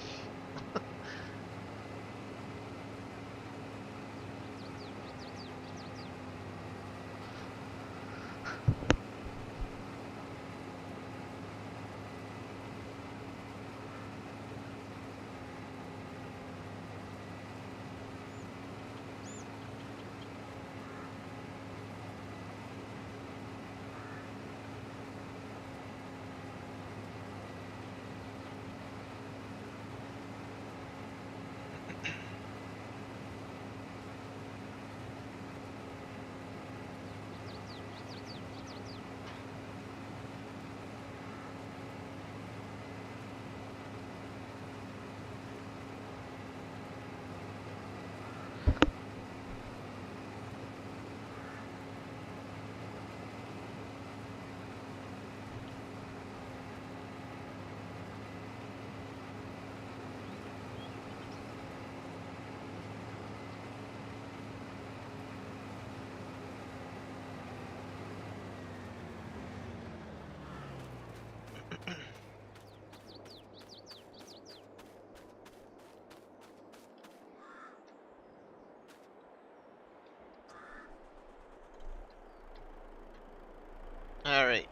[SPEAKER 2] Alright.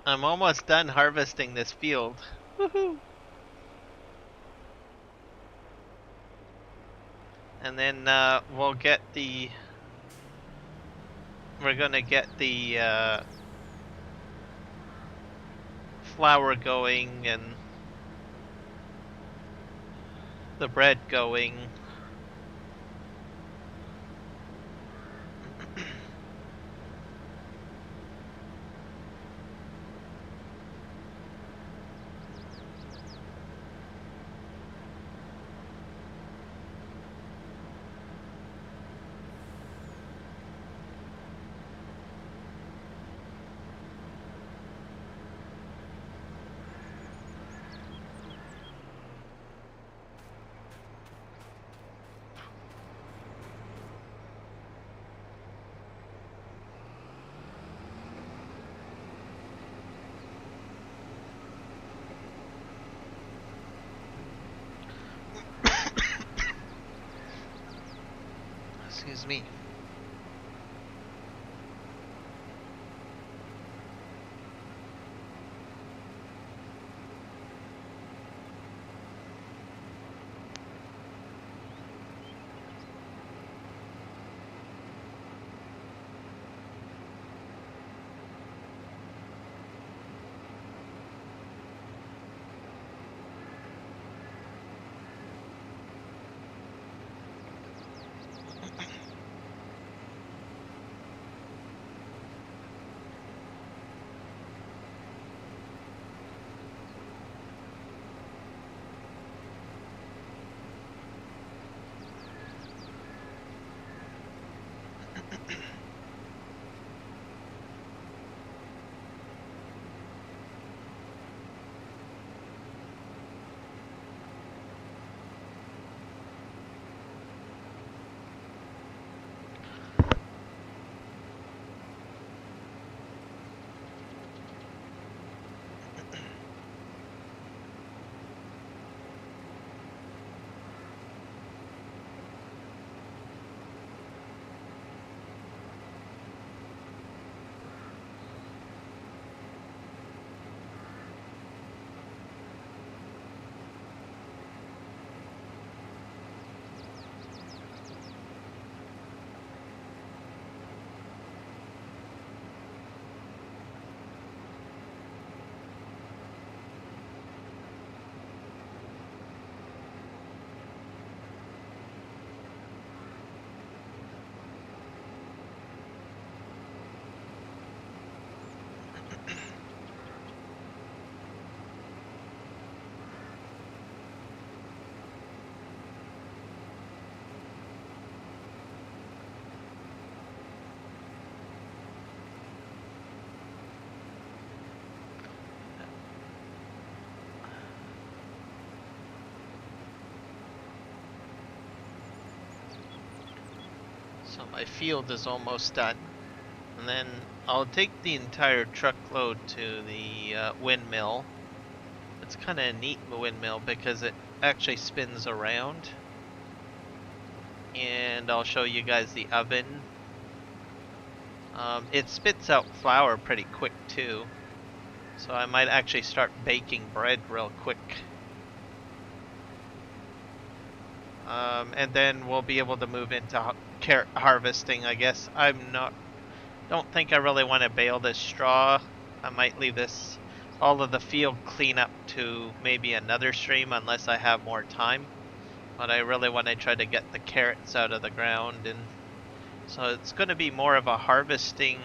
[SPEAKER 2] I'm almost done harvesting this field. Woohoo! And then we'll get the... We're gonna get the flour going and the bread going. Excuse me. So my field is almost done. And then I'll take the entire truckload to the windmill. It's kind of a neat windmill because it actually spins around. And I'll show you guys the oven. It spits out flour pretty quick too. So I might actually start baking bread real quick. And then we'll be able to move into carrot harvesting, I guess. Don't think I really want to bale this straw. I might leave this, all of the field cleanup to maybe another stream unless I have more time. But I really want to try to get the carrots out of the ground, and so it's going to be more of a harvesting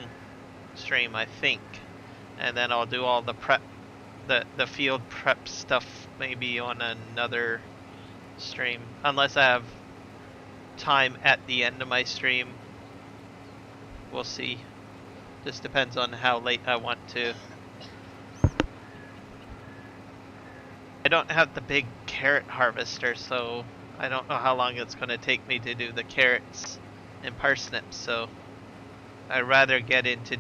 [SPEAKER 2] stream, I think. And then I'll do all the prep, the field prep stuff maybe on another stream, unless I have time at the end of my stream. We'll see. Just depends on how late I want to. I don't have the big carrot harvester, so I don't know how long it's going to take me to do the carrots and parsnips, so I'd rather get into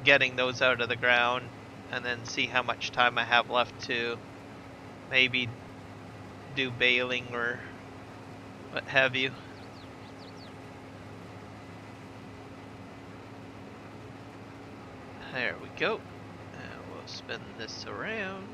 [SPEAKER 2] getting those out of the ground and then see how much time I have left to maybe do baling or what have you. There we go. And we'll spin this around.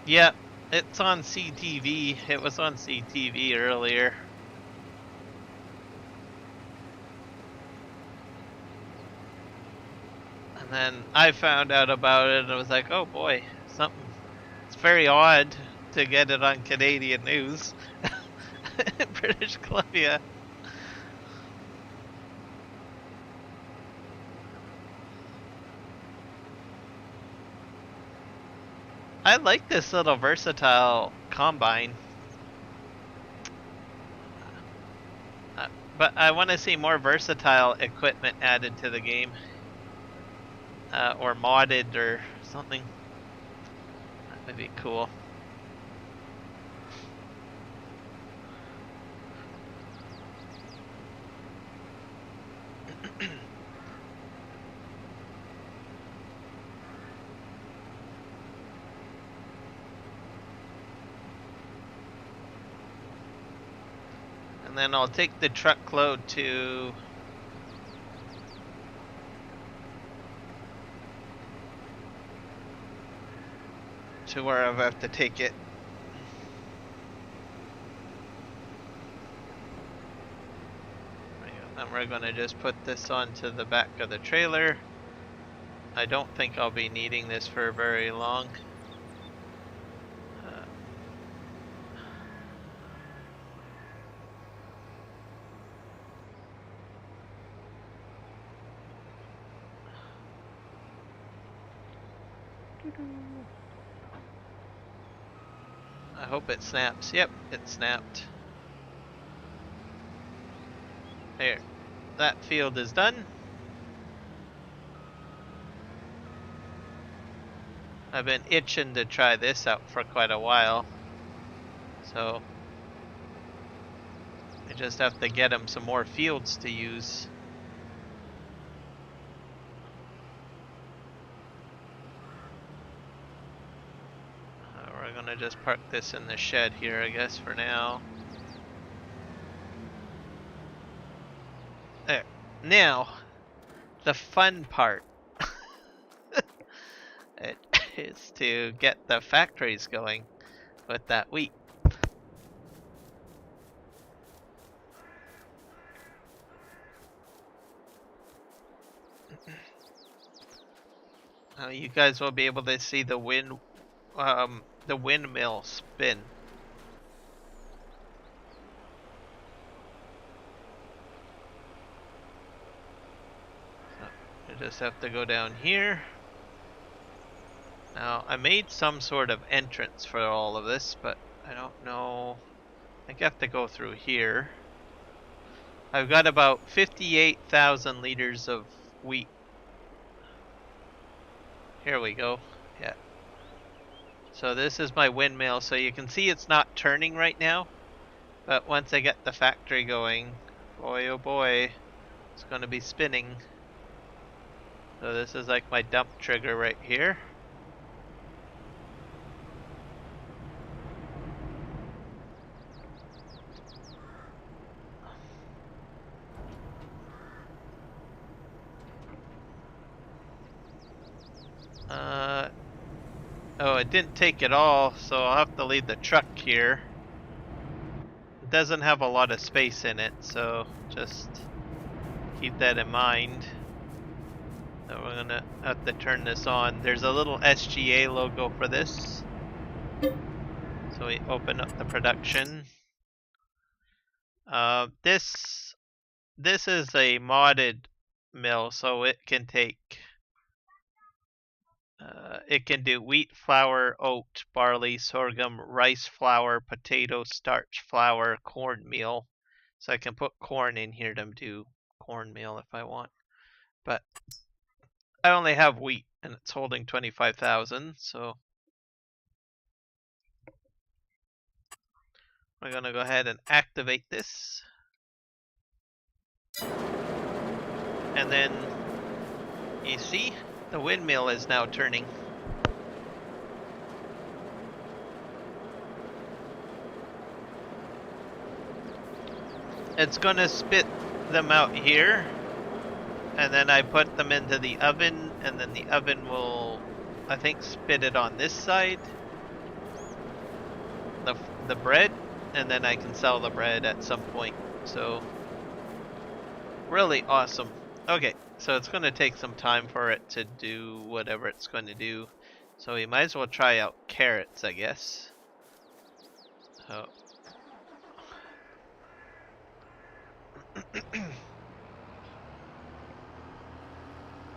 [SPEAKER 2] Yeah, it's on CTV. It was on CTV earlier. And then I found out about it and I was like, oh boy, something. It's very odd to get it on Canadian news. British Columbia. I like this little versatile combine. But I want to see more versatile equipment added to the game. Or modded or something. That would be cool. And then I'll take the truckload to where I have to take it. And we're going to just put this onto the back of the trailer. I don't think I'll be needing this for very long. I hope it snaps. Yep, it snapped. There. That field is done. I've been itching to try this out for quite a while. So I just have to get him some more fields to use. We're gonna just park this in the shed here, I guess, for now. There. Now, the fun part it is to get the factories going with that wheat. Now you guys will be able to see the windmill spin. So you just have to go down here. Now I made some sort of entrance for all of this, but I don't know. I think I have to go through here. I've got about 58,000 liters of wheat. Here we go. Yeah. So this is my windmill. So you can see it's not turning right now. But once I get the factory going, boy oh boy, it's going to be spinning. So this is like my dump trigger right here. Oh, it didn't take it all, so I'll have to leave the truck here. It doesn't have a lot of space in it, so just keep that in mind. So we're gonna have to turn this on. There's a little SGA logo for this. So we open up the production. This is a modded mill, so it can take it can do wheat, flour, oat, barley, sorghum, rice flour, potato starch, flour, cornmeal. So I can put corn in here to do cornmeal if I want. But I only have wheat and it's holding 25,000, so we're gonna go ahead and activate this. And then you see the windmill is now turning. It's gonna spit them out here, and then I put them into the oven, and then the oven will, I think, spit it on this side. the bread, and then I can sell the bread at some point. So really awesome. Okay, so it's going to take some time for it to do whatever it's going to do. So we might as well try out carrots, I guess. Oh.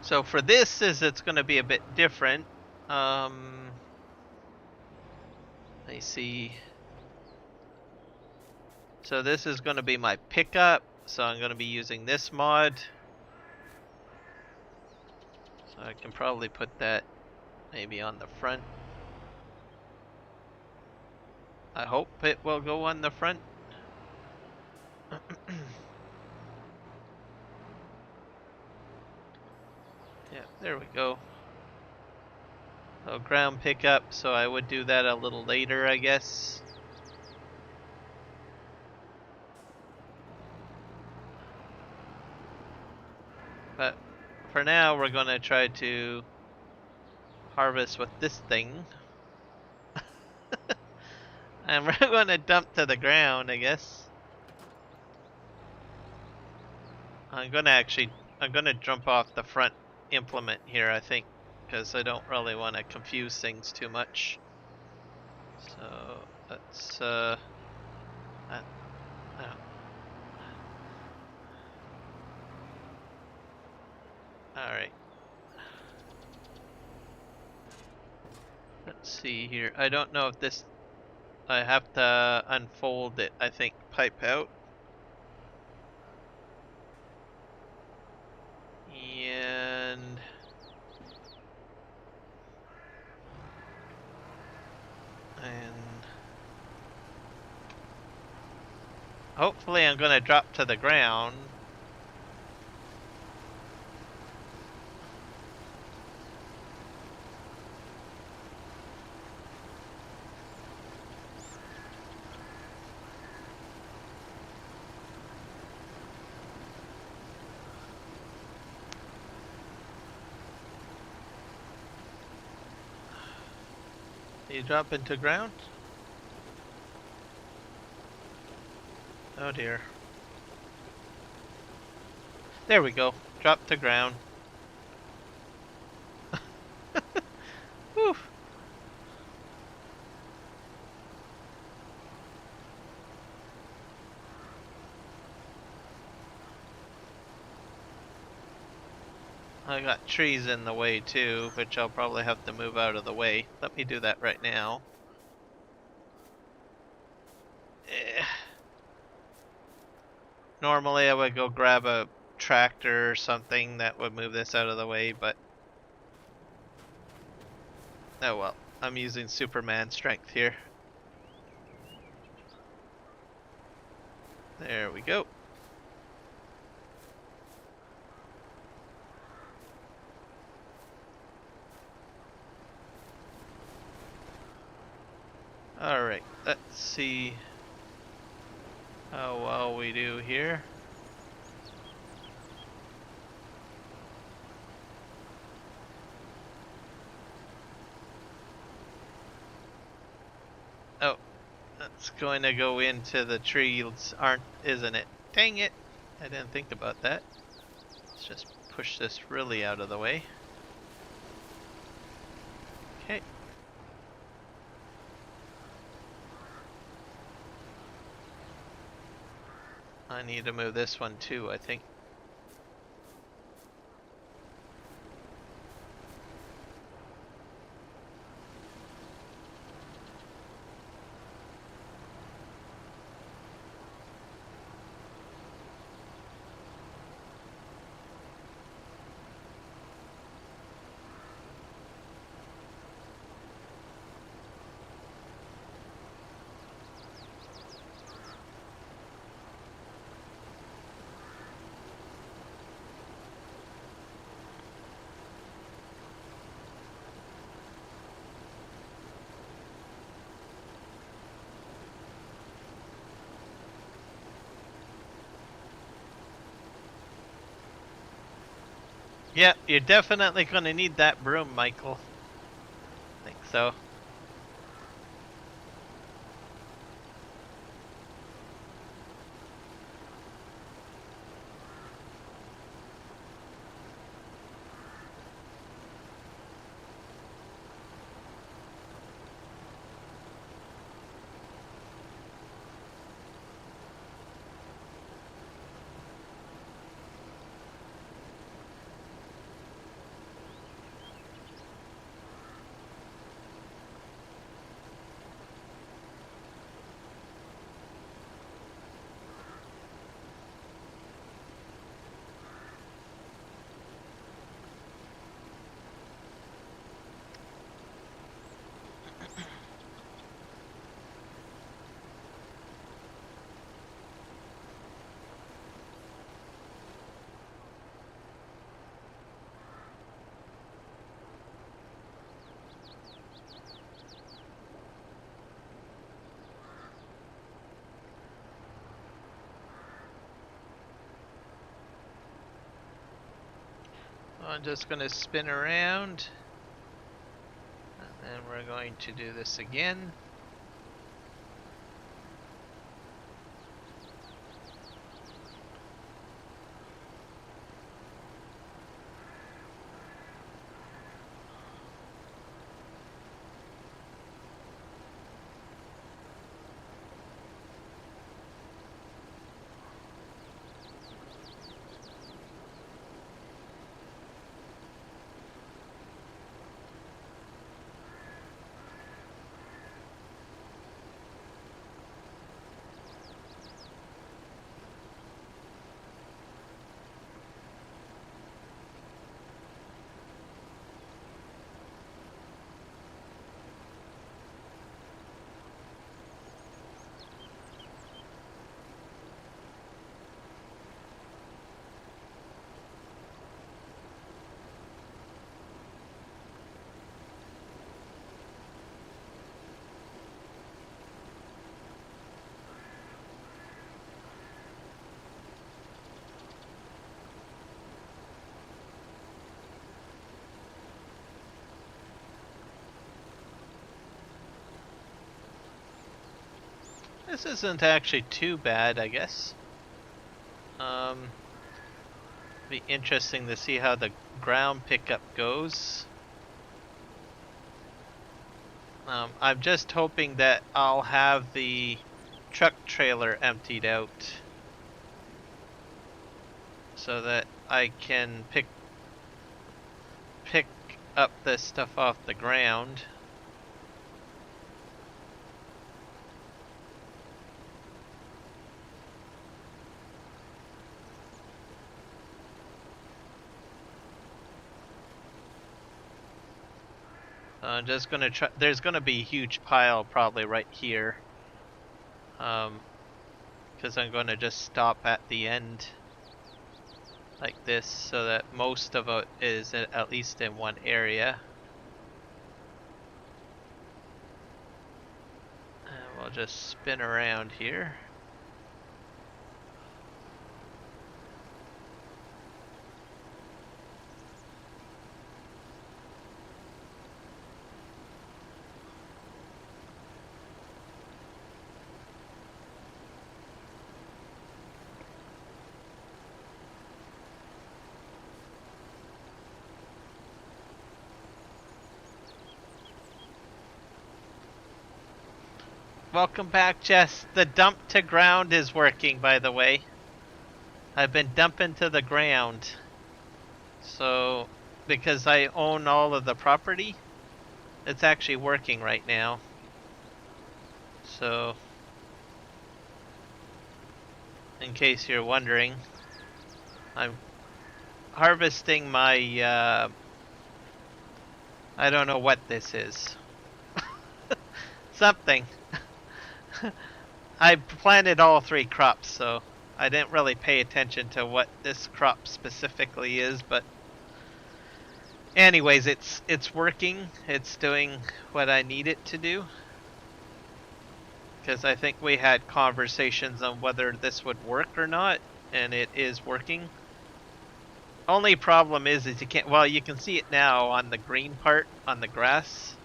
[SPEAKER 2] So for this, it's going to be a bit different. Let me see. So this is going to be my pickup. So I'm going to be using this mod. So I can probably put that maybe on the front. I hope it will go on the front. Yeah, there we go. So ground pickup, so I would do that a little later, I guess. But for now, we're going to try to harvest with this thing. And we're going to dump to the ground, I guess. I'm going to jump off the front implement here, I think, because I don't really want to confuse things too much. So let's alright. Let's see here. I don't know if this, I have to unfold it, I think, pipe out. And hopefully I'm gonna drop to the ground. You drop into ground? Oh dear. There we go. Drop to ground. Whew. I got trees in the way too, which I'll probably have to move out of the way. Let me do that right now. Normally I would go grab a tractor or something that would move this out of the way, but oh well. I'm using Superman strength here. There we go. Alright, let's see how well we do here. Oh, that's going to go into the trees, isn't it? Dang it! I didn't think about that. Let's just push this really out of the way. Okay. I need to move this one too, I think. Yeah, you're definitely going to need that broom, Michael. I think so. I'm just going to spin around. And then we're going to do this again. This isn't actually too bad, I guess. Be interesting to see how the ground pickup goes. I'm just hoping that I'll have the truck trailer emptied out so that I can pick up this stuff off the ground. I'm just gonna try. There's gonna be a huge pile probably right here, because I'm gonna just stop at the end like this, so that most of it is at least in one area. And we'll just spin around here. Welcome back, Jess. The dump to ground is working, by the way. I've been dumping to the ground. So, because I own all of the property, it's actually working right now. So, in case you're wondering, I'm harvesting my, I don't know what this is. Something. I planted all 3 crops, so I didn't really pay attention to what this crop specifically is, but anyways, it's working. It's doing what I need it to do. Because I think we had conversations on whether this would work or not, and it is working. Only problem is you can't, well, you can see it now on the green part on the grass.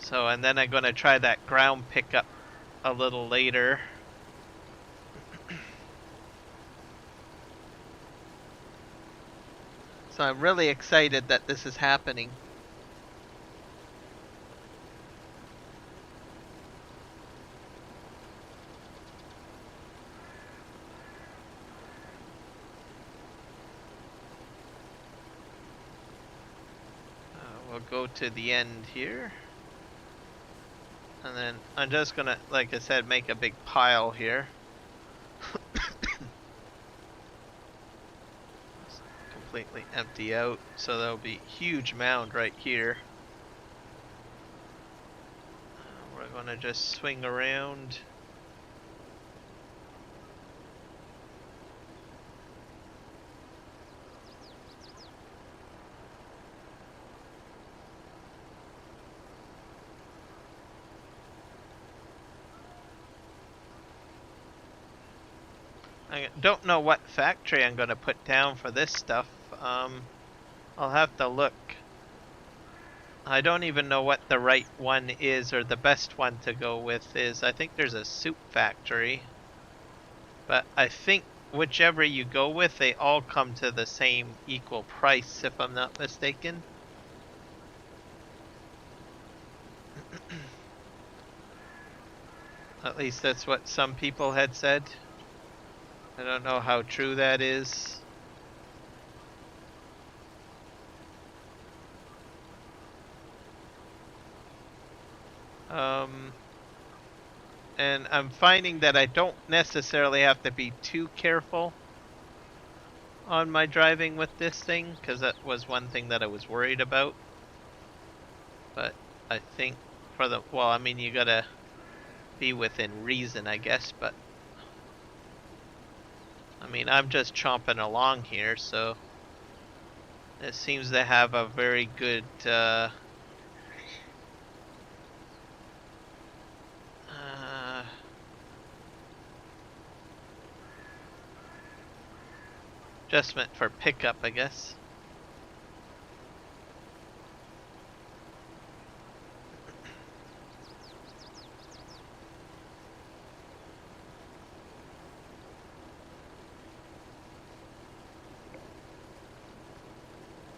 [SPEAKER 2] So, and then I'm going to try that ground pickup a little later. So I'm really excited that this is happening. We'll go to the end here. And then I'm just gonna, like I said, make a big pile here. Completely empty out, so there'll be a huge mound right here. We're gonna just swing around. I don't know what factory I'm going to put down for this stuff. I'll have to look. I don't even know what the right one is or the best one to go with is. I think there's a soup factory. But I think whichever you go with, they all come to the same equal price, if I'm not mistaken. At least that's what some people had said. I don't know how true that is. And I'm finding that I don't necessarily have to be too careful on my driving with this thing, because that was one thing that I was worried about. But I think for the, well, I mean, you gotta be within reason, I guess, but I mean, I'm just chomping along here, so it seems to have a very good adjustment for pickup, I guess.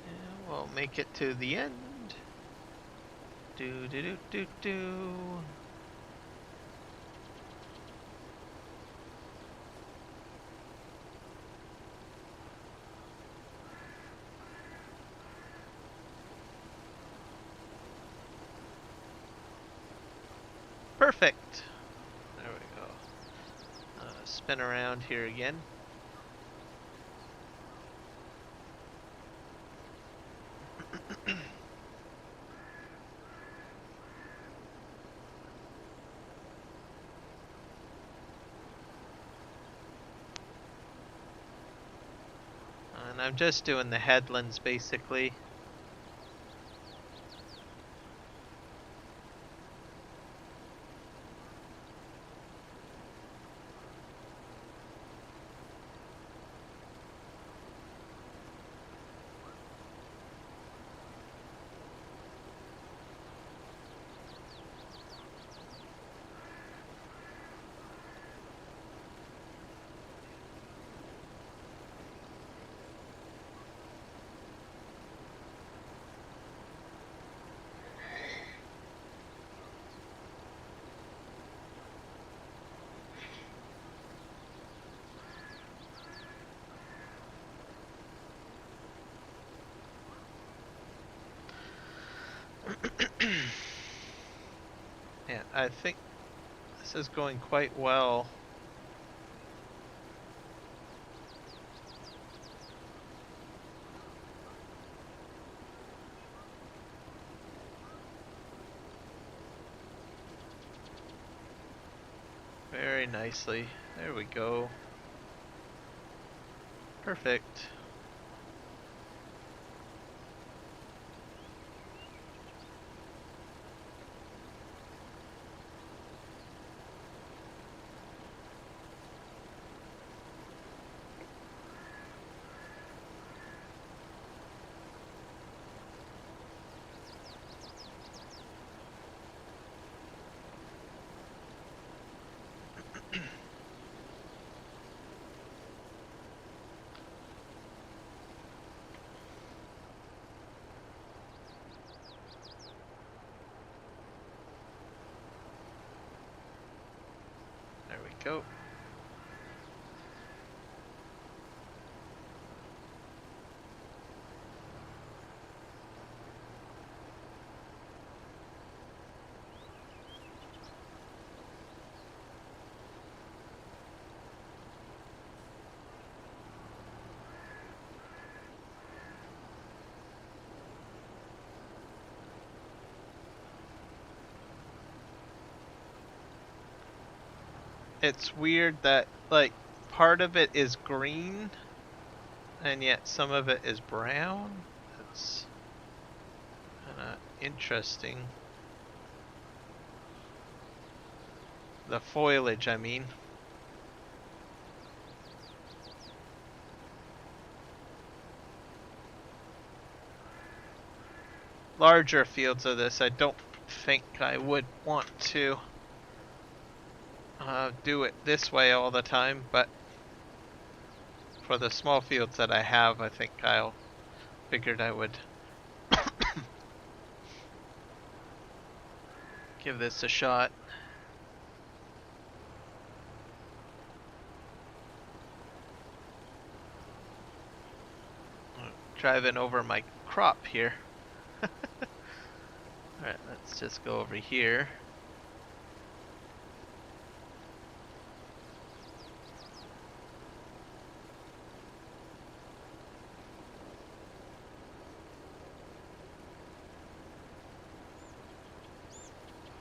[SPEAKER 2] Yeah, we'll make it to the end. Do do do do do. Perfect. There we go. Spin around here again. And I'm just doing the headlands basically. Yeah, I think this is going quite well. Very nicely. There we go. Perfect. There we go. It's weird that, like, part of it is green, and yet some of it is brown. It's kinda interesting. The foliage, I mean. larger fields of this, I don't think I would want to do it this way all the time, but for the small fields that I have, I think I figured I would give this a shot. Driving over my crop here. Alright, let's just go over here.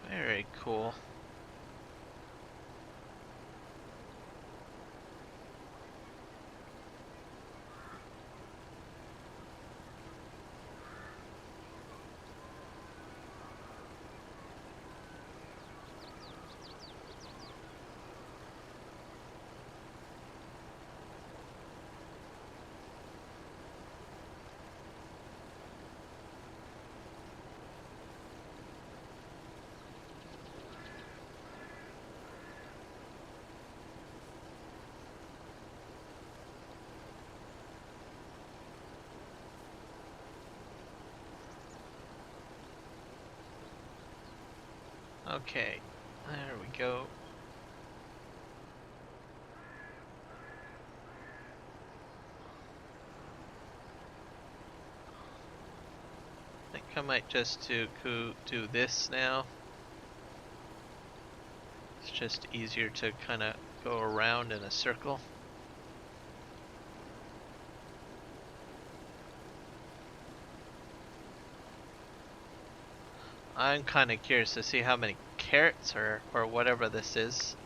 [SPEAKER 2] Very cool. Okay, there we go. I think I might just do this now. It's just easier to kind of go around in a circle. I'm kind of curious to see how many carrots or whatever this is.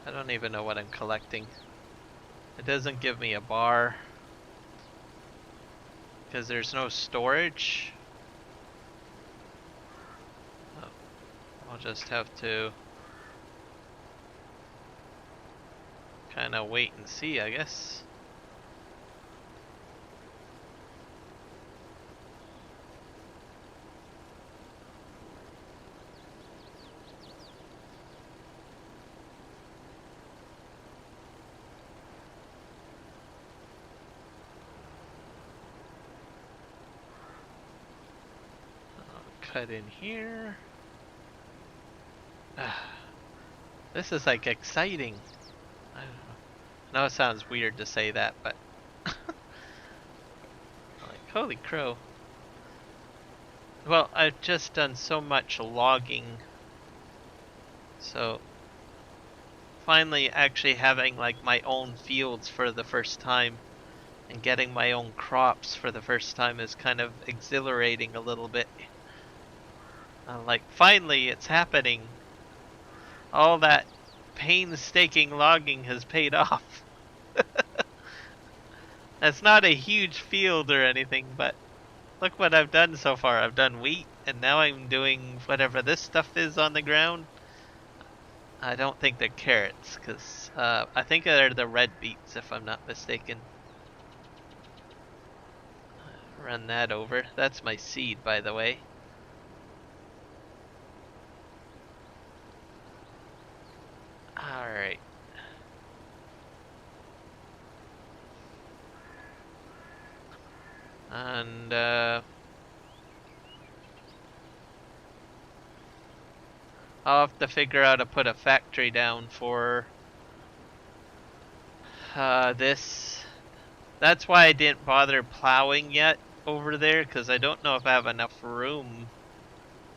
[SPEAKER 2] I don't even know what I'm collecting. It doesn't give me a bar because there's no storage. Oh, I'll just have to kind of wait and see, I guess. Cut in here. This is like exciting. I don't know. I know it sounds weird to say that, but like, holy crow. Well, I've just done so much logging, so finally actually having like my own fields for the first time and getting my own crops for the first time is kind of exhilarating a little bit. Like, finally, it's happening. All that painstaking logging has paid off. It's not a huge field or anything, but look what I've done so far. I've done wheat, and now I'm doing whatever this stuff is on the ground. I don't think they're carrots, because I think they're the red beets, if I'm not mistaken. Run that over. That's my seed, by the way. Alright. And I'll have to figure out how to put a factory down for this. That's why I didn't bother plowing yet over there, because I don't know if I have enough room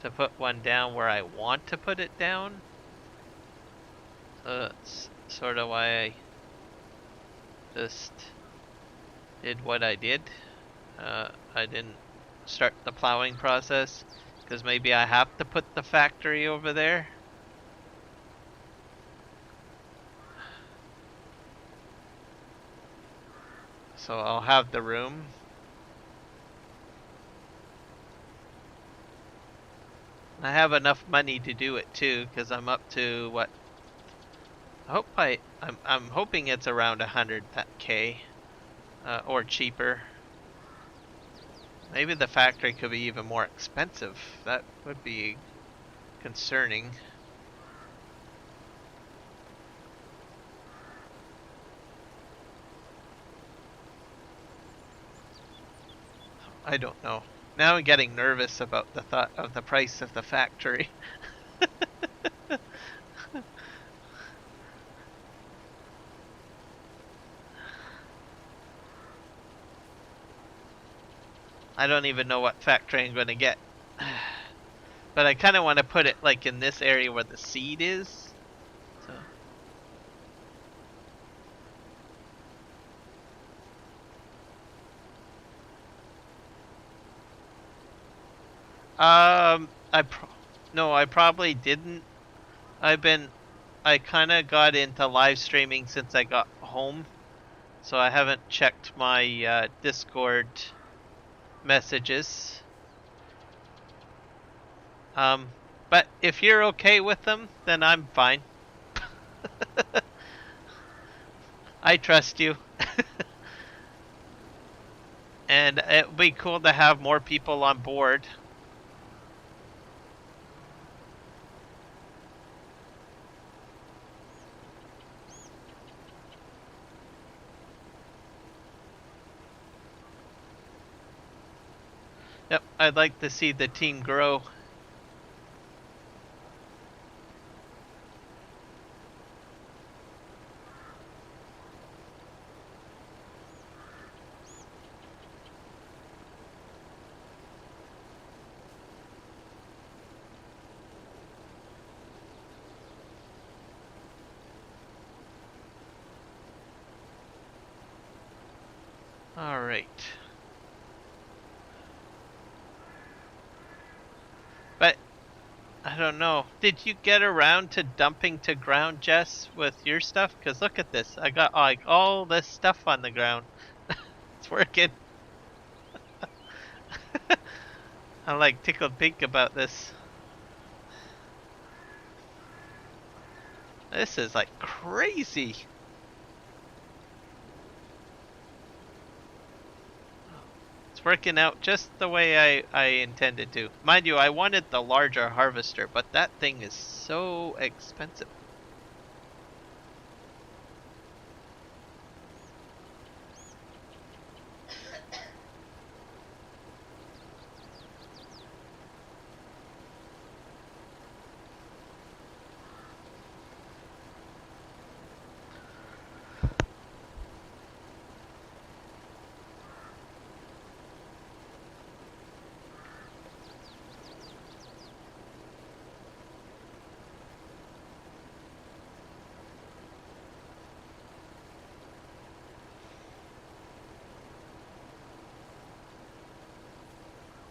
[SPEAKER 2] to put one down where I want to put it down. So that's sort of why I just did what I did. I didn't start the plowing process because maybe I have to put the factory over there. So I'll have the room. I have enough money to do it too, because I'm up to what? I'm hoping it's around 100K or cheaper. Maybe the factory could be even more expensive. That would be concerning. I don't know. Now I'm getting nervous about the thought of the price of the factory. I don't even know what factory I'm going to get. But I kind of want to put it like in this area where the seed is. So. No, I probably didn't. I kind of got into live streaming since I got home, so I haven't checked my Discord messages. But if you're okay with them, then I'm fine. I trust you. And it would be cool to have more people on board. Yep, I'd like to see the team grow. All right. But I don't know. Did you get around to dumping to ground, Jess, with your stuff? Because look at this. I got like all this stuff on the ground. It's working. I'm like tickled pink about this. This is like crazy. It's working out just the way I intended to. Mind you, I wanted the larger harvester, but that thing is so expensive.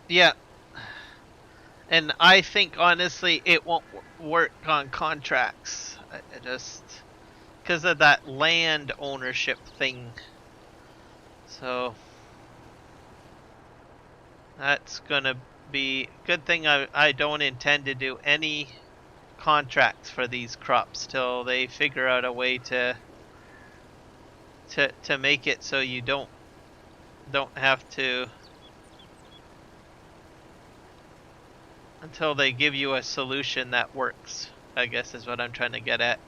[SPEAKER 2] Yeah, and I think honestly it won't work on contracts. I just because of that land ownership thing. So that's gonna be good thing I don't intend to do any contracts for these crops till they figure out a way to make it so you don't have to, until they give you a solution that works, I guess is what I'm trying to get at.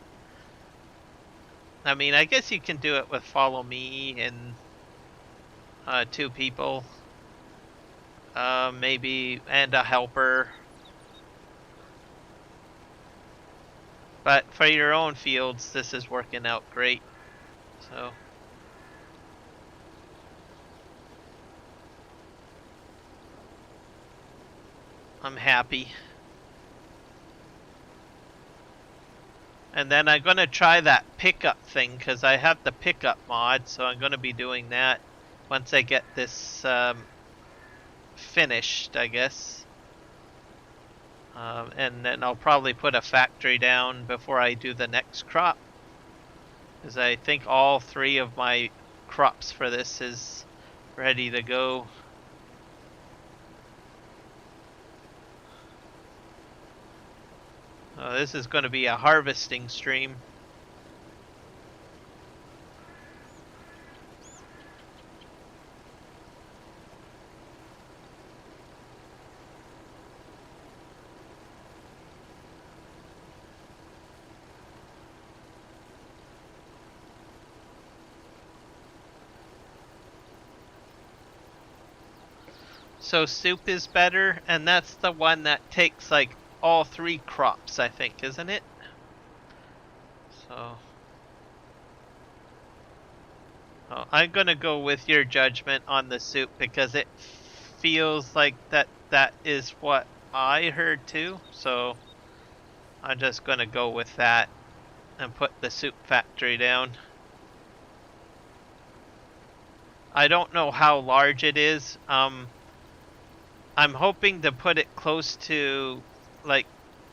[SPEAKER 2] I mean, I guess you can do it with follow me and 2 people, maybe, and a helper. But for your own fields, this is working out great. So I'm happy. And then I'm going to try that pickup thing because I have the pickup mod, so I'm going to be doing that once I get this finished, I guess. And then I'll probably put a factory down before I do the next crop, because I think all 3 of my crops for this is ready to go. This is going to be a harvesting stream. So soup is better, and that's the one that takes like all 3 crops, I think, isn't it? So I'm gonna go with your judgment on the soup because it feels like that is what I heard too. So I'm just gonna go with that and put the soup factory down. I don't know how large it is. I'm hoping to put it close to like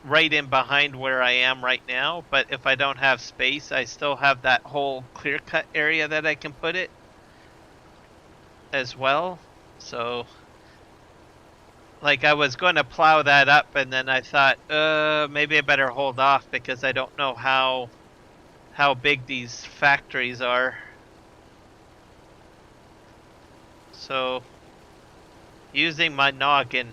[SPEAKER 2] right in behind where I am right now, but if I don't have space, I still have that whole clear cut area that I can put it as well. So like I was going to plow that up and then I thought, maybe I better hold off because I don't know how big these factories are. So using my noggin.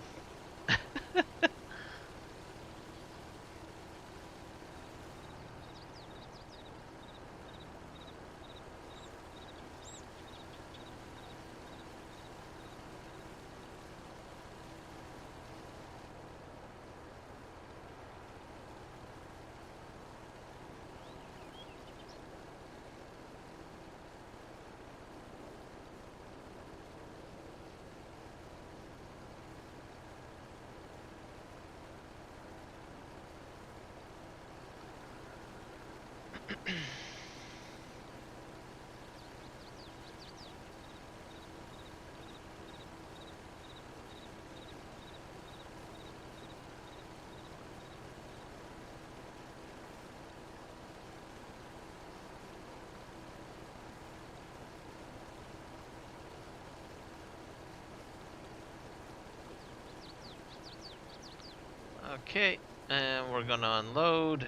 [SPEAKER 2] Okay, and we're gonna unload.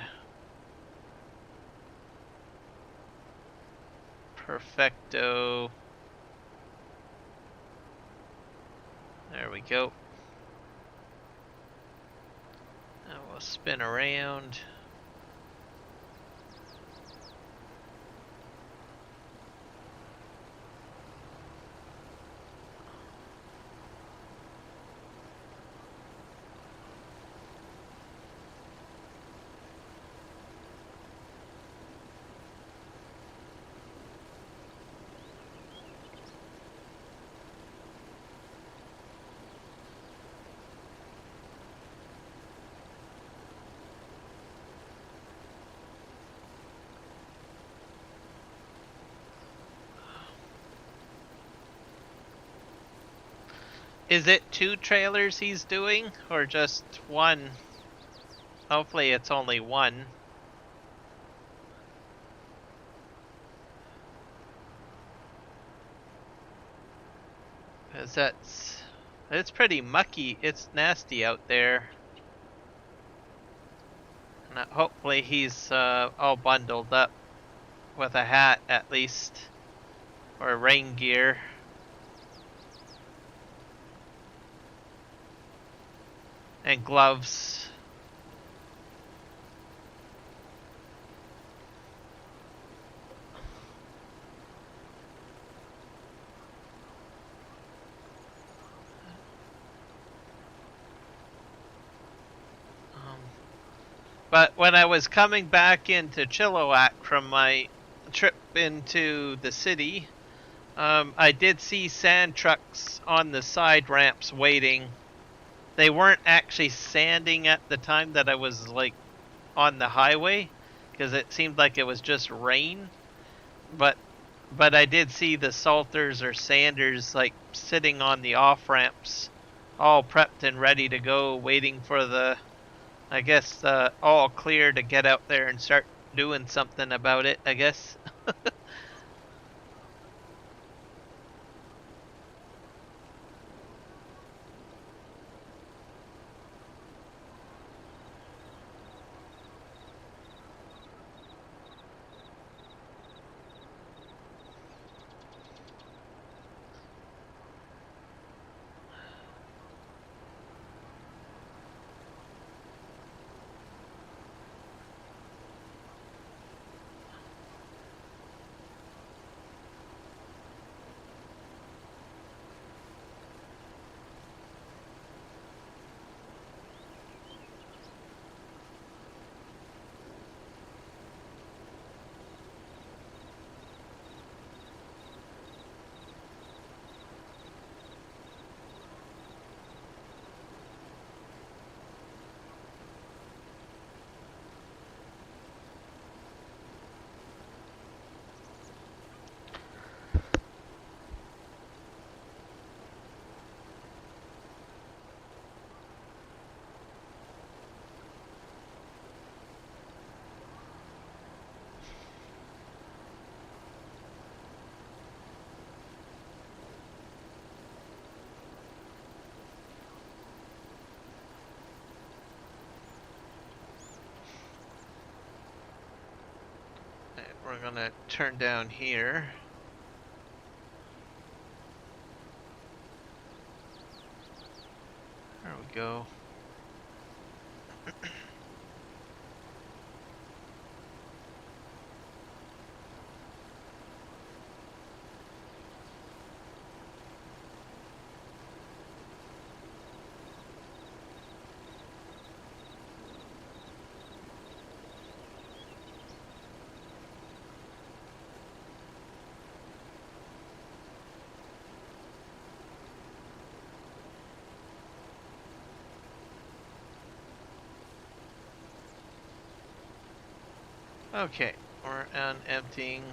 [SPEAKER 2] Perfecto. There we go. And we'll spin around. Is it 2 trailers he's doing or just 1? Hopefully it's only 1. Cause it's pretty mucky. It's nasty out there. And hopefully he's all bundled up with a hat at least, or rain gear. And gloves. But when I was coming back into Chilliwack from my trip into the city, I did see sand trucks on the side ramps waiting. They weren't actually sanding at the time that I was like on the highway, because it seemed like it was just rain. But I did see the salters or sanders like sitting on the off ramps, all prepped and ready to go, waiting for the, I guess, all clear to get out there and start doing something about it, I guess. we're gonna turn down here. There we go. Okay, we're on emptying.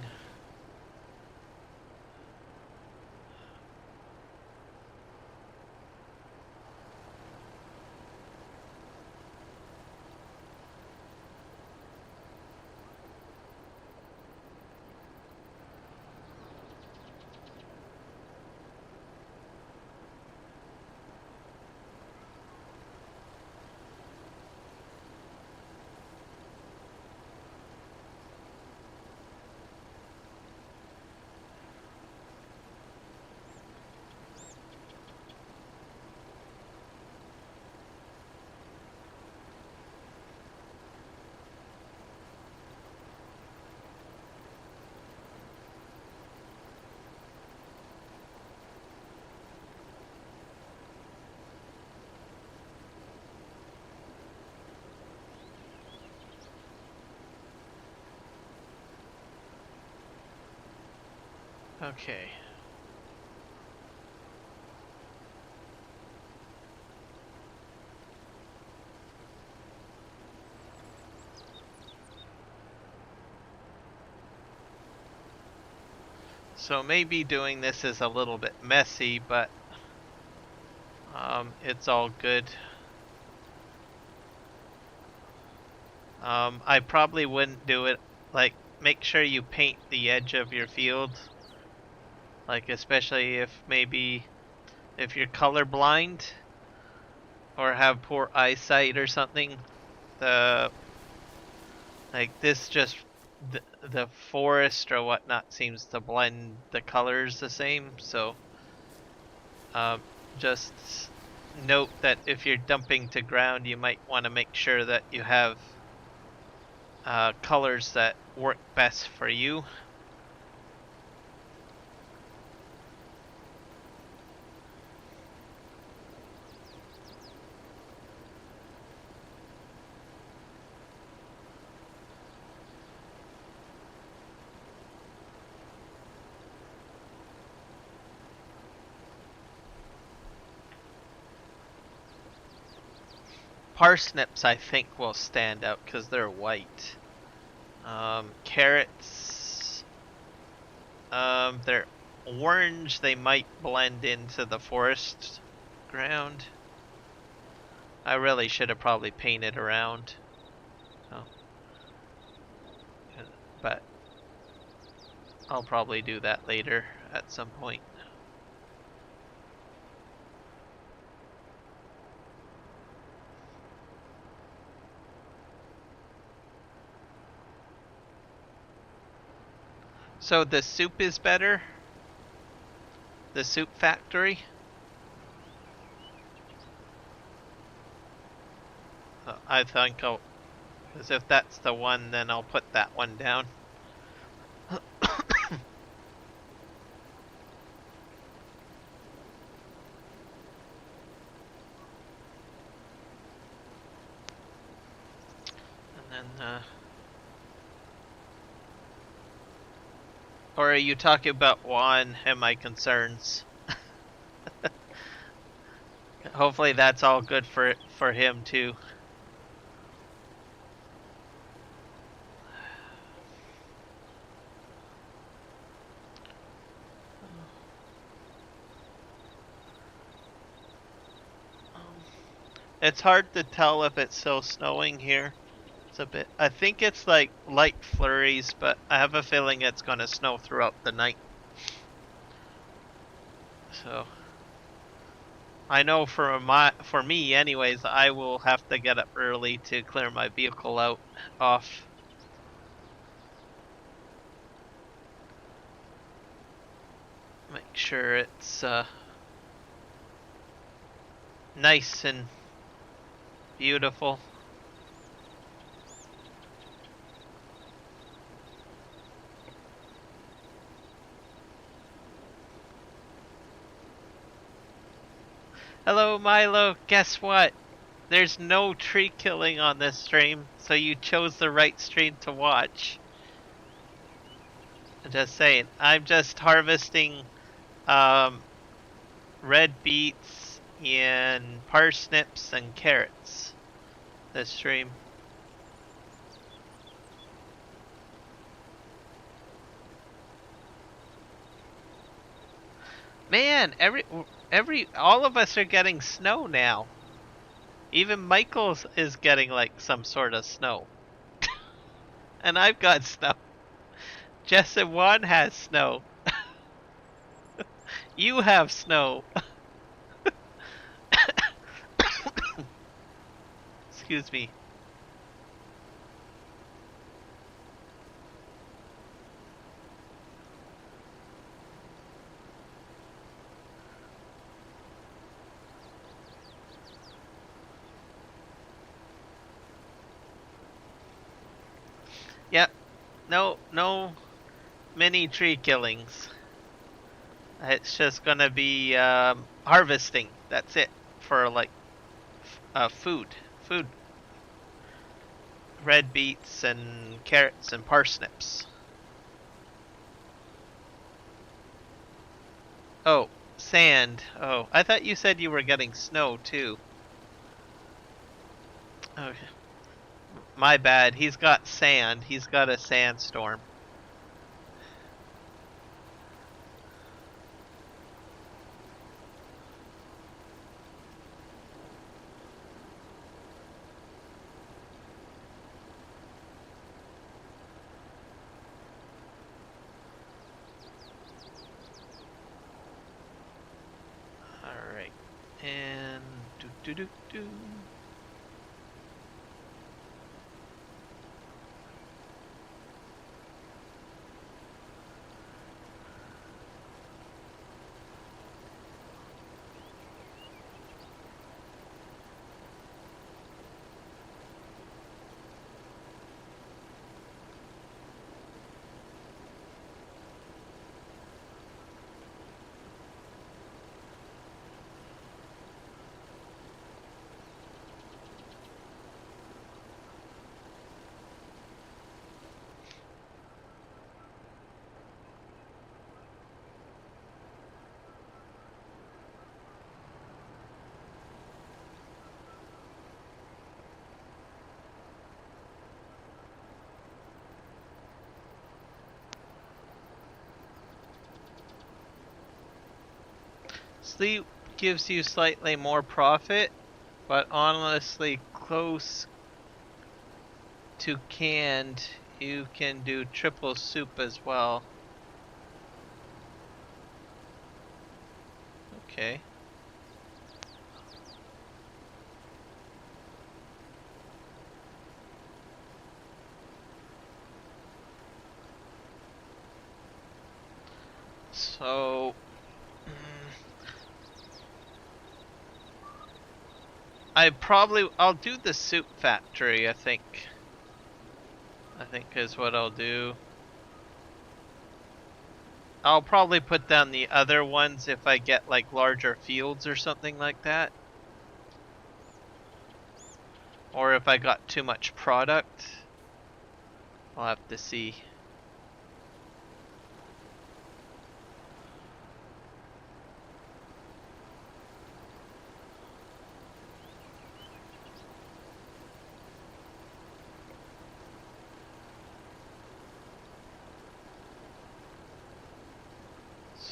[SPEAKER 2] Okay. So maybe doing this is a little bit messy, but it's all good. I probably wouldn't do it, like, make sure you paint the edge of your field. Like, especially if you're colorblind or have poor eyesight or something, like this just the forest or whatnot seems to blend the colors the same. So just note that if you're dumping to ground, you might want to make sure that you have colors that work best for you. Parsnips, I think, will stand out because they're white. Carrots, they're orange. They might blend into the forest ground. I really should have probably painted around. Oh. But I'll probably do that later at some point. So the soup is better? The soup factory? I think because if that's the one, then I'll put that one down. And then, or are you talking about Juan and my concerns? Hopefully that's all good for him too. It's hard to tell if it's still snowing here. It's a bit. I think it's like light flurries, but I have a feeling it's gonna snow throughout the night. So I know for me anyways, I will have to get up early to clear my vehicle off. sure it's nice and beautiful. Hello, Milo. Guess what? There's no tree killing on this stream, so you chose the right stream to watch. I'm just saying. I'm just harvesting red beets and parsnips and carrots this stream. Man, all of us are getting snow now. Even Michael's is getting like some sort of snow. And I've got snow. Jess and Juan has snow. You have snow. Excuse me. Yep. No mini tree killings. It's just gonna be harvesting. That's it for like food. Red beets and carrots and parsnips. Oh, sand. Oh, I thought you said you were getting snow too. Okay. My bad. He's got sand. He's got a sandstorm. Alright. And do. Sleep gives you slightly more profit, but honestly, close to canned, you can do triple soup as well. Okay. So I'll do the soup factory, I think is what I'll do. I'll probably put down the other ones if I get like larger fields or something like that. Or if I got too much product. I'll have to see.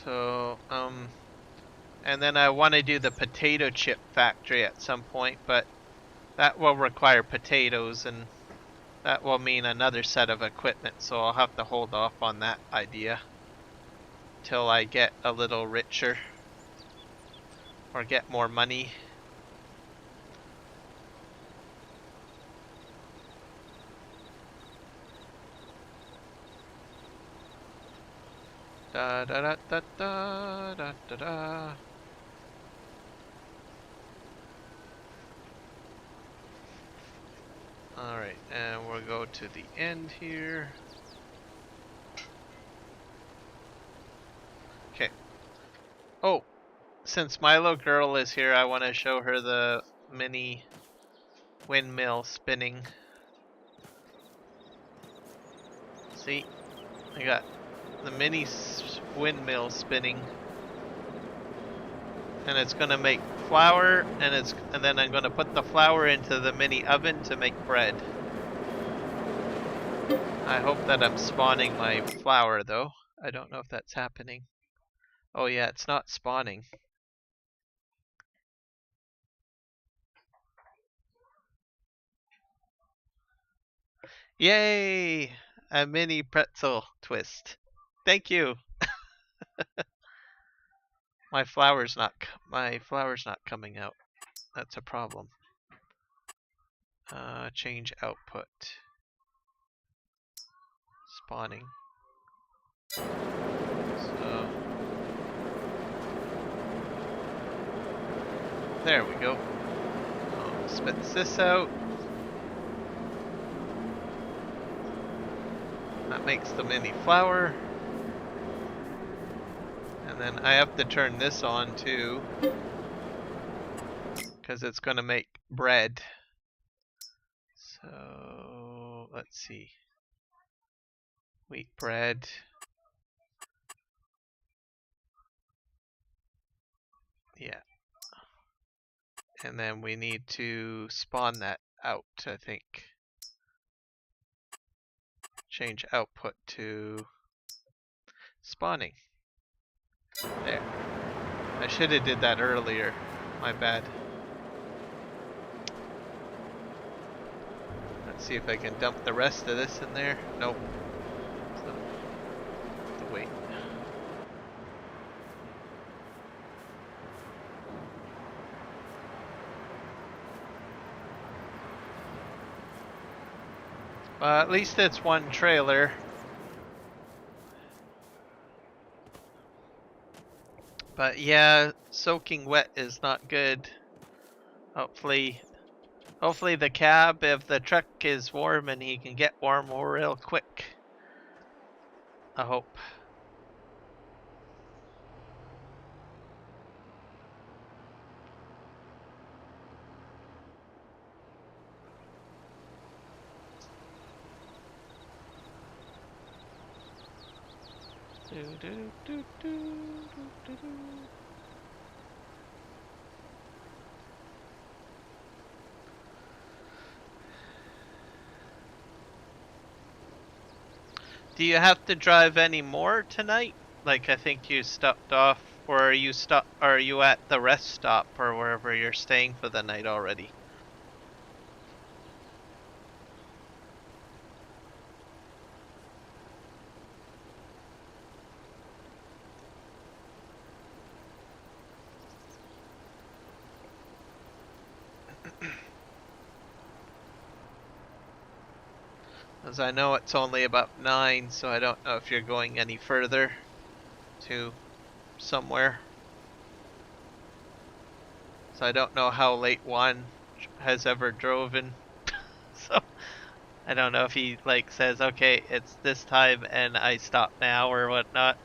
[SPEAKER 2] So, and then I want to do the potato chip factory at some point, but that will require potatoes, and that will mean another set of equipment, so I'll have to hold off on that idea till I get a little richer or get more money. Da da da da da da da da. Alright, and we'll go to the end here. Okay. Oh, since Milo Girl is here, I want to show her the mini windmill spinning. See? I got the mini windmill spinning. And it's gonna make flour, and then I'm gonna put the flour into the mini oven to make bread. I hope that I'm spawning my flour though. I don't know if that's happening. Oh yeah, it's not spawning. Yay! A mini pretzel twist. Thank you. My flour's not coming out. That's a problem. Change output. Spawning. So there we go. Spits this out. That makes the mini flour. And then I have to turn this on too, because it's going to make bread. So let's see. Wheat bread. Yeah. And then we need to spawn that out, I think. Change output to spawning. There. I should have did that earlier. My bad. Let's see if I can dump the rest of this in there. Nope. So, wait. At least it's one trailer. But yeah, soaking wet is not good. Hopefully the cab of the truck is warm and he can get warm real quick. I hope. Do you have to drive any more tonight? Like I think you stopped off, or are you at the rest stop or wherever you're staying for the night already? As I know it's only about 9, so I don't know if you're going any further to somewhere. So I don't know how late Juan has ever driven. So I don't know if he like says, okay, it's this time and I stop now or whatnot.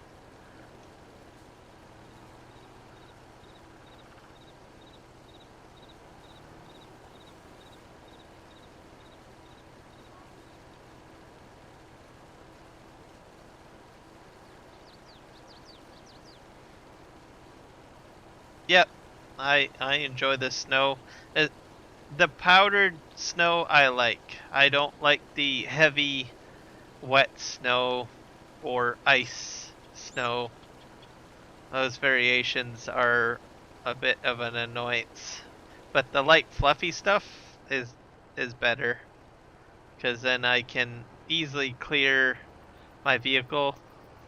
[SPEAKER 2] Yep, I enjoy the snow. The powdered snow I like. I don't like the heavy, wet snow or ice snow. Those variations are a bit of an annoyance. But the light fluffy stuff is better, because then I can easily clear my vehicle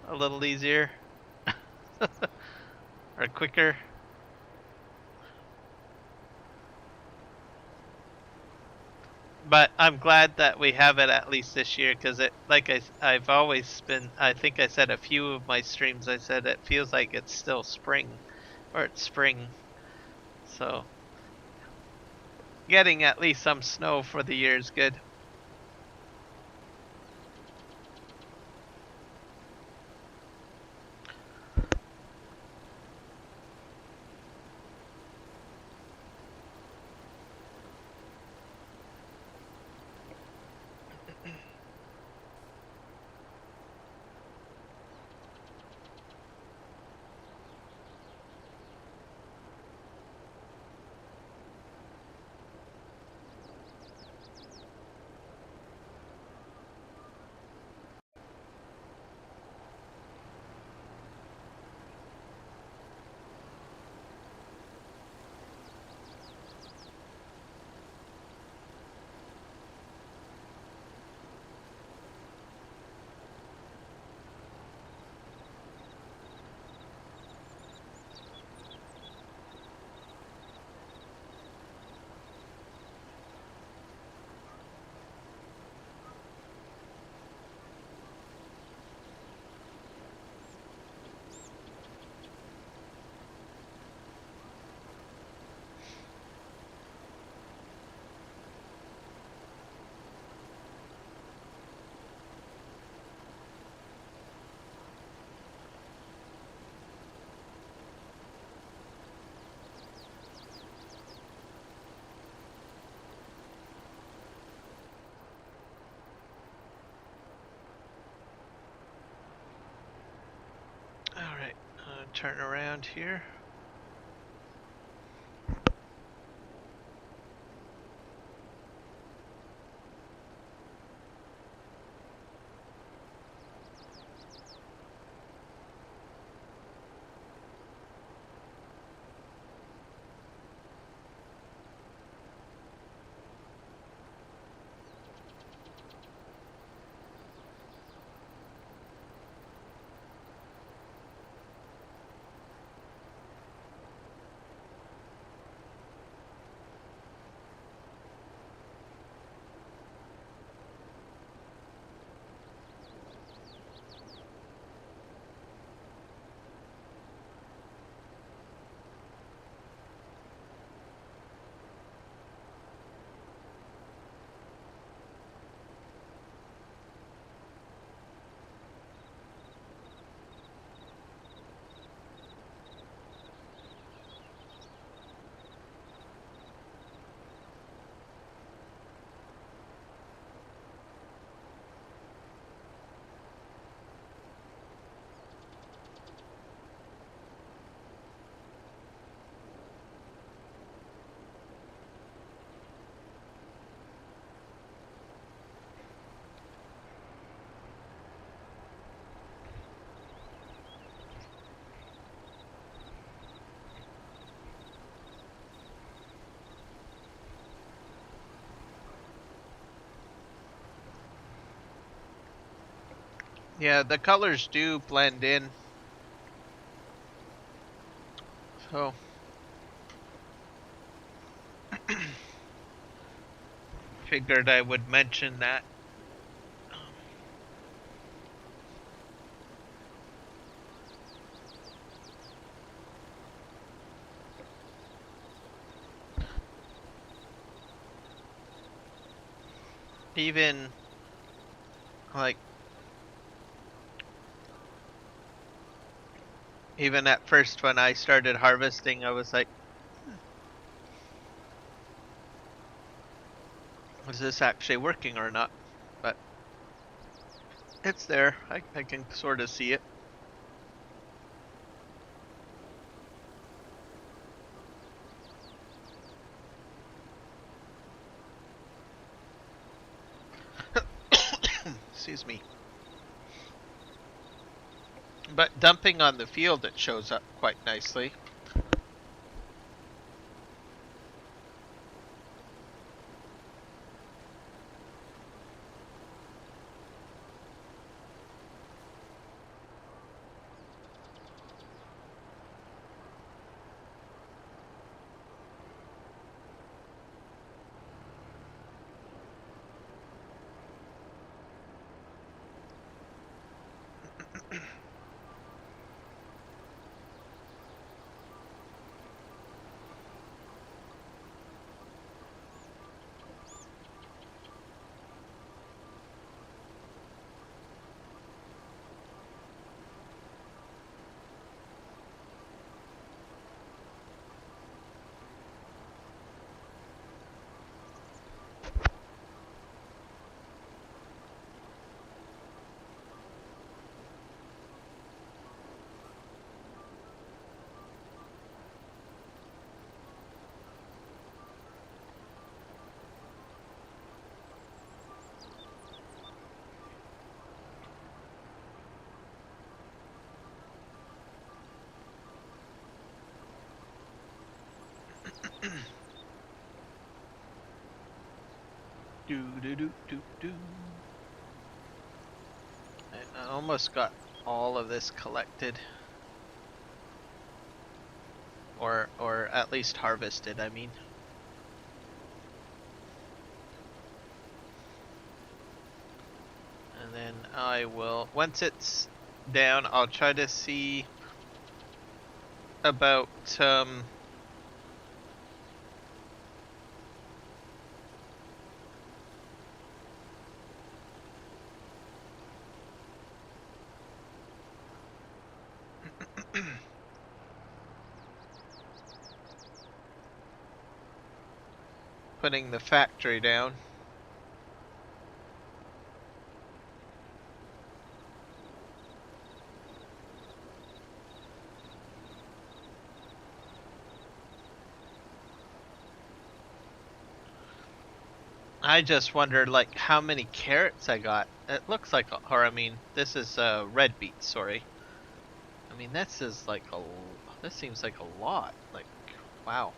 [SPEAKER 2] a little easier or quicker. But I'm glad that we have it at least this year because it, like I've always been. I think I said a few of my streams. I said it feels like it's still spring, or it's spring. So getting at least some snow for the year is good. All right, turn around here. Yeah, the colors do blend in. So figured I would mention that. Even like even at first when I started harvesting, I was like, is this actually working or not? But it's there. I can sort of see it. Excuse me. But dumping on the field, it shows up quite nicely. Do do do do do. I almost got all of this collected, or at least harvested. I mean. And then I will, once it's down, I'll try to see about putting the factory down. I just wondered, like, how many carrots I got. It looks like, or I mean, this is red beets. Sorry. I mean, this is like a. This seems like a lot. Like, wow.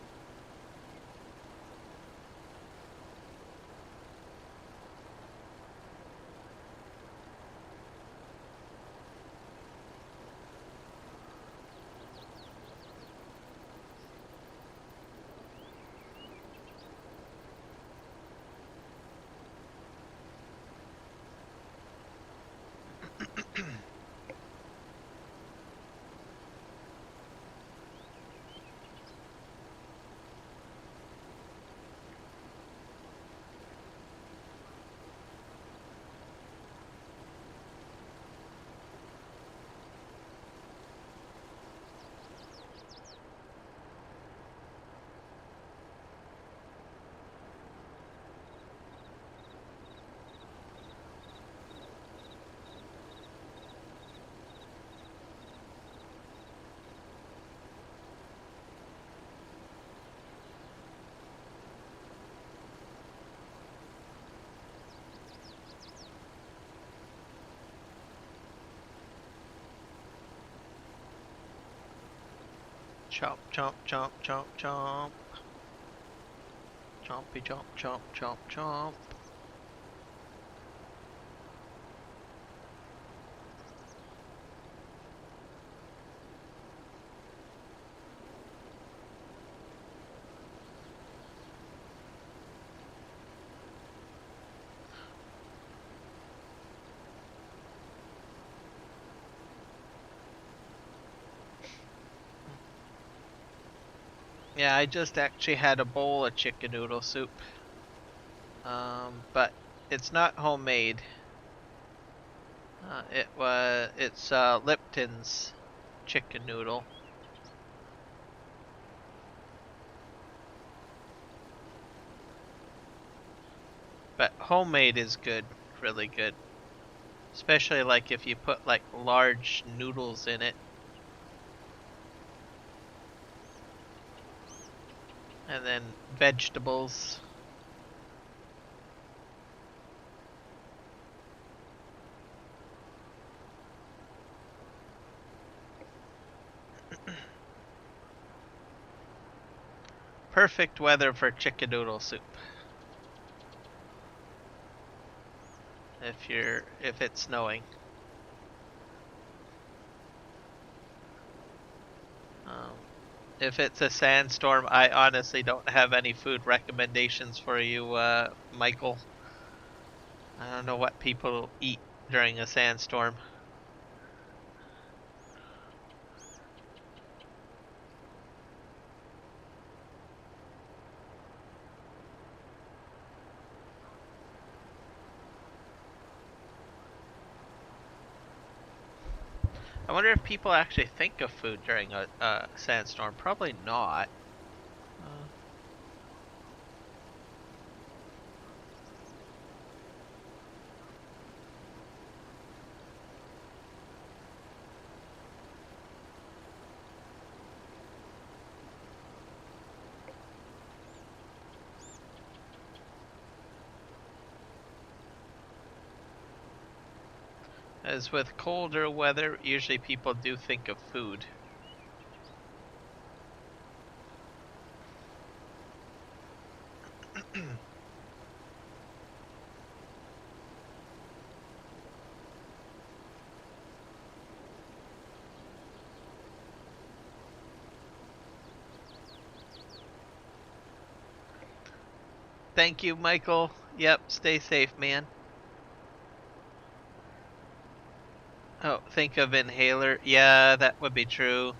[SPEAKER 2] Chomp, chomp, chomp, chomp, chomp. Chompy, chomp, chomp, chomp, chomp. Yeah, I just actually had a bowl of chicken noodle soup. But it's not homemade. It's Lipton's chicken noodle. But homemade is good, really good. Especially like if you put like large noodles in it. And then vegetables. Perfect weather for chicken noodle soup. If it's snowing. If it's a sandstorm, I honestly don't have any food recommendations for you, Michael. I don't know what people eat during a sandstorm. I wonder if people actually think of food during a sandstorm. Probably not. As with colder weather, usually people do think of food. Thank you, Michael. Yep, stay safe, man. Oh, think of inhaler. Yeah, that would be true.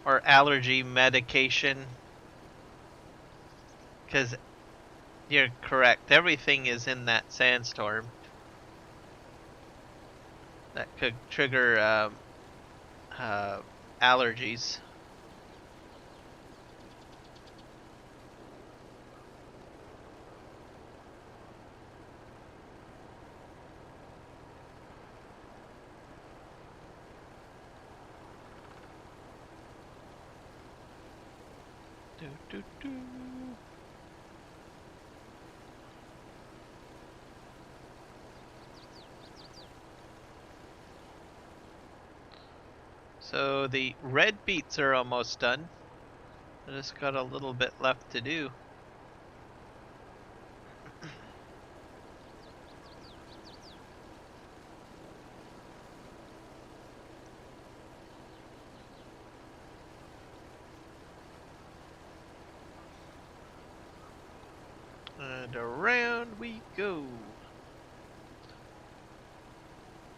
[SPEAKER 2] Or allergy medication. Because you're correct. Everything is in that sandstorm. That could trigger allergies. Do, do, do. So the red beets are almost done. I just got a little bit left to do. And around we go.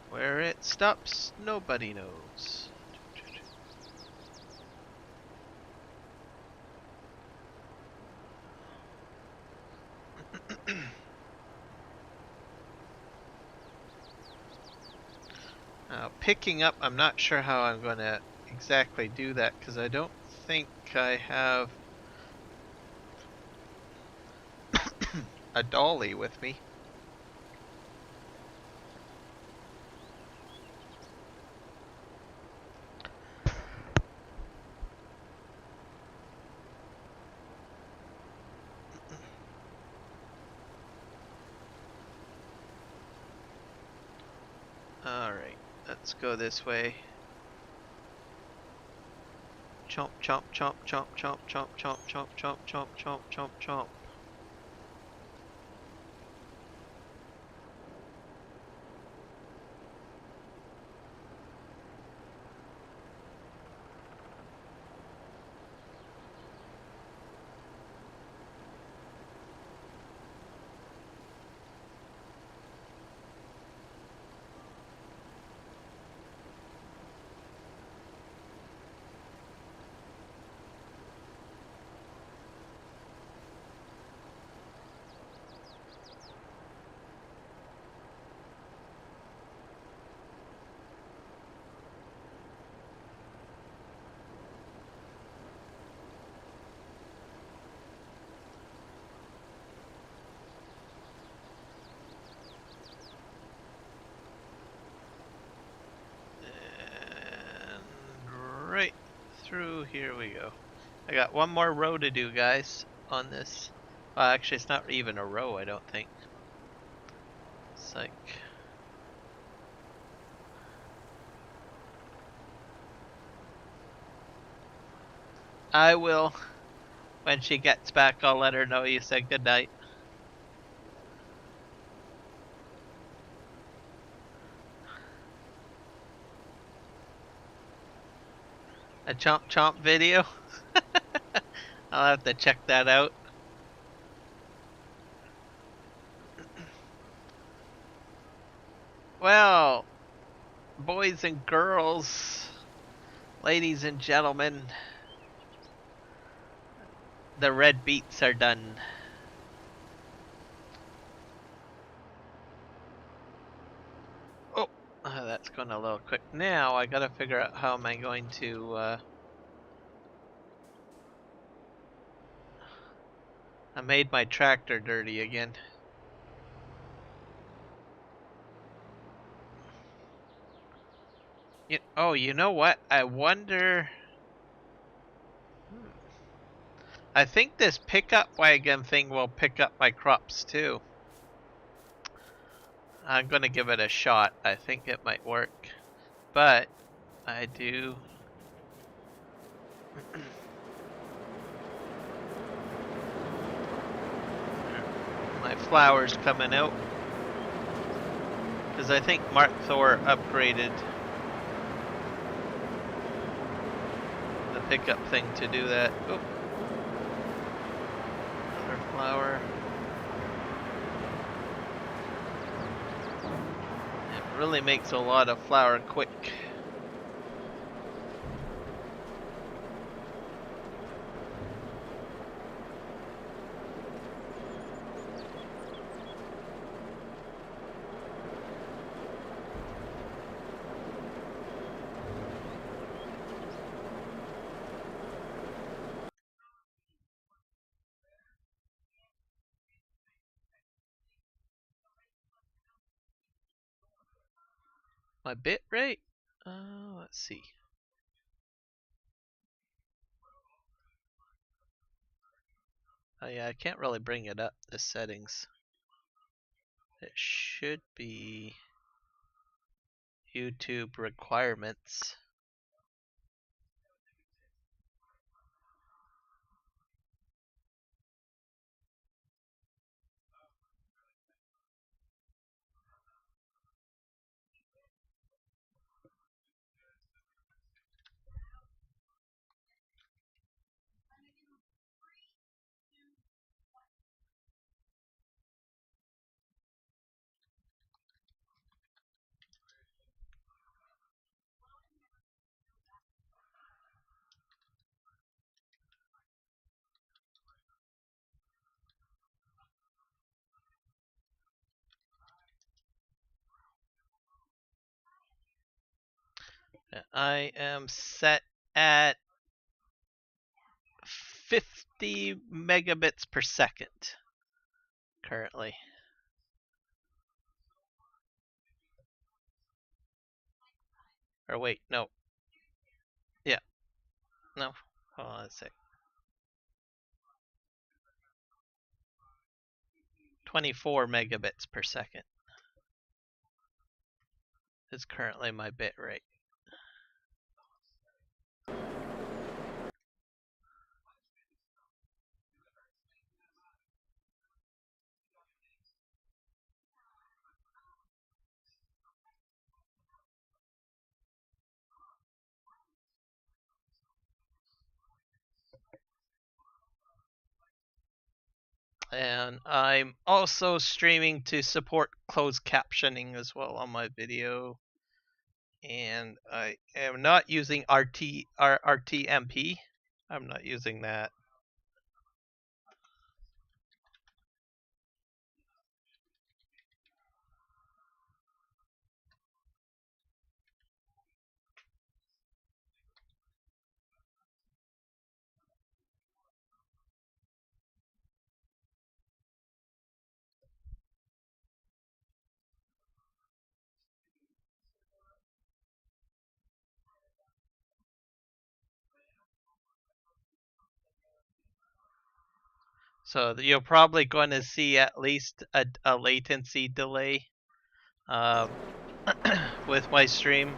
[SPEAKER 2] Where it stops, nobody knows. Picking up, I'm not sure how I'm going to exactly do that because I don't think I have a dolly with me. Alright, let's go this way. Chomp, chomp, chomp, chomp, chomp, chomp, chomp, chomp, chomp, chomp, chomp, chomp, chomp. And right through here we go. I got one more row to do, guys, on this. Well, actually, it's not even a row, I don't think. It's like... I will. When she gets back, I'll let her know you said goodnight. A chomp chomp video? I'll have to check that out. Well, boys and girls, ladies and gentlemen, the red beets are done. Oh, that's going a little quick. Now I gotta figure out how am I going to. I made my tractor dirty again. Oh, you know what? I wonder. I think this pickup wagon thing will pick up my crops too. I'm gonna give it a shot. I think it might work. But I do. My flower's coming out. Because I think Mark Thor upgraded the pickup thing to do that. Oh. Another flower. It really makes a lot of flour quick. My bit rate? Let's see. Oh yeah, I can't really bring it up, the settings. It should be YouTube requirements. I am set at 50 megabits per second currently. Or wait, no. Yeah. No. Hold on a sec. 24 megabits per second is currently my bit rate. And I'm also streaming to support closed captioning as well on my video. And I am not using RTMP. I'm not using that. So you're probably going to see at least a latency delay with my stream.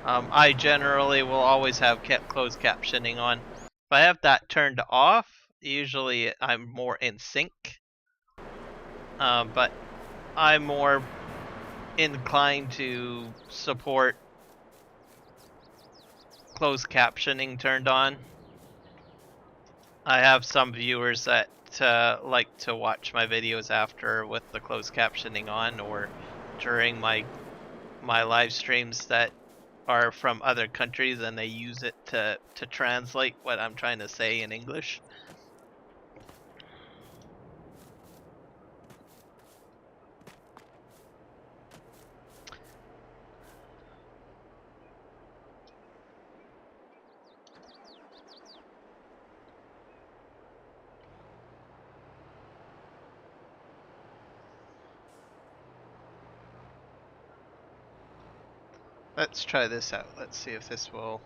[SPEAKER 2] I generally will always have closed captioning on. If I have that turned off, usually I'm more in sync. But I'm more inclined to support closed captioning turned on. I have some viewers that like to watch my videos after with the closed captioning on, or during my live streams that are from other countries and they use it to translate what I'm trying to say in English. Let's try this out. Let's see if this will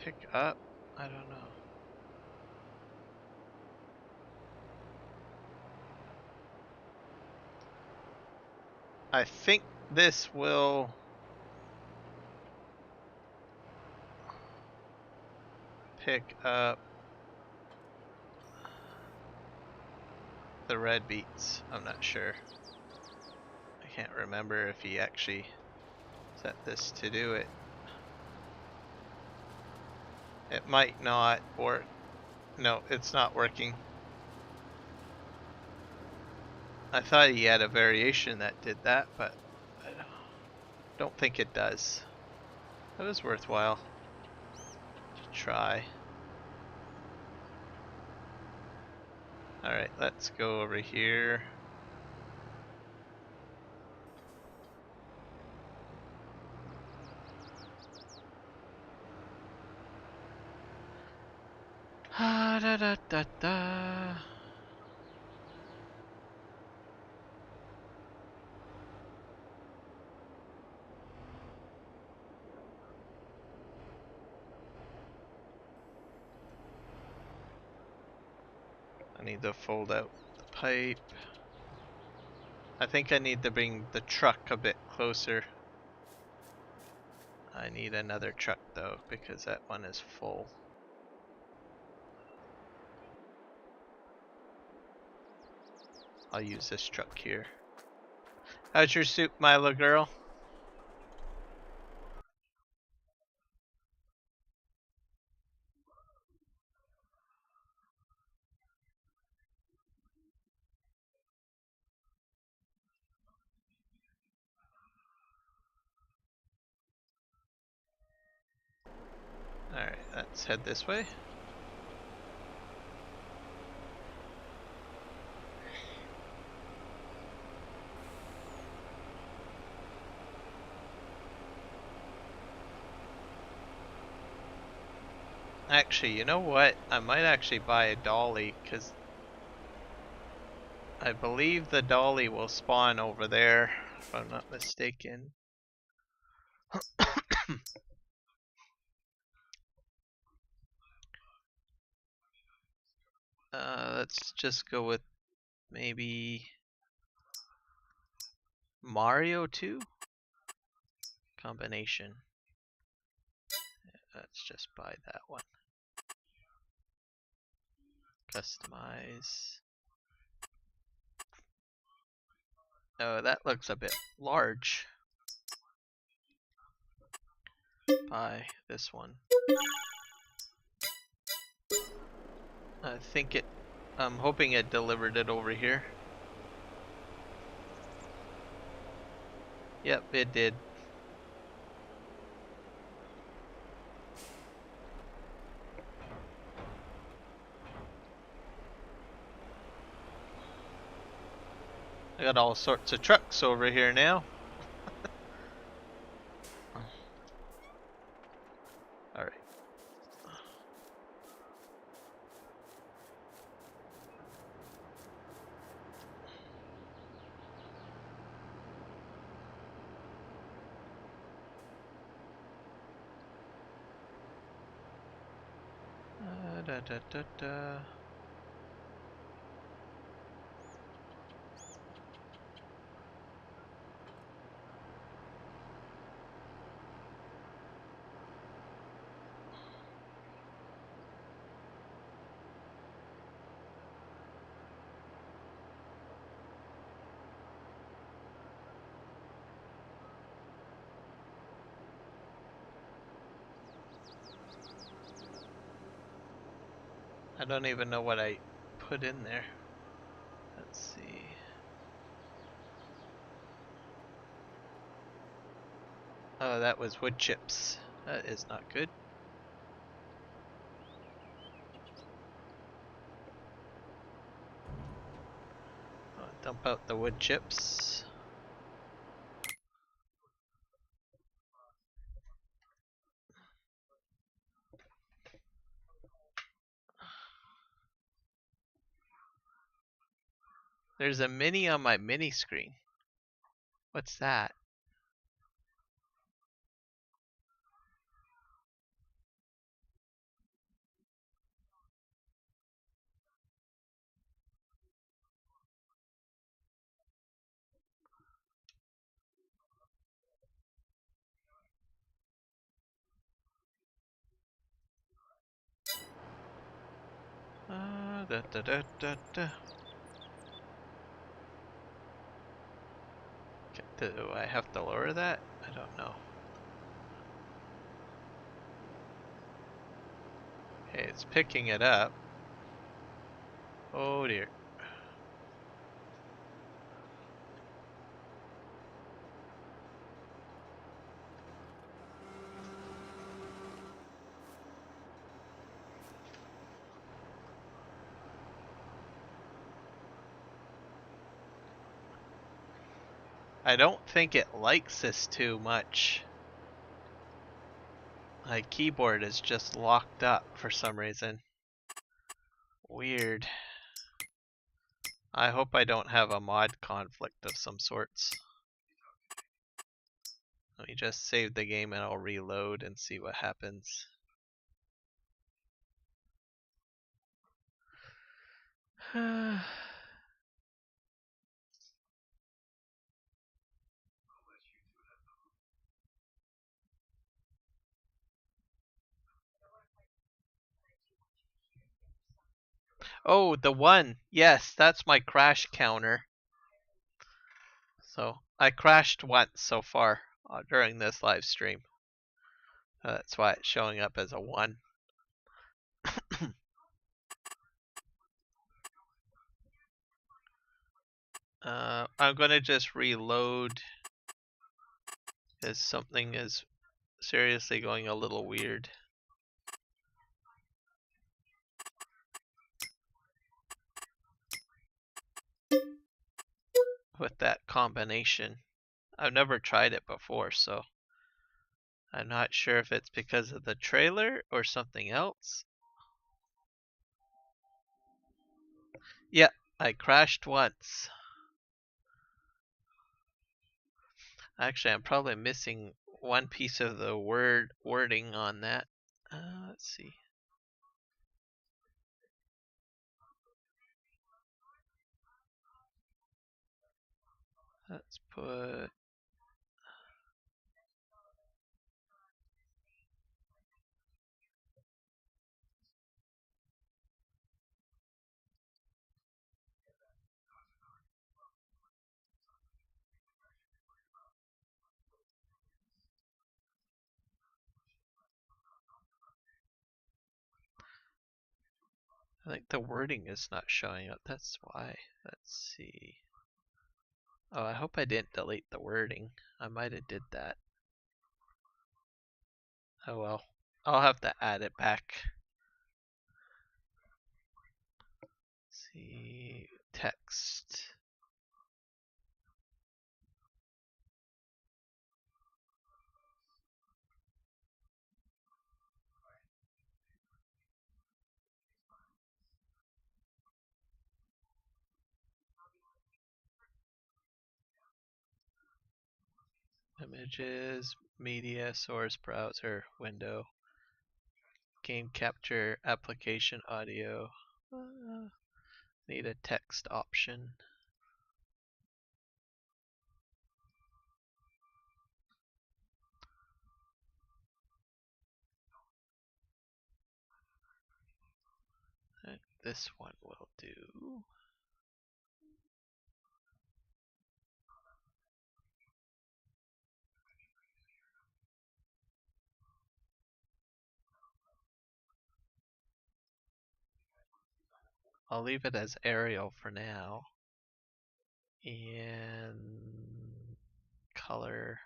[SPEAKER 2] pick up. I don't know. I think this will pick up the red beets. I'm not sure. I can't remember if he actually set this to do it. It might not work. No, it's not working. I thought he had a variation that did that, but I don't think it does. It was worthwhile to try. Alright, let's go over here. Da da da da. I need to fold out the pipe. I think I need to bring the truck a bit closer. I need another truck though, because that one is full. I'll use this truck here. How's your soup, Milo girl? Alright, let's head this way. Actually, you know what? I might actually buy a dolly, because I believe the dolly will spawn over there, if I'm not mistaken. Let's just go with maybe Mario 2 combination. Let's just buy that one. Customize. Oh, that looks a bit large. Buy this one. I think it, I'm hoping it delivered it over here. Yep, it did. I got all sorts of trucks over here now. Alright. Da da da da. I don't even know what I put in there. Let's see. Oh, that was wood chips. That is not good. I'll dump out the wood chips. There's a mini on my mini screen. What's that? Da, da, da, da, da. Okay, do I have to lower that? I don't know. Okay, it's picking it up. Oh dear. I don't think it likes this too much. My keyboard is just locked up for some reason. Weird. I hope I don't have a mod conflict of some sorts. Let me just save the game and I'll reload and see what happens. Oh, the one. Yes, that's my crash counter. So I crashed once so far during this live stream. That's why it's showing up as a 1. I'm going to just reload because something is seriously going a little weird with that combination. I've never tried it before, so I'm not sure if it's because of the trailer or something else. Yeah, I crashed once. Actually, I'm probably missing one piece of the wording on that. Let's see. Let's put I think the wording is not showing up. That's why. Let's see. Oh, I hope I didn't delete the wording. I might have did that. Oh well. I'll have to add it back. Let's see. Text. Images, media, source, browser, window, game capture, application, audio. Need a text option. And this one will do. I'll leave it as Arial for now. And color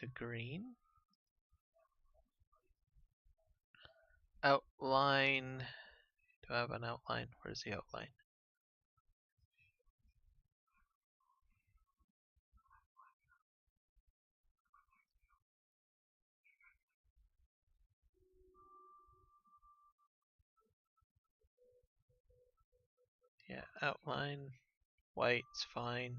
[SPEAKER 2] to green. Outline. Do I have an outline? Where's the outline? Yeah, outline. White's fine.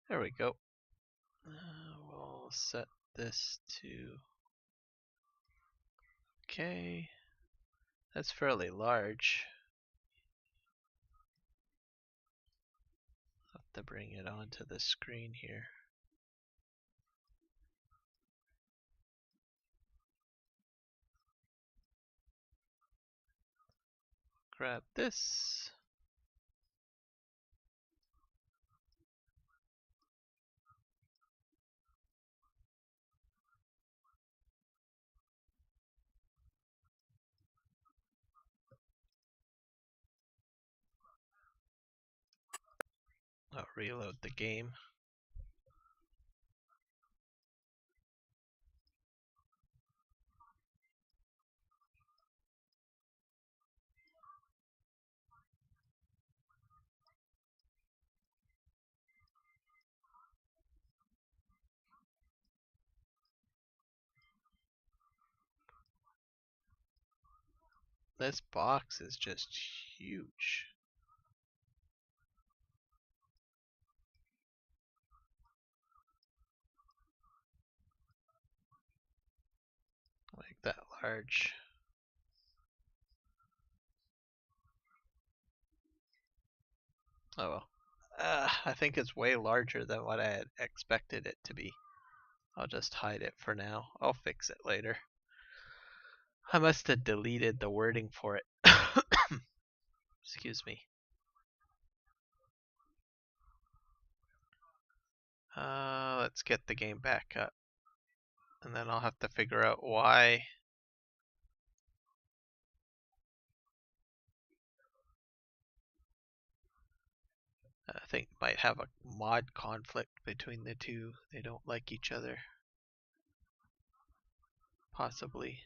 [SPEAKER 2] There we go. We'll set this to okay. That's fairly large. Have to bring it onto the screen here. Grab this. I'll reload the game. This box is just huge. Like that large. Oh well. I think it's way larger than what I had expected it to be. I'll just hide it for now. I'll fix it later. I must have deleted the wording for it. Excuse me. Let's get the game back up. And then I'll have to figure out why. I think might have a mod conflict between the two. They don't like each other. Possibly.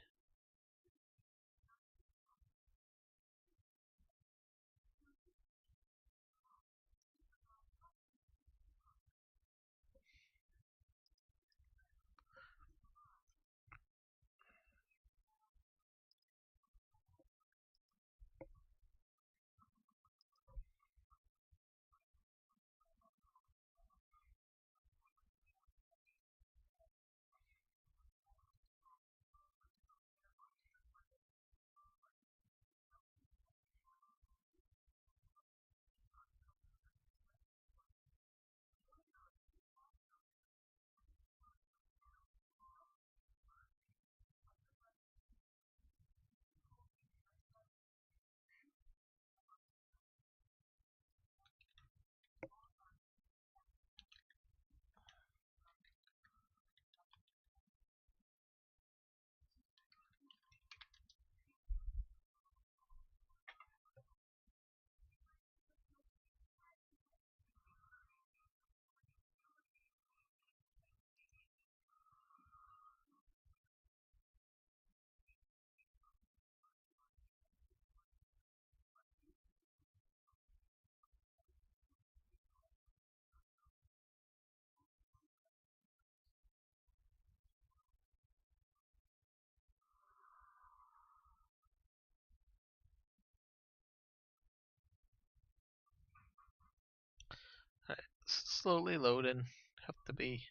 [SPEAKER 2] Alright, slowly loading. Have to be.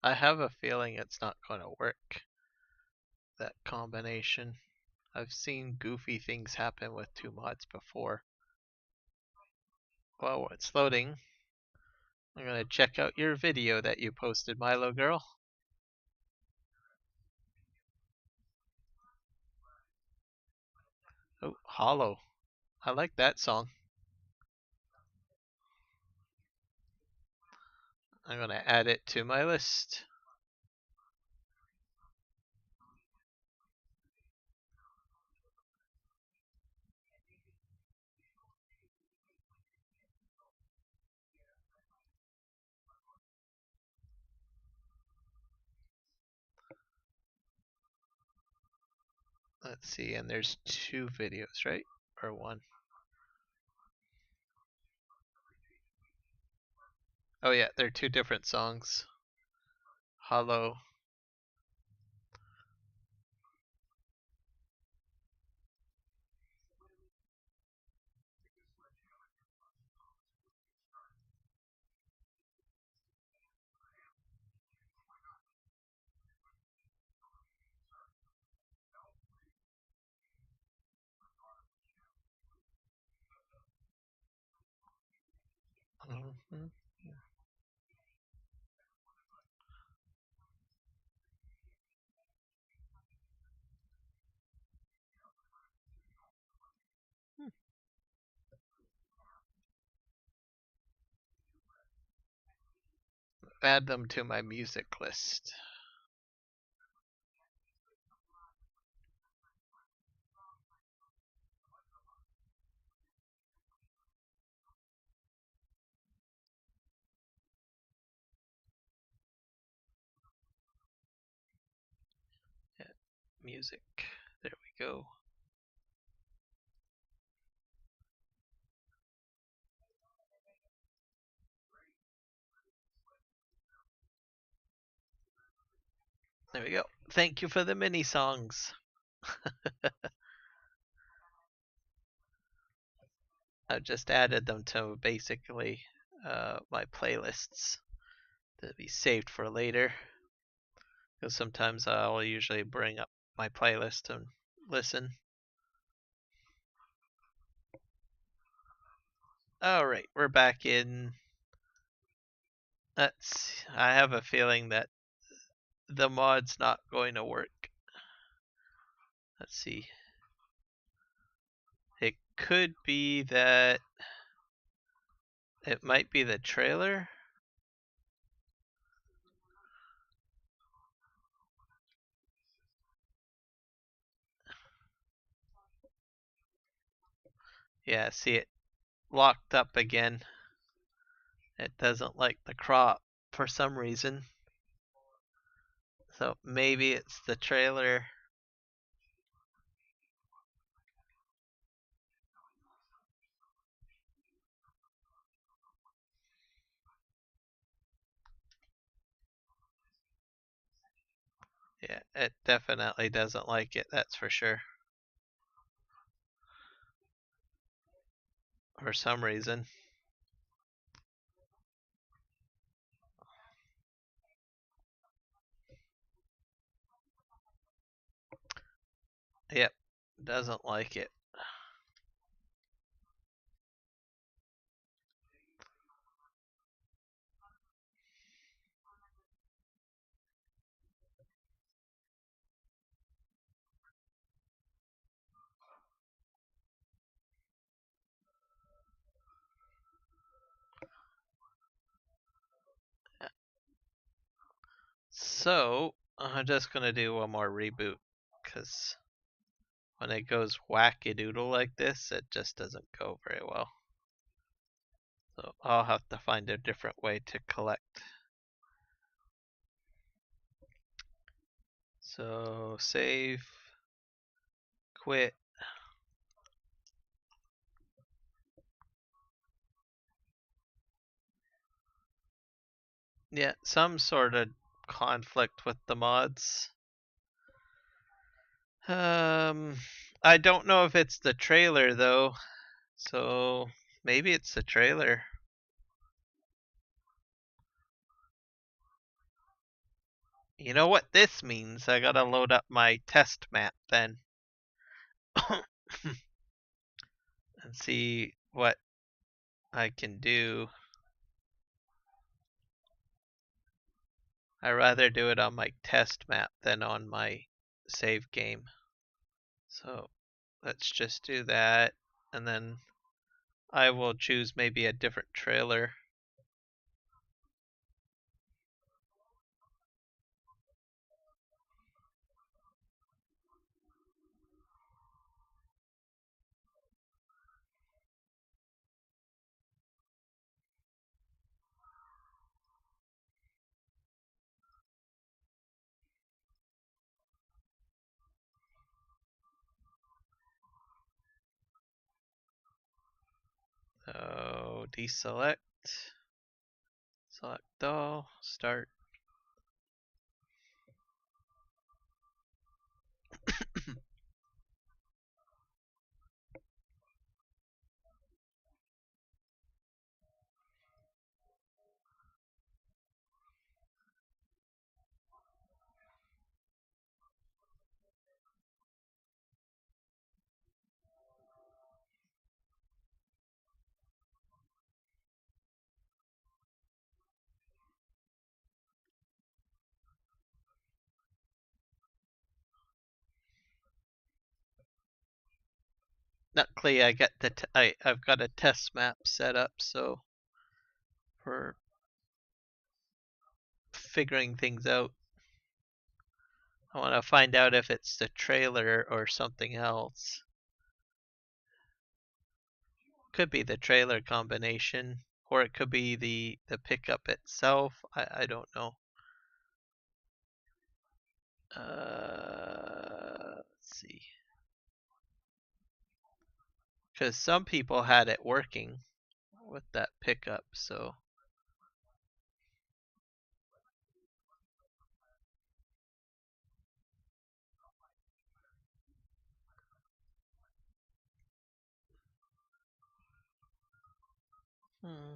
[SPEAKER 2] I have a feeling it's not going to work. That combination. I've seen goofy things happen with two mods before. Well, it's loading. I'm gonna check out your video that you posted, Milo girl. Oh, Hollow. I like that song. I'm gonna add it to my list. Let's see, and there's 2 videos, right? Or 1? Oh yeah, they're 2 different songs. Hollow. Mm-hmm. Add them to my music list. Yeah, music. There we go. There we go. Thank you for the mini songs. I've just added them to basically my playlists to be saved for later. Because sometimes I'll usually bring up my playlist and listen. Alright, we're back in. I have a feeling that the mod's not going to work. Let's see. It could be that it might be the trailer. Yeah, see it locked up again. It doesn't like the crop for some reason. So maybe it's the trailer. Yeah, it definitely doesn't like it, that's for sure. For some reason. Yep, doesn't like it. So, I'm just gonna do one more reboot, because when it goes wackadoodle like this, it just doesn't go very well. So I'll have to find a different way to collect. So save, quit. Yeah, some sort of conflict with the mods. I don't know if it's the trailer though, so maybe it's the trailer. You know what this means? I gotta load up my test map then. And see what I can do. I rather do it on my test map than on my save game. So let's just do that, and then I will choose maybe a different trailer. So deselect, select all, start. Luckily, I get the I've got a test map set up, so for figuring things out, I want to find out if it's the trailer or something else. Could be the trailer combination, or it could be the pickup itself. I don't know. Let's see. Because some people had it working with that pickup, so. Hmm.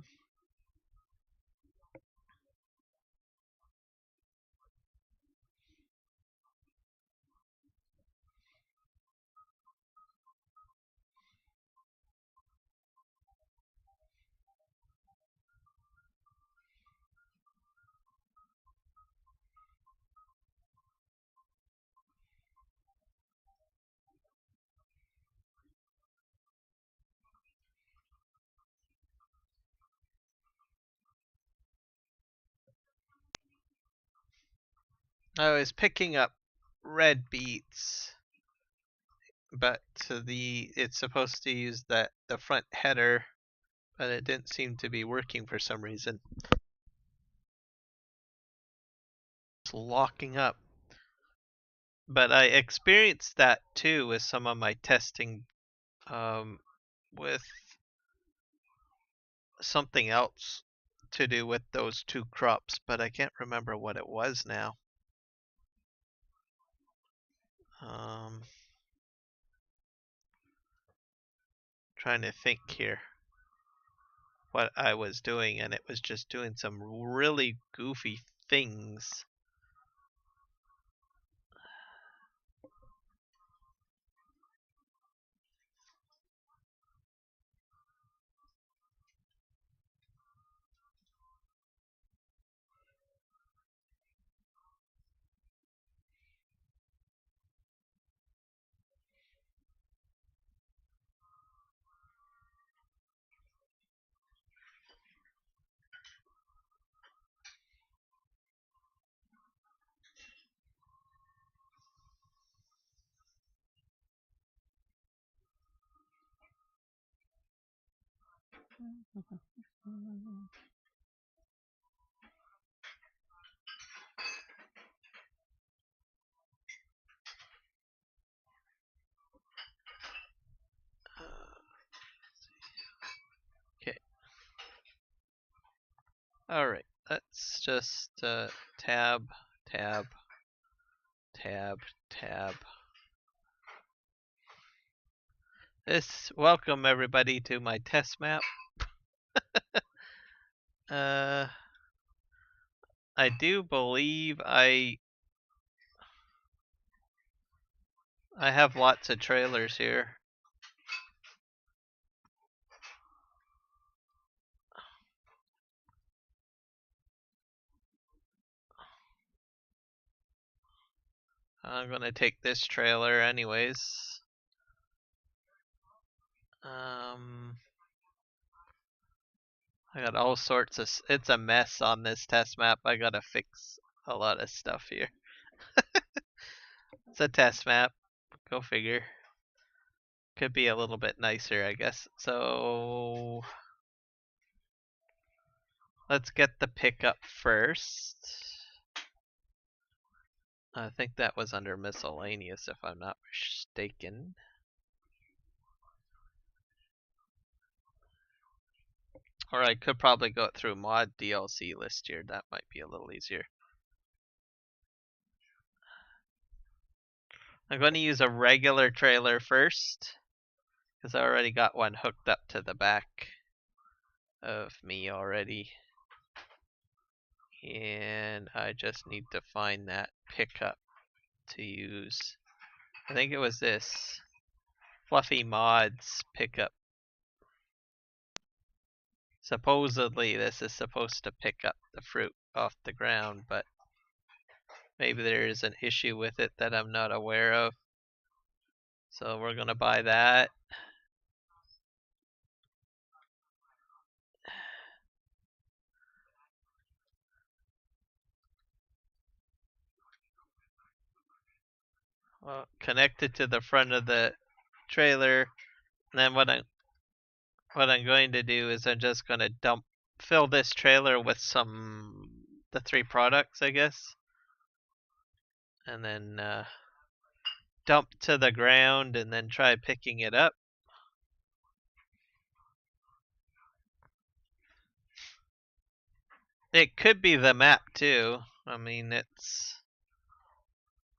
[SPEAKER 2] I was picking up red beets, but it's supposed to use the front header, but it didn't seem to be working for some reason. It's locking up. But I experienced that too with some of my testing with something else to do with those two crops, but I can't remember what it was now. Trying to think here what I was doing, and it was just doing some really goofy things. Okay. All right. Let's just tab, tab, tab, tab. Welcome everybody to my test map. I do believe I have lots of trailers here. I'm gonna take this trailer anyways. I got all sorts of. It's a mess on this test map. I gotta fix a lot of stuff here. It's a test map. Go figure. Could be a little bit nicer, I guess. So let's get the pickup first. I think that was under miscellaneous, if I'm not mistaken. Or I could probably go through mod DLC list here. That might be a little easier. I'm going to use a regular trailer first, because I already got one hooked up to the back of me already. And I just need to find that pickup to use. I think it was this Fluffy Mods pickup. Supposedly this is supposed to pick up the fruit off the ground, but maybe there is an issue with it that I'm not aware of. So we're gonna buy that. Well, connect it to the front of the trailer. And then what I'm going to do is I'm just gonna fill this trailer with the 3 products, I guess. And then dump to the ground and then try picking it up. It could be the map too. I mean,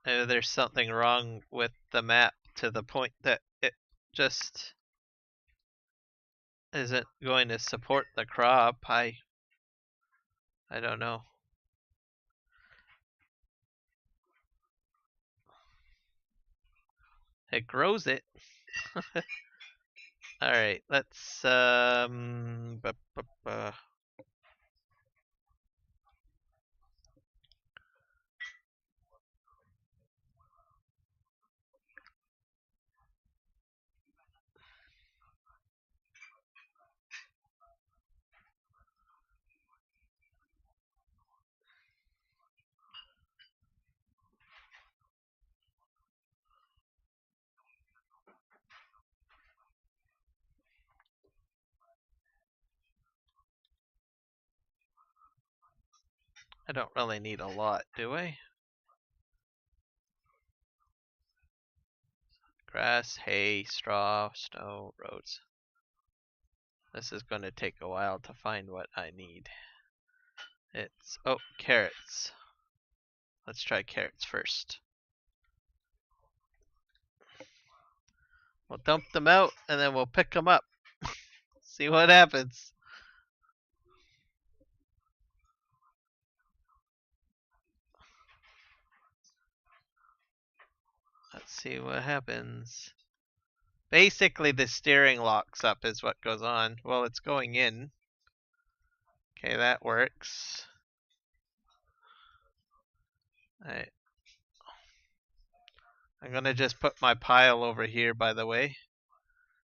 [SPEAKER 2] there's something wrong with the map to the point that it just isn't going to support the crop. I don't know. It grows it. All right, let's I don't really need a lot, do I? Grass, hay, straw, snow, roads. This is going to take a while to find what I need. It's, oh, carrots. Let's try carrots first. We'll dump them out and then we'll pick them up. See what happens. Let's see what happens. Basically, the steering locks up is what goes on. Well, it's going in. Okay, that works. Alright. I'm gonna just put my pile over here, by the way,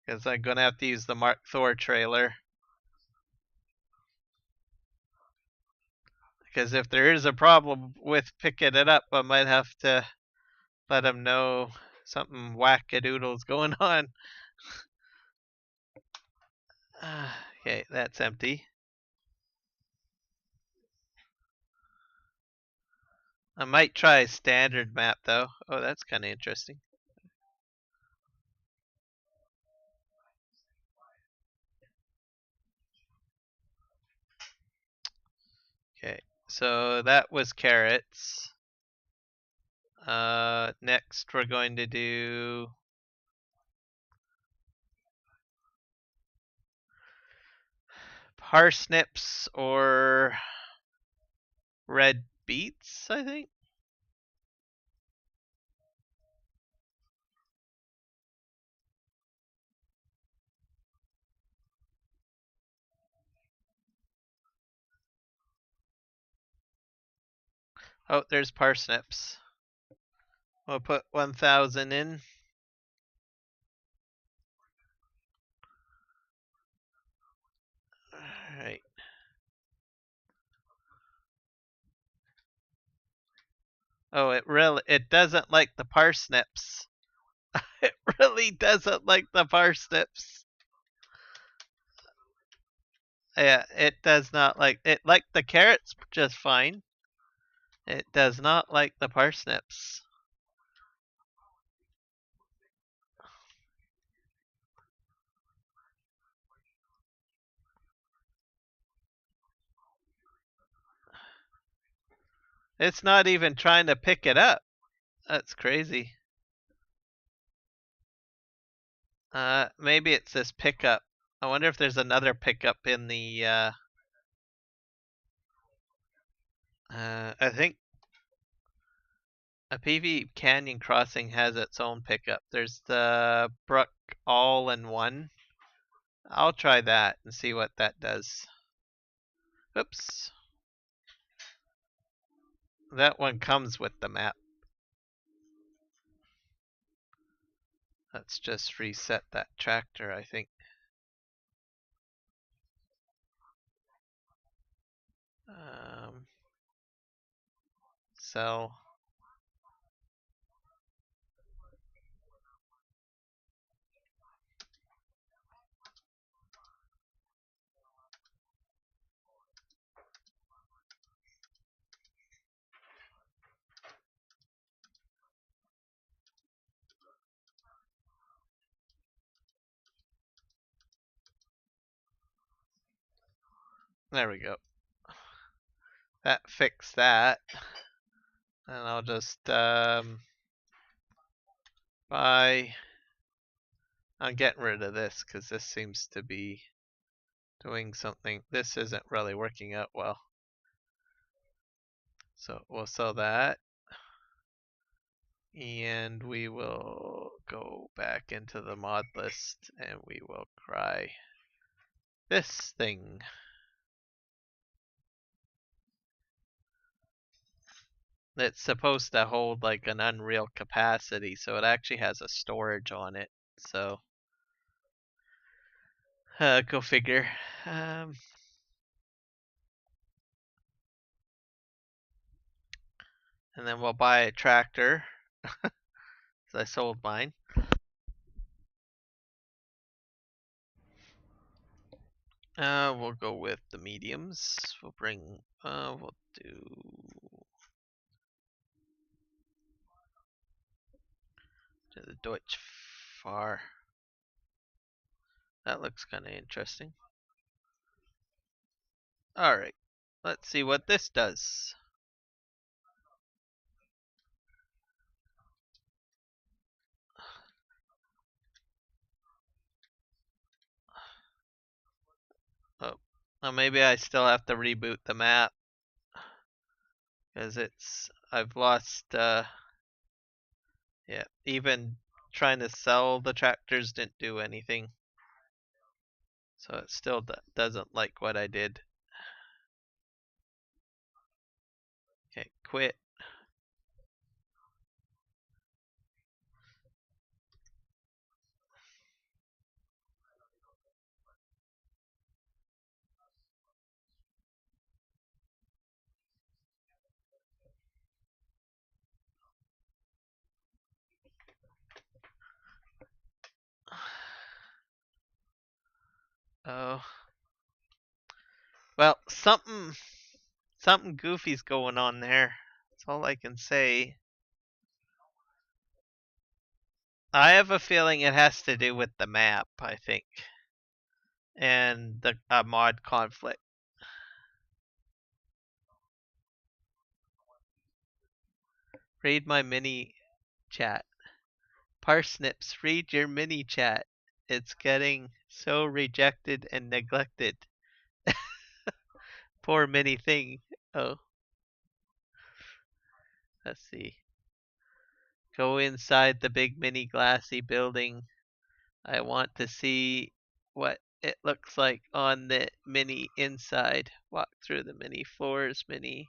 [SPEAKER 2] because I'm gonna have to use the Mark Thor trailer. Because if there is a problem with picking it up, I might have to let him know something wackadoodle's going on. Okay, that's empty. I might try a standard map though. Oh, that's kind of interesting. Okay, so that was carrots. Next we're going to do parsnips or red beets, I think. Oh, there's parsnips. We'll put 1,000 in. Alright. Oh, it doesn't like the parsnips. It really doesn't like the parsnips. Yeah, it does not like it. Liked the carrots just fine. It does not like the parsnips. It's not even trying to pick it up. That's crazy. Maybe it's this pickup. I wonder if there's another pickup in the. I think a PV Canyon Crossing has its own pickup. There's the Brook All in One. I'll try that and see what that does. Oops. That one comes with the map. Let's just reset that tractor, I think. Sell. There we go. That fixed that. And I'll just buy. I'm getting rid of this because this seems to be doing something. This isn't really working out well. So we'll sell that. And we will go back into the mod list and we will cry this thing. It's supposed to hold like an unreal capacity, so it actually has a storage on it. So go figure. And then we'll buy a tractor. I sold mine. We'll go with the mediums. We'll bring. We'll do. To the Deutsch Far. That looks kind of interesting. Alright, let's see what this does. Oh, well, maybe I still have to reboot the map. Because I've lost, yeah, even trying to sell the tractors didn't do anything. So it still doesn't like what I did. Okay, quit. Oh. Well, something goofy's going on there. That's all I can say. I have a feeling it has to do with the map, I think. And the mod conflict. Read my mini chat. Parsnips, read your mini chat. It's getting so rejected and neglected. Poor mini thing. Oh. Let's see. Go inside the big mini glassy building. I want to see what it looks like on the mini inside. Walk through the mini floors, mini.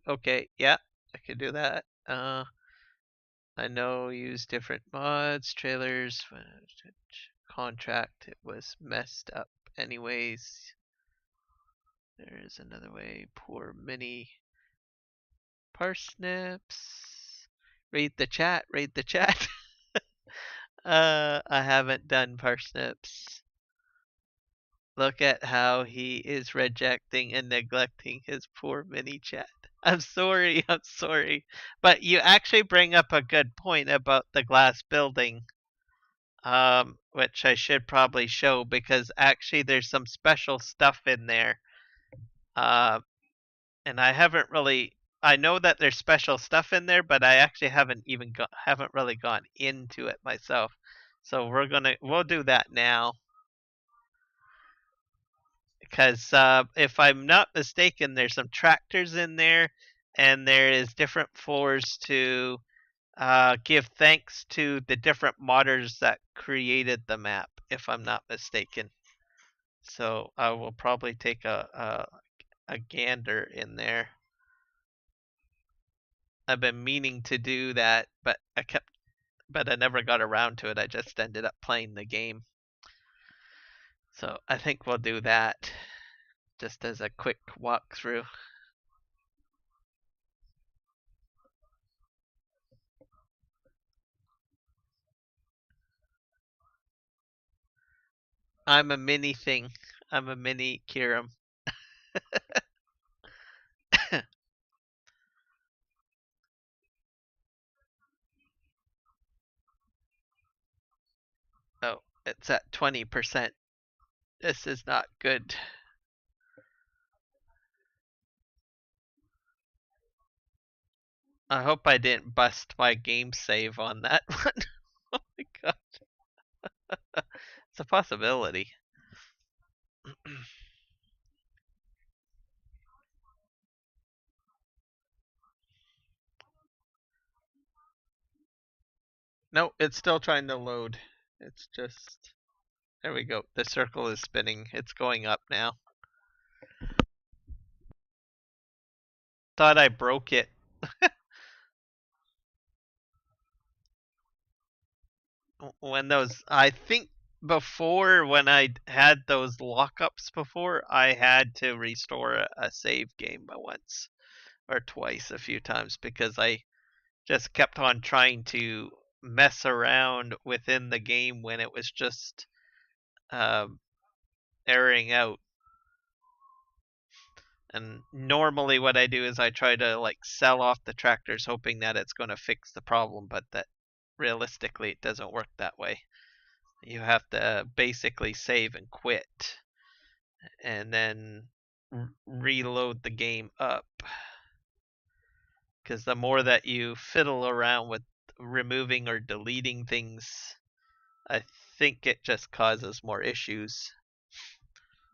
[SPEAKER 2] Okay, yeah, I can do that. I know use different mods, trailers, contract. It was messed up anyways. There is another way. Poor mini Parsnips. Read the chat. Read the chat. I haven't done Parsnips. Look at how he is rejecting and neglecting his poor mini chat. I'm sorry, I'm sorry. But you actually bring up a good point about the glass building, which I should probably show because actually there's some special stuff in there. And I haven't really. I know that there's special stuff in there, but I actually haven't really gone into it myself. So we'll do that now because if I'm not mistaken, there's some tractors in there, and there is different floors to give thanks to the different modders that created the map, if I'm not mistaken. So I will probably take a gander in there. I've been meaning to do that, but I never got around to it. I just ended up playing the game. So I think we'll do that just as a quick walkthrough. I'm a mini thing. I'm a mini Kiram. Oh, it's at 20%. This is not good. I hope I didn't bust my game save on that one. Oh my god. It's a possibility. No, it's still trying to load. It's just. There we go. The circle is spinning. It's going up now. Thought I broke it. When those, I think before when I had those lockups before, I had to restore a save game once or twice, a few times, because I just kept on trying to mess around within the game when it was just um, airing out. And normally what I do is I try to like sell off the tractors hoping that it's going to fix the problem, but that realistically it doesn't work that way. You have to basically save and quit and then reload the game up. Because the more that you fiddle around with removing or deleting things, I think it just causes more issues.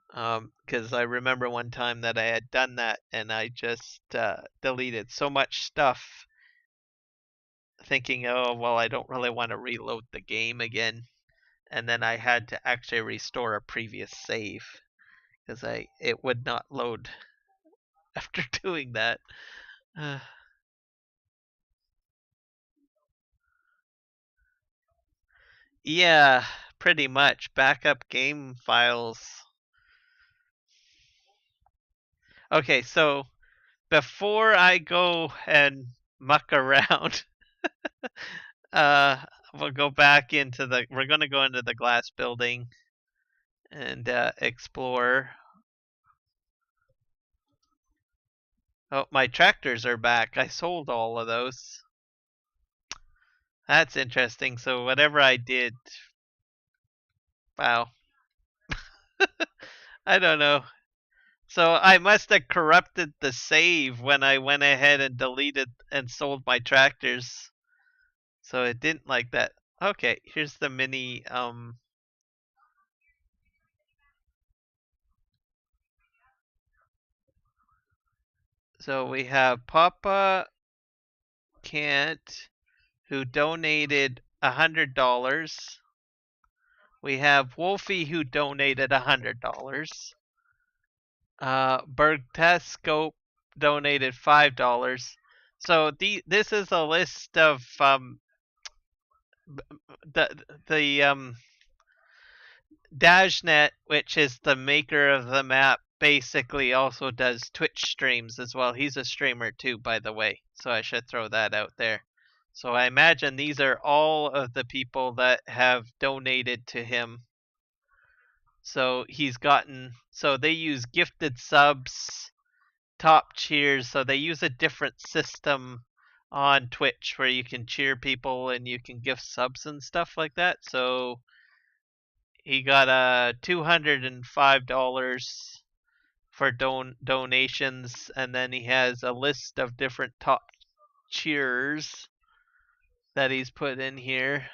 [SPEAKER 2] Because I remember one time that I had done that and I just deleted so much stuff thinking, oh, well, I don't really want to reload the game again. And then I had to actually restore a previous save because it would not load after doing that. Yeah, pretty much. Backup game files. Okay, so before I go and muck around, uh, we'll go back into we're going to go into the glass building and explore. Oh, my tractors are back. I sold all of those. That's interesting. So whatever I did, wow. I don't know. So I must have corrupted the save when I went ahead and deleted and sold my tractors. So it didn't like that. Okay, here's the mini so we have Papa Kent who donated $100. We have Wolfie who donated $100. Bergtescope donated $5. So this is a list of the Dajnet, which is the maker of the map, basically also does Twitch streams as well. He's a streamer too, by the way, so I should throw that out there. So I imagine these are all of the people that have donated to him. So they use gifted subs, top cheers, so they use a different system on Twitch where you can cheer people and you can gift subs and stuff like that. So he got $205 for donations, and then he has a list of different top cheers that he's put in here,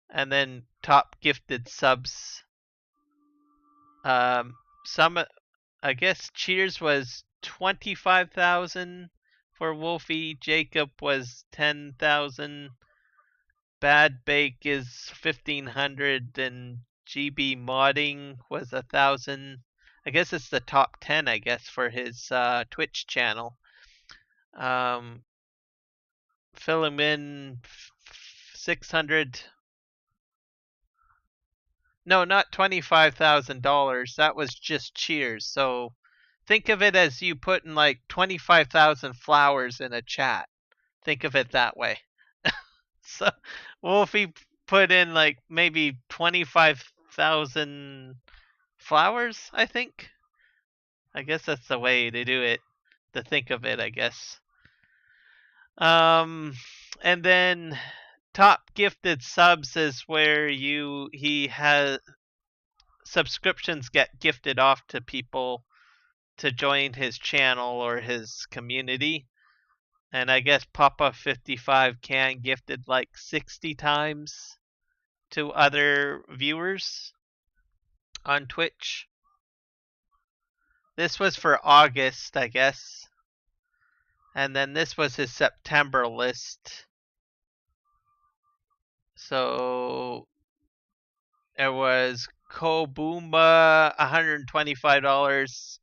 [SPEAKER 2] and then top gifted subs. Some, I guess cheers was 25,000 for Wolfie. Jacob was 10,000. Bad Bake is 1,500, and GB Modding was 1,000. I guess it's the top 10, I guess, for his Twitch channel. Philomin 600. No, not $25,000. That was just cheers. So think of it as you putting like 25,000 flowers in a chat. Think of it that way. So Wolfie put in like maybe 25,000 flowers, I think. I guess that's the way to do it, to think of it, I guess. And then top gifted subs is where he has subscriptions get gifted off to people to join his channel or his community. And I guess Papa55 can gifted like 60 times to other viewers on Twitch. This was for August, I guess. And then this was his September list. So it was Kobuma $125,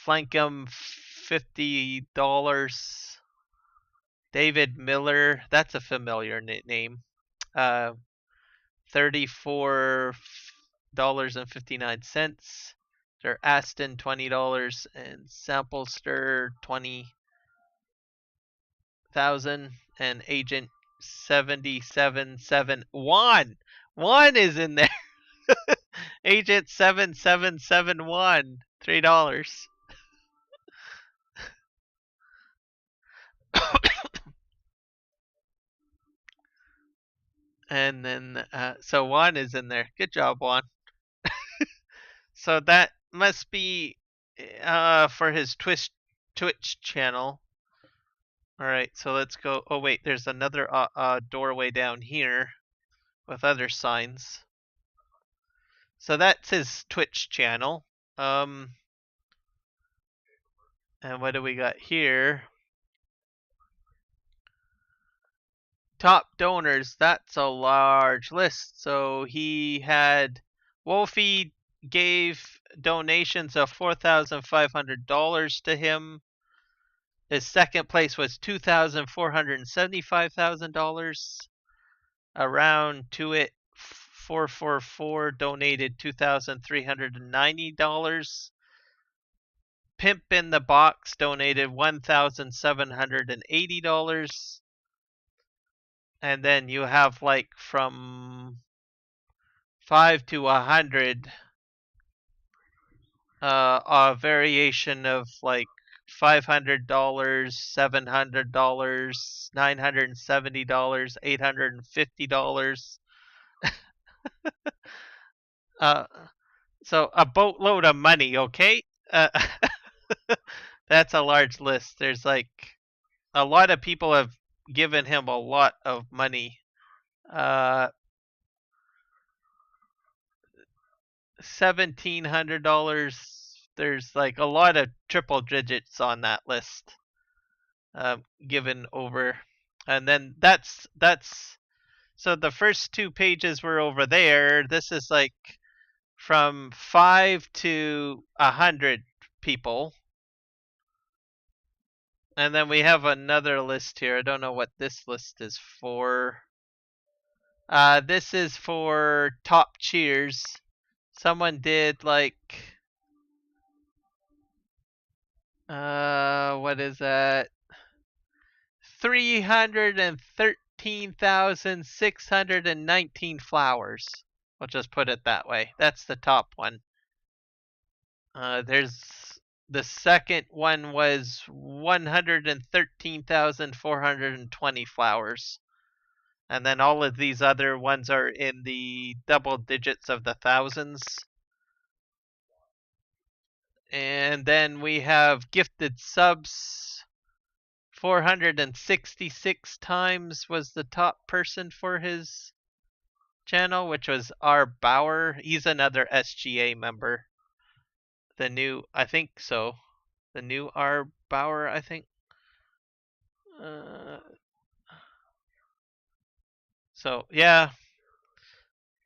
[SPEAKER 2] Flankum $50, David Miller, that's a familiar name, $34.59. Their Aston $20 and Sample Stir 20,000 and Agent 7771. One is in there. Agent 7771, $3. And then so Juan is in there. Good job, Juan. So that must be for his Twitch channel. All right, so let's go. Oh wait, there's another doorway down here with other signs. So that's his Twitch channel. And what do we got here? Top donors, that's a large list. So he had Wolfie gave donations of $4,500 to him. His second place was $2,475,000. Around to it 444 donated $2,390. Pimp in the Box donated $1,780. And then you have like from 5 to 100 a variation of like $500, $700, $970, $850. So a boatload of money, okay? That's a large list. There's like a lot of people have given him a lot of money. $1,700. There's like a lot of triple digits on that list given over, and then that's so the first two pages were over there. This is like from 5 to 100 people. And then we have another list here. I don't know what this list is for. This is for top cheers. Someone did like what is that? 313,619 flowers. We'll just put it that way. That's the top one. There's the second one was 113,420 flowers. And then all of these other ones are in the double digits of the thousands. And then we have gifted subs. 466 times was the top person for his channel, which was R. Bauer. He's another SGA member. The new, I think so. The new R. Bauer, I think. So, yeah.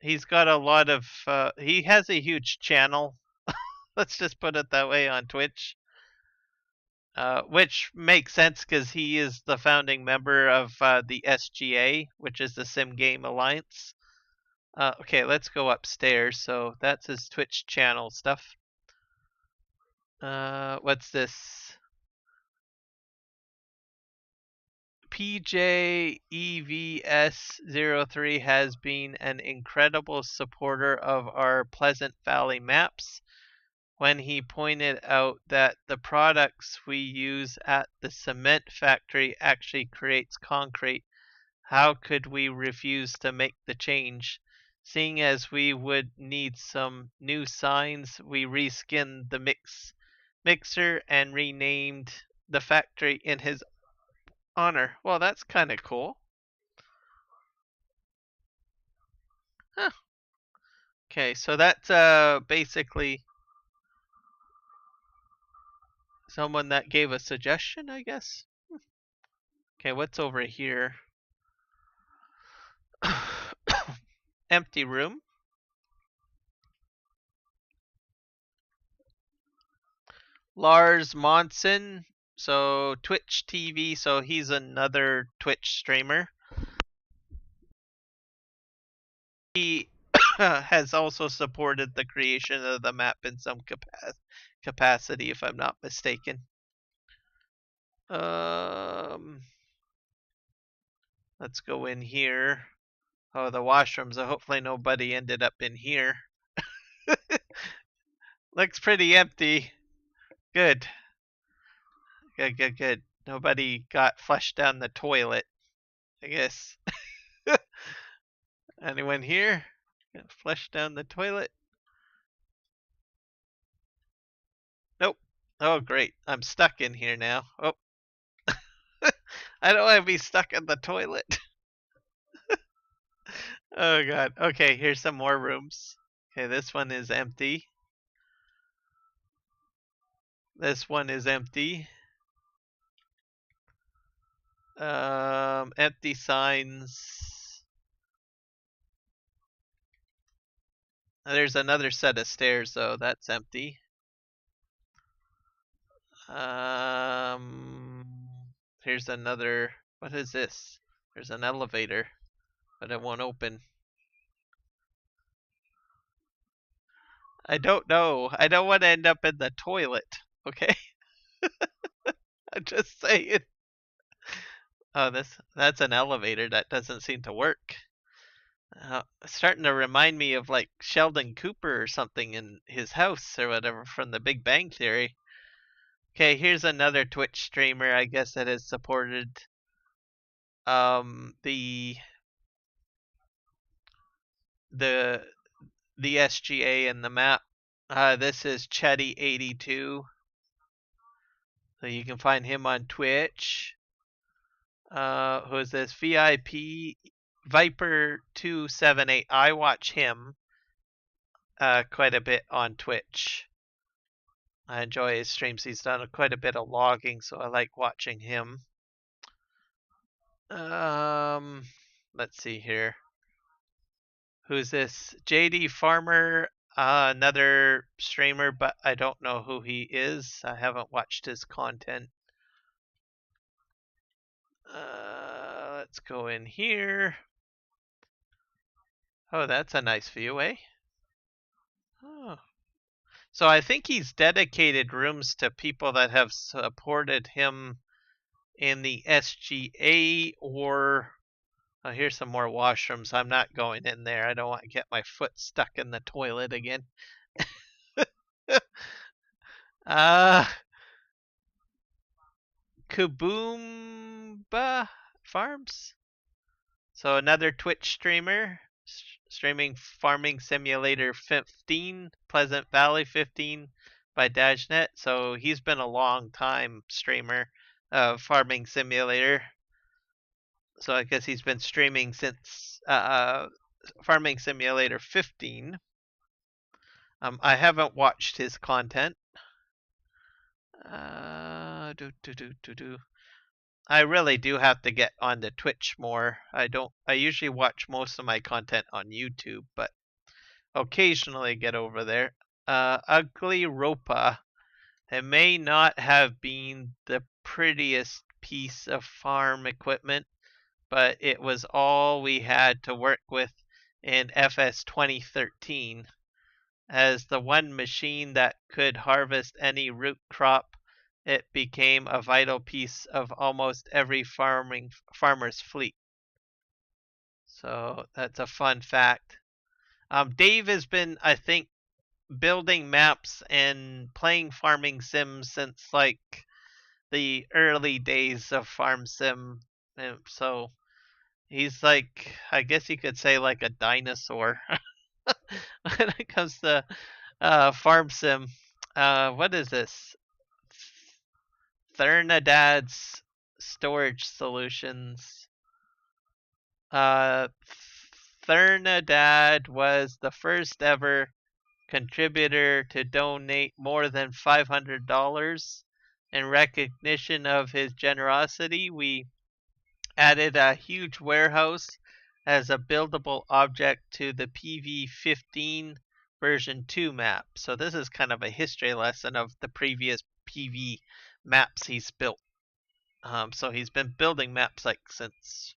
[SPEAKER 2] He's got a lot of, he has a huge channel. Let's just put it that way on Twitch. Which makes sense because he is the founding member of the SGA, which is the Sim Game Alliance. Okay, let's go upstairs. So that's his Twitch channel stuff. What's this? PJEVS03 has been an incredible supporter of our Pleasant Valley maps when he pointed out that the products we use at the cement factory actually creates concrete. How could we refuse to make the change? Seeing as we would need some new signs, we reskinned the mixer and renamed the factory in his honor. Well, that's kind of cool. Huh. Okay, so that's basically someone that gave a suggestion, I guess. Okay, what's over here? Empty room. Lars Monson, so Twitch TV, so he's another Twitch streamer. He has also supported the creation of the map in some capacity, if I'm not mistaken. Let's go in here. Oh, the washrooms. Hopefully nobody ended up in here. Looks pretty empty. Good. Good. Nobody got flushed down the toilet, I guess. Anyone here? Got flushed down the toilet? Nope. Oh, great. I'm stuck in here now. Oh. I don't want to be stuck in the toilet. Oh, God. Okay, here's some more rooms. Okay, this one is empty. This one is empty. Empty signs. There's another set of stairs, though. That's empty. Here's another. What is this? There's an elevator, but it won't open. I don't know. I don't want to end up in the toilet. Okay. I'm just saying. Oh, that's an elevator that doesn't seem to work. It's starting to remind me of like Sheldon Cooper or something in his house or whatever from The Big Bang Theory. Okay, here's another Twitch streamer, I guess, that has supported the SGA and the map. This is Chetty82. So you can find him on Twitch. Who is this? VIP Viper278. I watch him quite a bit on Twitch. I enjoy his streams. He's done quite a bit of logging, so I like watching him. Let's see here. Who's this? JD Farmer, another streamer, but I don't know who he is. I haven't watched his content. Let's go in here. Oh, that's a nice view, eh? Oh. So I think he's dedicated rooms to people that have supported him in the SGA or oh, here's some more washrooms. I'm not going in there. I don't want to get my foot stuck in the toilet again. uh Kaboomba Farms. So another Twitch streamer streaming Farming Simulator 15, Pleasant Valley 15 by Dajnet. So he's been a long time streamer of Farming Simulator. So I guess he's been streaming since Farming Simulator 15. I haven't watched his content. I really do have to get on the Twitch more. I usually watch most of my content on YouTube, but occasionally get over there. Ugly Ropa. It may not have been the prettiest piece of farm equipment, but it was all we had to work with in FS 2013. As the one machine that could harvest any root crop, it became a vital piece of almost every farmer's fleet. So that's a fun fact. Dave has been, I think, building maps and playing farming sims since like the early days of farm sim. And so he's like, I guess you could say like a dinosaur when it comes to farm sim. What is this? Thernadad's storage solutions. Uh, Thernadad was the first ever contributor to donate more than $500. In recognition of his generosity, we added a huge warehouse as a buildable object to the PV15 version 2 map. So this is kind of a history lesson of the previous PV maps he's built. So he's been building maps like since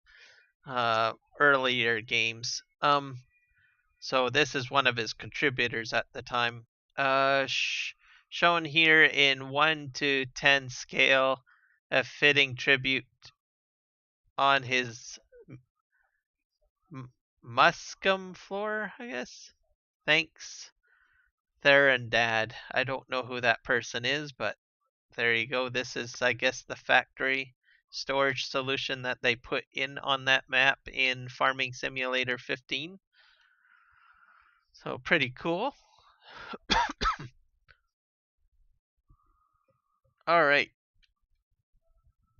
[SPEAKER 2] earlier games. So this is one of his contributors at the time. Shown here in 1 to 10 scale, a fitting tribute on his Muscum floor, I guess. Thanks, Dad. I don't know who that person is, but there you go. This is, I guess, the factory storage solution that they put in on that map in Farming Simulator 15. So pretty cool. All right.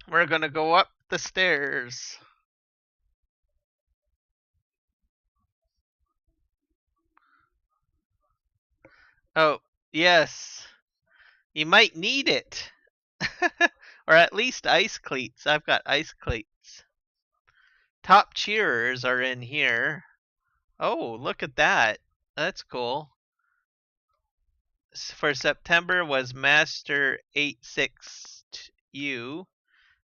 [SPEAKER 2] We're going to go up the stairs. Oh, yes. You might need it. Or at least ice cleats. I've got ice cleats. Top cheerers are in here. Oh, look at that. That's cool. For September was Master 86U,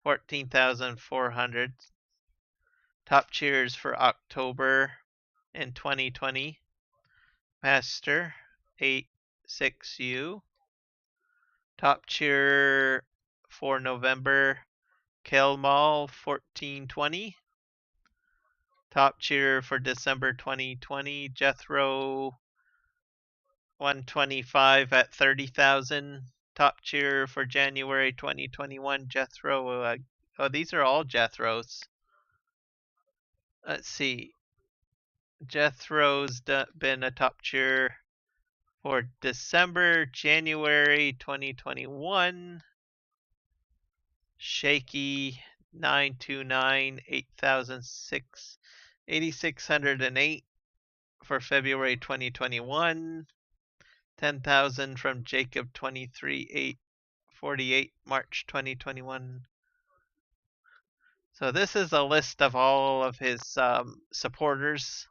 [SPEAKER 2] 14,400. Top cheers for October in 2020. Master 86U. Top cheer for November, Kelmal 1420. Top cheer for December 2020, Jethro 125 at 30,000. Top cheer for January 2021, Jethro. Oh, these are all Jethros. Let's see. Jethro's been a top cheer for December, January 2021. Shaky 929 8608 for February 2021. 10,000 from Jacob 23848 March 2021. So this is a list of all of his supporters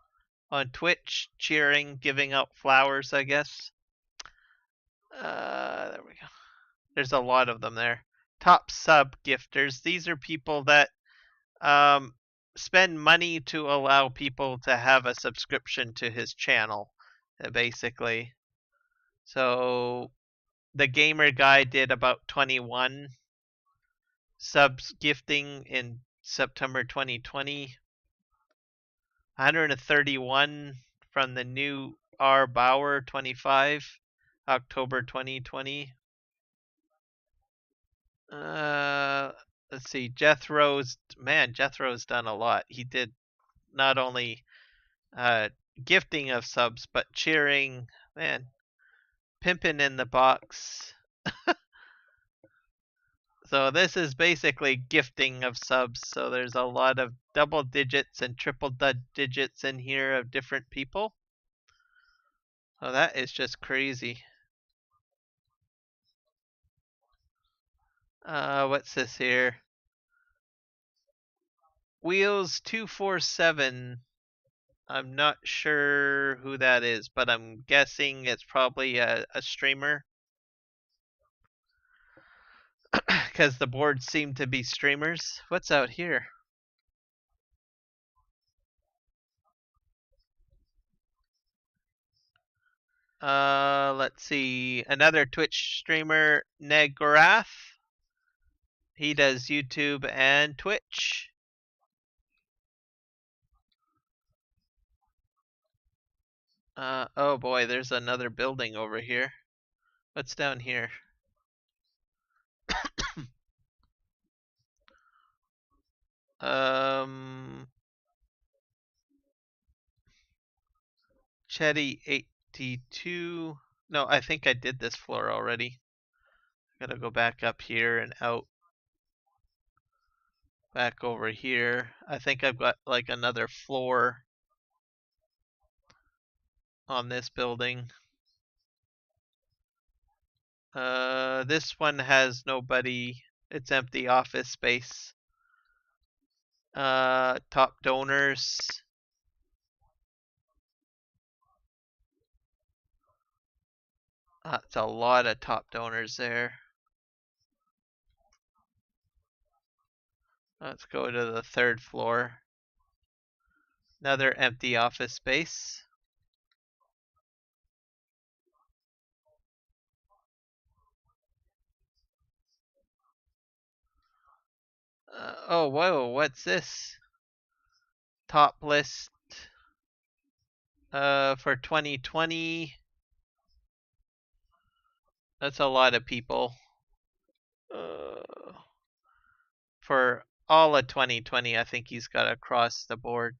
[SPEAKER 2] on Twitch, cheering, giving out flowers, I guess. There we go. There's a lot of them there. Top sub gifters. These are people that spend money to allow people to have a subscription to his channel, basically. So the gamer guy did about 21 subs gifting in September 2020, 131 from the new R. Bauer 25, October 2020. Let's see. Jethro's done a lot. He did not only gifting of subs, but cheering. Man, pimping in the box. So this is basically gifting of subs. So there's a lot of double digits and triple digits in here of different people. Oh, that is just crazy. What's this here? Wheels 247. I'm not sure who that is, but I'm guessing it's probably a streamer. Because the boards seem to be streamers. What's out here? Let's see. Another Twitch streamer, Negrath. He does YouTube and Twitch. Oh boy, there's another building over here. What's down here? Chetty 82. No, I think I did this floor already. Gotta go back up here and out. Back over here. I think I've got like another floor on this building. This one has nobody. It's empty office space. Top donors. That's a lot of top donors there. Let's go to the third floor. Another empty office space. Oh, whoa, what's this? Top list for 2020. That's a lot of people. For all of 2020, I think he's got across the board.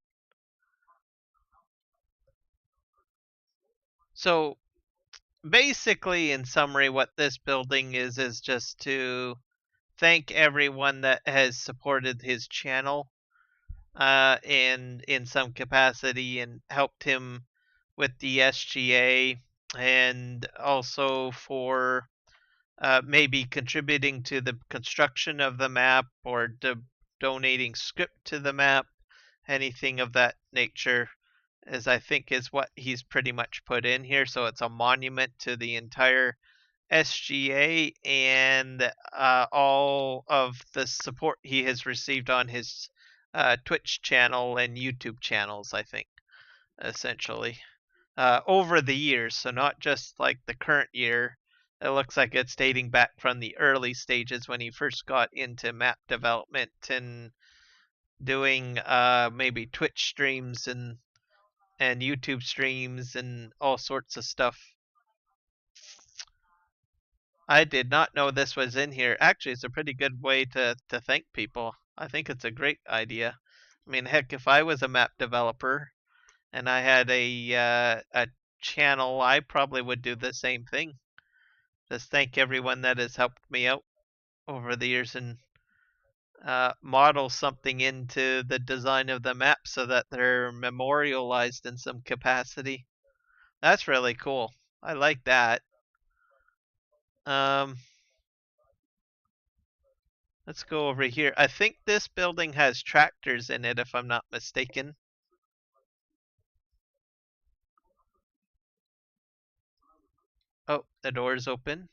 [SPEAKER 2] So basically, in summary, what this building is just to thank everyone that has supported his channel in some capacity and helped him with the SGA, and also for maybe contributing to the construction of the map or donating script to the map, anything of that nature, as I think is what he's pretty much put in here. So it's a monument to the entire SGA and all of the support he has received on his Twitch channel and YouTube channels, I think, essentially, over the years. So not just like the current year. It looks like it's dating back from the early stages when he first got into map development and doing maybe Twitch streams and YouTube streams and all sorts of stuff. I did not know this was in here. Actually, it's a pretty good way to thank people. I think it's a great idea. I mean, heck, if I was a map developer and I had a channel, I probably would do the same thing. Just thank everyone that has helped me out over the years and model something into the design of the map so that they're memorialized in some capacity. That's really cool. I like that. Let's go over here. I think this building has tractors in it, if I'm not mistaken. Oh, the door's open.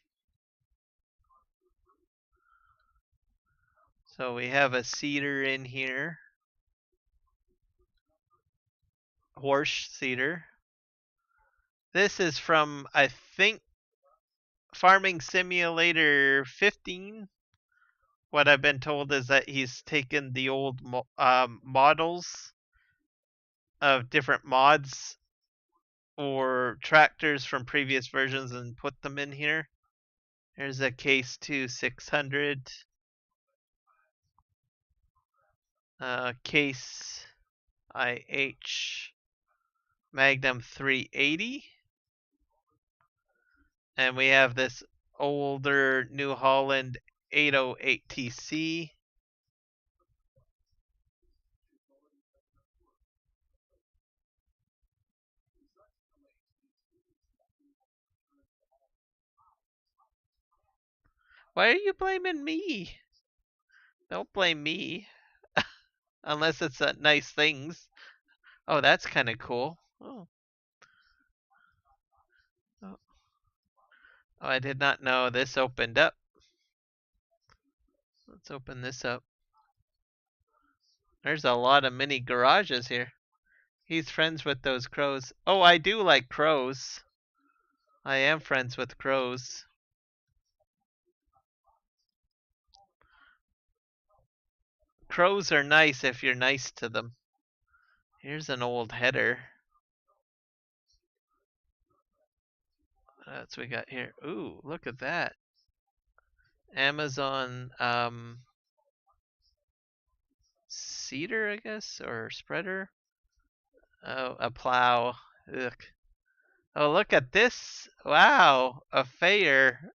[SPEAKER 2] So we have a cedar in here. horse cedar. This is from, I think, Farming Simulator 15. What I've been told is that he's taken the old models of different mods or tractors from previous versions and put them in here. Here's a Case 2 600, Case IH Magnum 380, and we have this older New Holland 808TC. Why are you blaming me? Don't blame me. Unless it's nice things. Oh, that's kind of cool. Oh. Oh. Oh, I did not know this opened up. Let's open this up. There's a lot of mini garages here. He's friends with those crows. Oh, I do like crows. I am friends with crows. Crows are nice if you're nice to them. Here's an old header. That's what we got here. Ooh, look at that. Amazon cedar, I guess, or spreader. Oh, a plow. Ugh. Oh, look at this. Wow, a fair.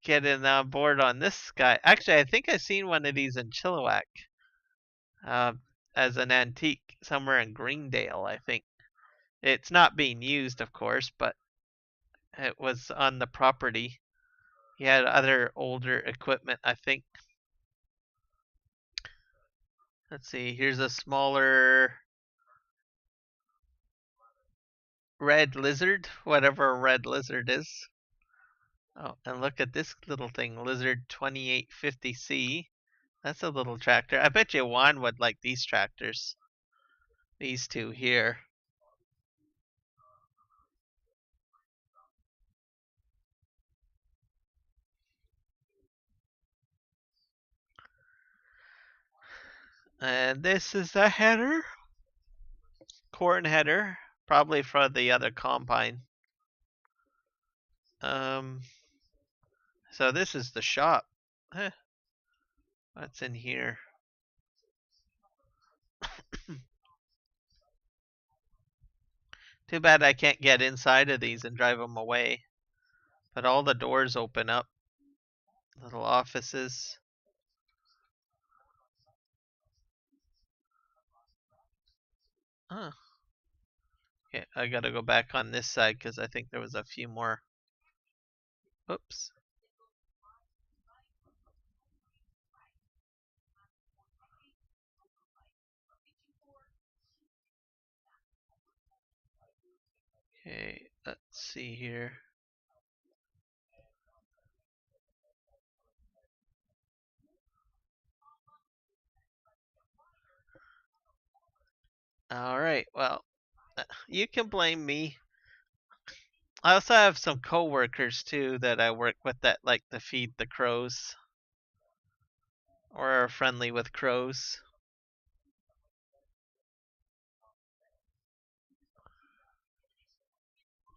[SPEAKER 2] Getting on board on this guy. Actually, I think I've seen one of these in Chilliwack uh, as an antique somewhere in Greendale, I think. It's not being used, of course, but it was on the property. He had other older equipment, I think. Let's see, here's a smaller red lizard, whatever a red lizard is. Oh, and look at this little thing, Lizard 2850C. That's a little tractor. I bet you Juan would like these tractors. These two here. And this is the header. Corn header. Probably for the other combine. So this is the shop. Huh. What's in here? Too bad I can't get inside of these and drive them away. But all the doors open up. Little offices. Huh. Okay, I gotta go back on this side because I think there was a few more. Oops. Okay, let's see here. Alright, well, you can blame me. I also have some coworkers too that I work with that like to feed the crows or are friendly with crows.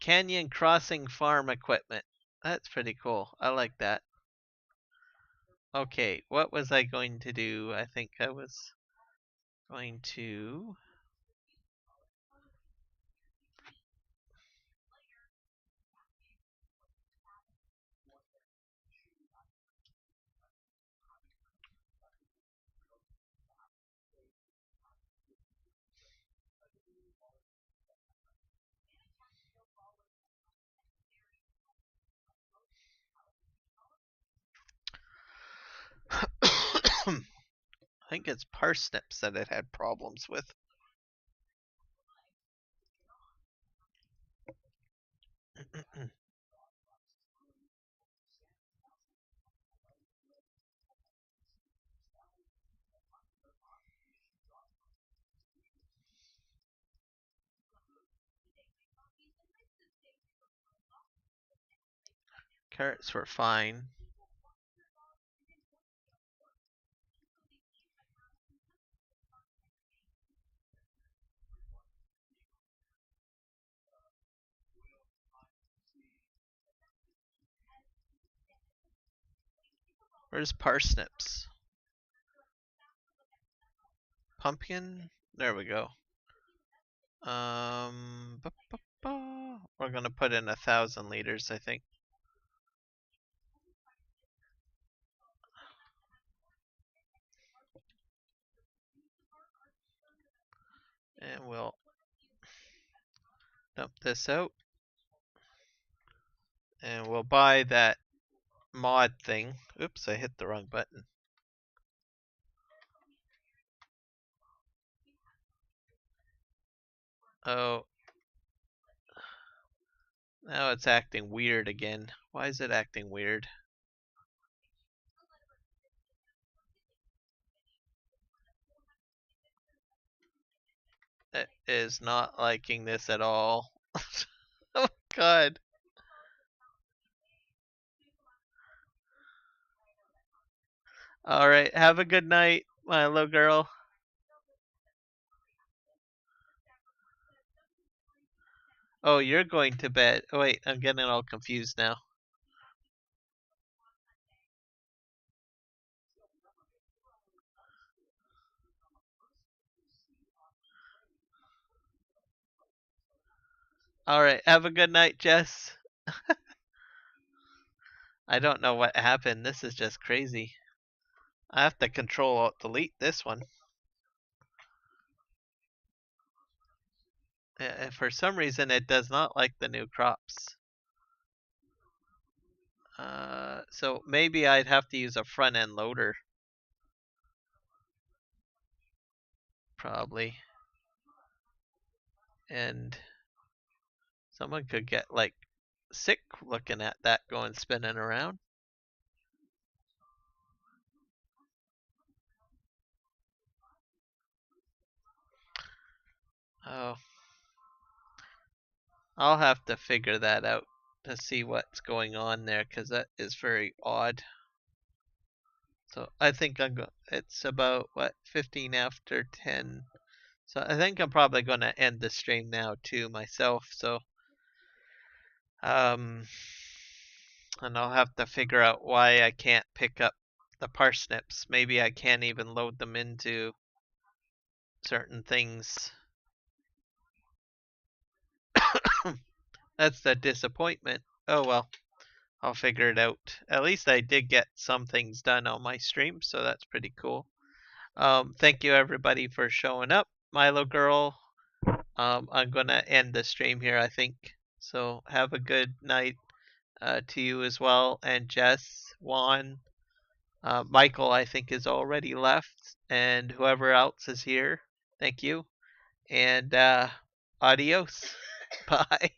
[SPEAKER 2] Canyon Crossing Farm Equipment. That's pretty cool. I like that. Okay, what was I going to do? I think I was going to. I think it's Parsnips that it had problems with. Carrots were fine. Where's parsnips? Pumpkin? There we go. We're gonna put in 1,000 liters, I think. And we'll dump this out. And we'll buy that mod thing. Oops, I hit the wrong button. Oh. Now it's acting weird again. Why is it acting weird? It is not liking this at all. Oh god. Alright, have a good night, my little girl. Oh, you're going to bed. Oh, wait, I'm getting all confused now. Alright, have a good night, Jess. I don't know what happened. This is just crazy. I have to control alt delete this one. For some reason, it does not like the new crops. So maybe I'd have to use a front end loader. Probably. And someone could get like sick looking at that going spinning around. Oh. I'll have to figure that out to see what's going on there because that is very odd. So I think it's about what 15 after 10. So I think I'm probably going to end the stream now too myself. So and I'll have to figure out why I can't pick up the parsnips. Maybe I can't even load them into certain things. That's the disappointment. Oh well, I'll figure it out. At least I did get some things done on my stream, so that's pretty cool. Thank you everybody for showing up. Milo girl, I'm gonna end the stream here, I think. So have a good night to you as well, and Jess, Juan, Michael, I think is already left, and whoever else is here. Thank you, and adios. Bye.